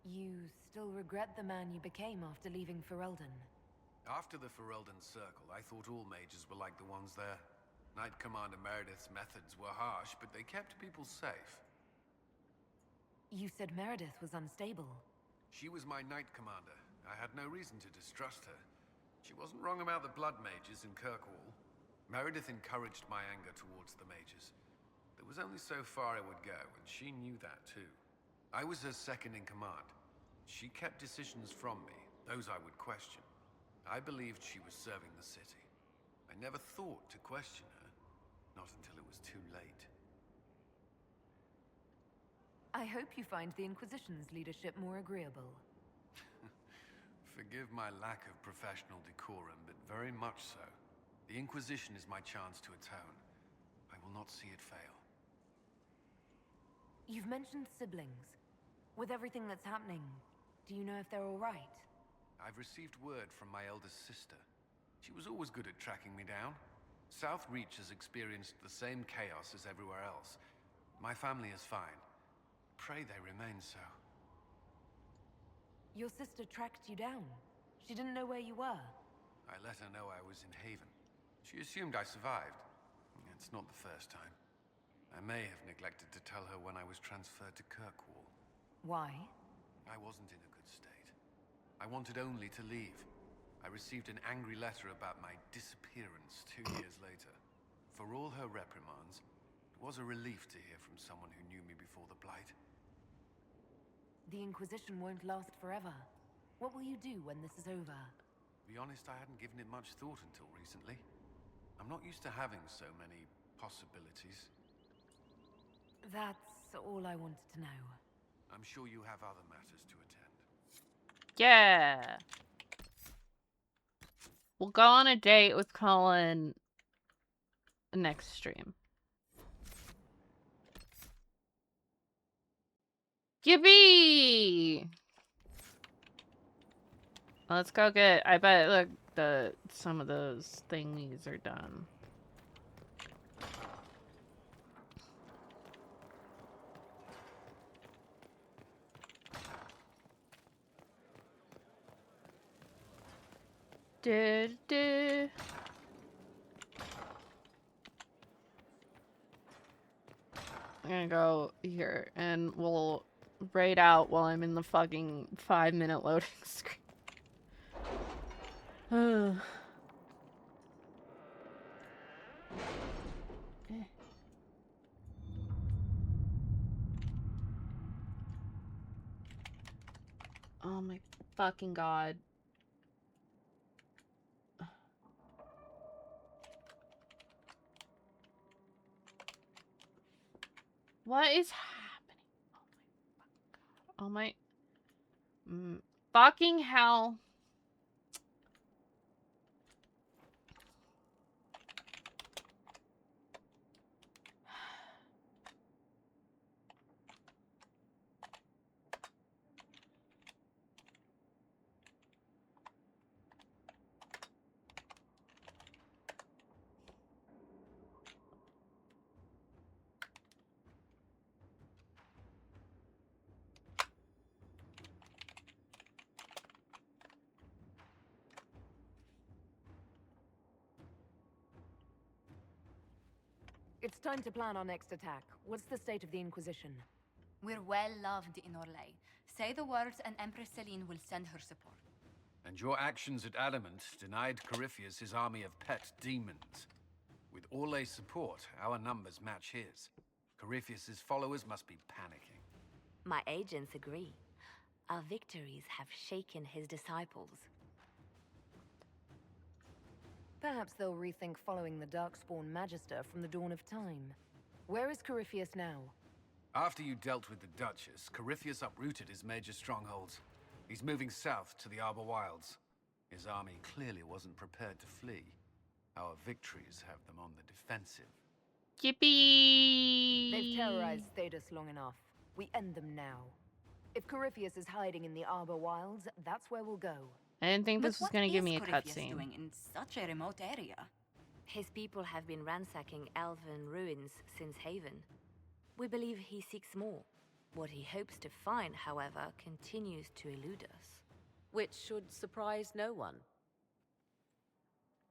A: You still regret the man you became after leaving Ferelden?
J: After the Ferelden Circle, I thought all mages were like the ones there. Knight Commander Meredith's methods were harsh, but they kept people safe.
A: You said Meredith was unstable.
J: She was my Knight Commander. I had no reason to distrust her. She wasn't wrong about the Blood Mages in Kirkwall. Meredith encouraged my anger towards the mages. There was only so far I would go, and she knew that too. I was her second in command. She kept decisions from me, those I would question. I believed she was serving the city. I never thought to question her, not until it was too late.
A: I hope you find the Inquisition's leadership more agreeable.
J: Forgive my lack of professional decorum, but very much so. The Inquisition is my chance to atone. I will not see it fail.
A: You've mentioned siblings. With everything that's happening, do you know if they're all right?
J: I've received word from my eldest sister. She was always good at tracking me down. South Reach has experienced the same chaos as everywhere else. My family is fine. Pray they remain so.
A: Your sister tracked you down. She didn't know where you were.
J: I let her know I was in Haven. She assumed I survived. It's not the first time. I may have neglected to tell her when I was transferred to Kirkwall.
A: Why?
J: I wasn't in a good state. I wanted only to leave. I received an angry letter about my disappearance 2 years later. For all her reprimands, it was a relief to hear from someone who knew me before the Blight.
A: The Inquisition won't last forever. What will you do when this is over?
J: To be honest, I hadn't given it much thought until recently. I'm not used to having so many possibilities.
A: That's all I wanted to know.
J: I'm sure you have other matters to attend.
B: Yeah. We'll go on a date with Colin next stream. Yippee! Let's go get. I bet look some of those thingies are done. I'm gonna go here and we'll braid out while I'm in the fucking 5-minute loading screen. Oh my fucking god. What is happening? Oh my fucking hell.
A: It's time to plan our next attack. What's the state of the Inquisition?
U: We're well loved in Orlais. Say the words and Empress Celine will send her support.
J: And your actions at Adamant denied Corypheus his army of pet demons. With Orlais' support, our numbers match his. Corypheus' followers must be panicking.
D: My agents agree. Our victories have shaken his disciples.
A: Perhaps they'll rethink following the Darkspawn Magister from the dawn of time. Where is Corypheus now?
J: After you dealt with the Duchess, Corypheus uprooted his major strongholds. He's moving south to the Arbor Wilds. His army clearly wasn't prepared to flee. Our victories have them on the defensive.
B: Yippee!
A: They've terrorized Thedas long enough. We end them now. If Corypheus is hiding in the Arbor Wilds, that's where we'll go.
B: I didn't think this was going to give me a
U: Corypheus
B: cutscene.
U: doing in such a remote area?
D: His people have been ransacking elven ruins since Haven. We believe he seeks more. What he hopes to find, however, continues to elude us.
F: Which should surprise no one.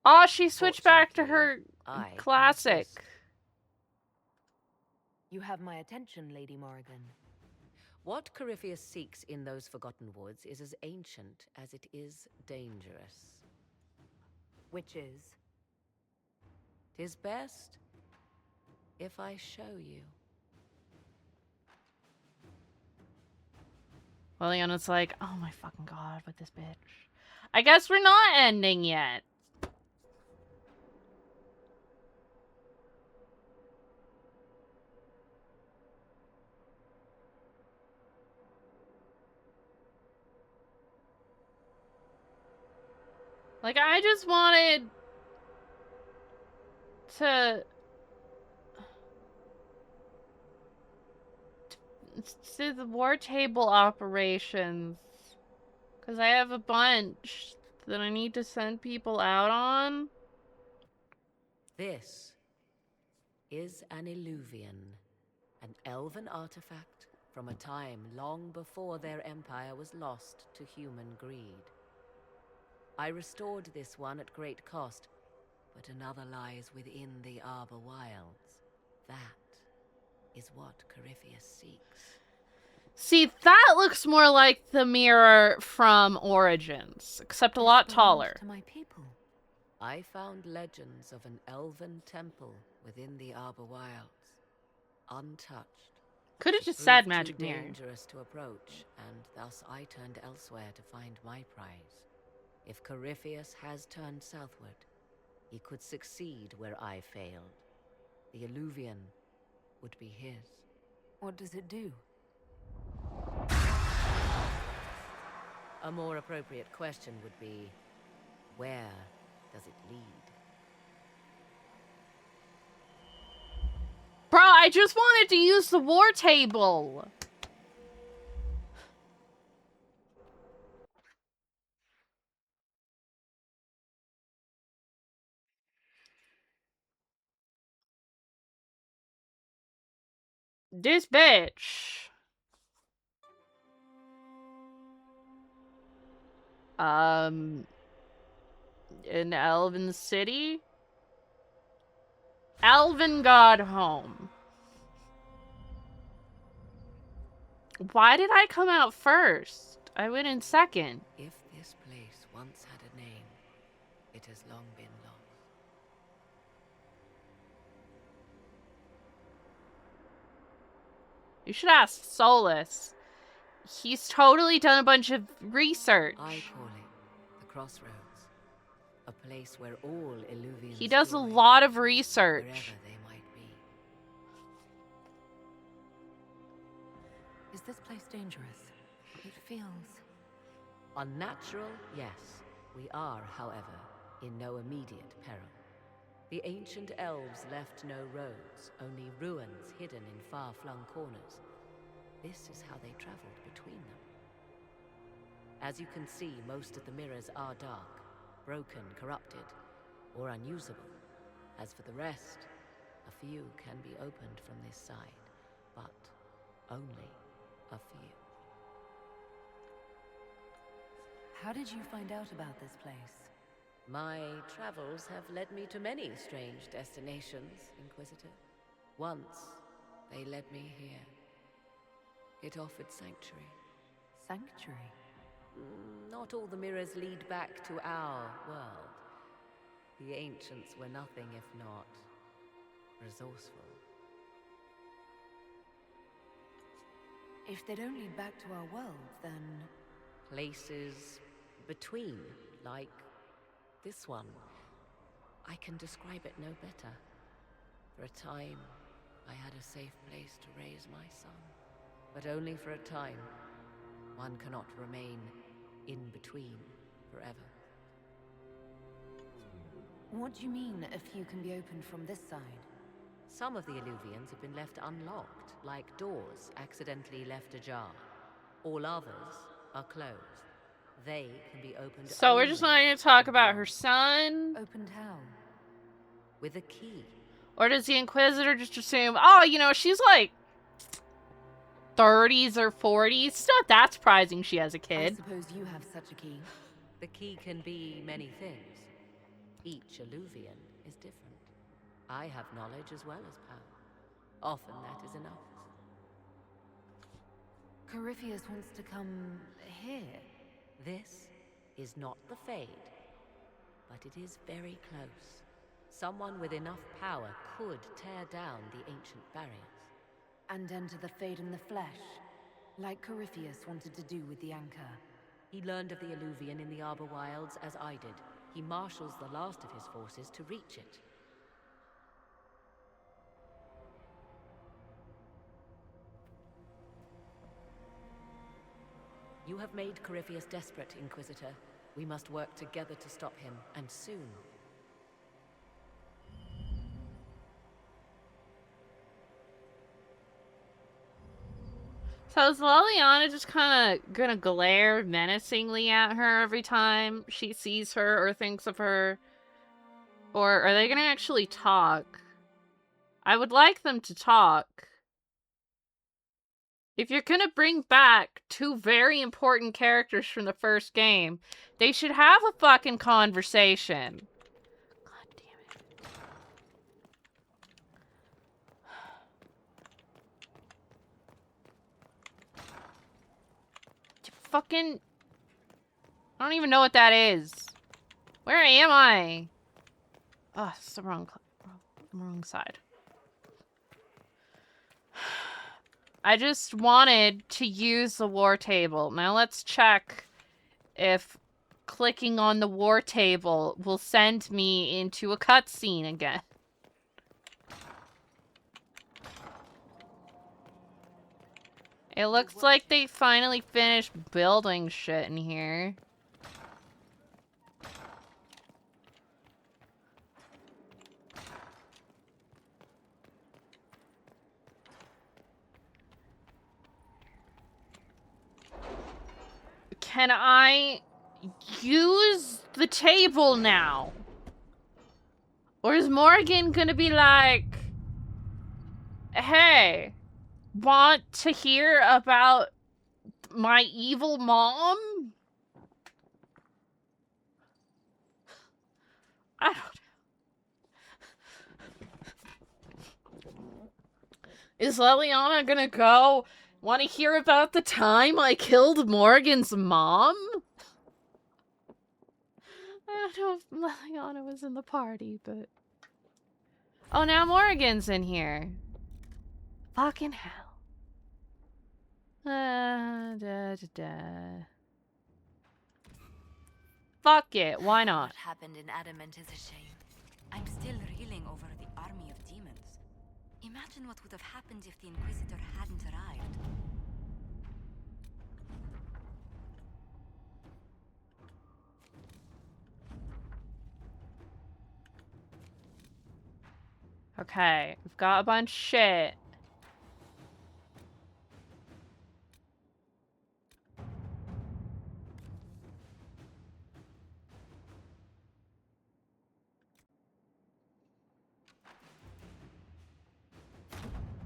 B: Oh, she switched back to her
F: I
B: classic.
A: You have my attention, Lady Morrigan.
F: What Corypheus seeks in those Forgotten Woods is as ancient as it is dangerous.
A: Which is?
F: 'Tis best if I show you.
B: Well, Leona's like, oh my fucking god, with this bitch. I guess we're not ending yet. Like, I just wanted to do the war table operations. Because I have a bunch that I need to send people out on.
F: This is an Illuvian, an elven artifact from a time long before their empire was lost to human greed. I restored this one at great cost, but another lies within the Arbor Wilds. That is what Corypheus seeks.
B: See, that looks more like the mirror from Origins, except a lot taller.
A: To my people.
F: I found legends of an elven temple within the Arbor Wilds, untouched.
B: Could have
F: It
B: just said
F: proved
B: magic
F: too
B: mirror.
F: dangerous to approach, and thus I turned elsewhere to find my prize. If Corypheus has turned southward, he could succeed where I failed. The Illuvian would be his.
A: What does it do?
F: A more appropriate question would be, where does it lead?
B: Bro, I just wanted to use the war table. This bitch. in Elven City? Elven God Home. Why did I come out first? I went in second.
F: If this place once had a name, it has long been lost.
B: You should ask Solus. He's totally done a bunch of research.
F: I call it the Crossroads. A place where all Illuvians
B: He does a lot of research.
F: wherever they might be.
A: Is this place dangerous? It feels...
F: Unnatural, yes. We are, however, in no immediate peril. The ancient elves left no roads, only ruins hidden in far-flung corners. This is how they traveled between them. As you can see, most of the mirrors are dark, broken, corrupted, or unusable. As for the rest, a few can be opened from this side, but only a few.
A: How did you find out about this place?
F: My travels have led me to many strange destinations, Inquisitor. Once, they led me here. It offered sanctuary.
A: Sanctuary?
F: Not all the mirrors lead back to our world. The ancients were nothing if not resourceful.
A: If they don't lead back to our world, then...
F: Places between, like this one. I can describe it no better. For a time, I had a safe place to raise my son. But only for a time. One cannot remain in between forever.
A: What do you mean, a few can be opened from this side?
F: Some of the Illuvians have been left unlocked, like doors accidentally left ajar. All others are closed. They can be opened.
B: So we're just not going to talk about her son?
A: Opened how?
F: With a key.
B: Or does the Inquisitor just assume, oh, you know, she's like 30s or 40s? It's not that surprising she has a kid.
A: I suppose you have such a key.
F: The key can be many things. Each Illuvian is different. I have knowledge as well as power. Often that is enough.
A: Corypheus wants to come here.
F: This is not the Fade, but it is very close. Someone with enough power could tear down the ancient barriers.
A: And enter the Fade in the flesh, like Corypheus wanted to do with the Anchor.
F: He learned of the Illuvian in the Arbor Wilds as I did. He marshals the last of his forces to reach it. You have made Corypheus desperate, Inquisitor. We must work together to stop him, and soon.
B: So is Leliana just kind of gonna glare menacingly at her every time she sees her or thinks of her? Or are they gonna actually talk? I would like them to talk. If you're gonna bring back two very important characters from the first game, they should have a fucking conversation. God damn it. Fucking... I don't even know what that is. Where am I? Oh, it's the wrong side. I just wanted to use the war table. Now let's check if clicking on the war table will send me into a cutscene again. It looks like they finally finished building shit in here. Can I use the table now? Or is Morgan gonna be like, hey, want to hear about my evil mom? I don't know. Is Leliana gonna go? Want to hear about the time I killed Morgan's mom? I don't know if Leliana was in the party, but... Oh, now Morgan's in here. Fucking hell. Fuck it, why not?
L: What happened in Adamant is a shame. I'm still reeling over the army of demons. Imagine what would have happened if the Inquisitor hadn't arrived.
B: Okay, we've got a bunch of shit.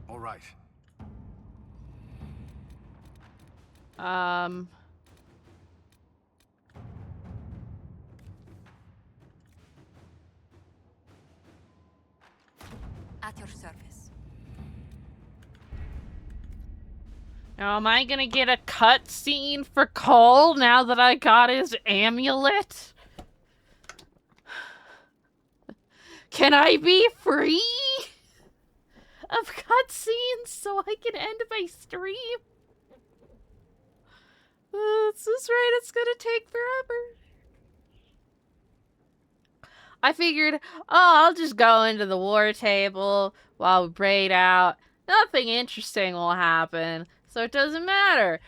J: All right.
L: At your service.
B: Now, am I gonna get a cutscene for Cole now that I got his amulet? Can I be free of cutscenes so I can end my stream? This is right, it's gonna take forever. I figured, oh, I'll just go into the war table while we braid out. Nothing interesting will happen, so it doesn't matter.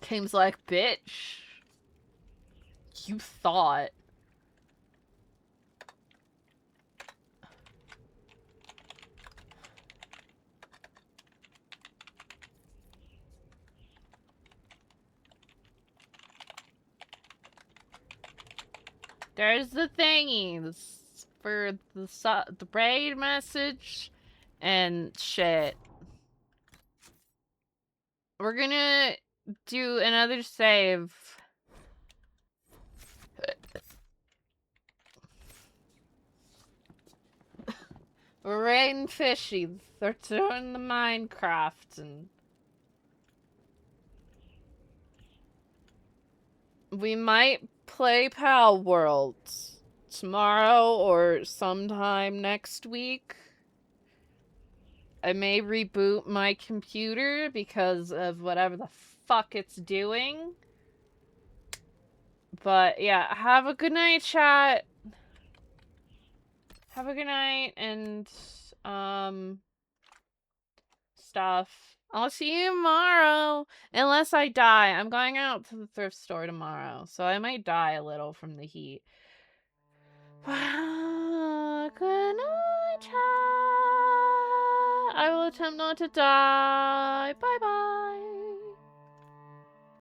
B: Game's like, bitch. You thought. There's the thingies for the braid message and shit. We're gonna do another save. We're raiding fishy. They're doing the Minecraft and we might play Pal Worlds tomorrow or sometime next week. I may reboot my computer because of whatever the fuck it's doing. But yeah, have a good night, chat. Have a good night and stuff. I'll see you tomorrow. Unless I die. I'm going out to the thrift store tomorrow, so I might die a little from the heat. Good night, chat. I will attempt not to die. Bye.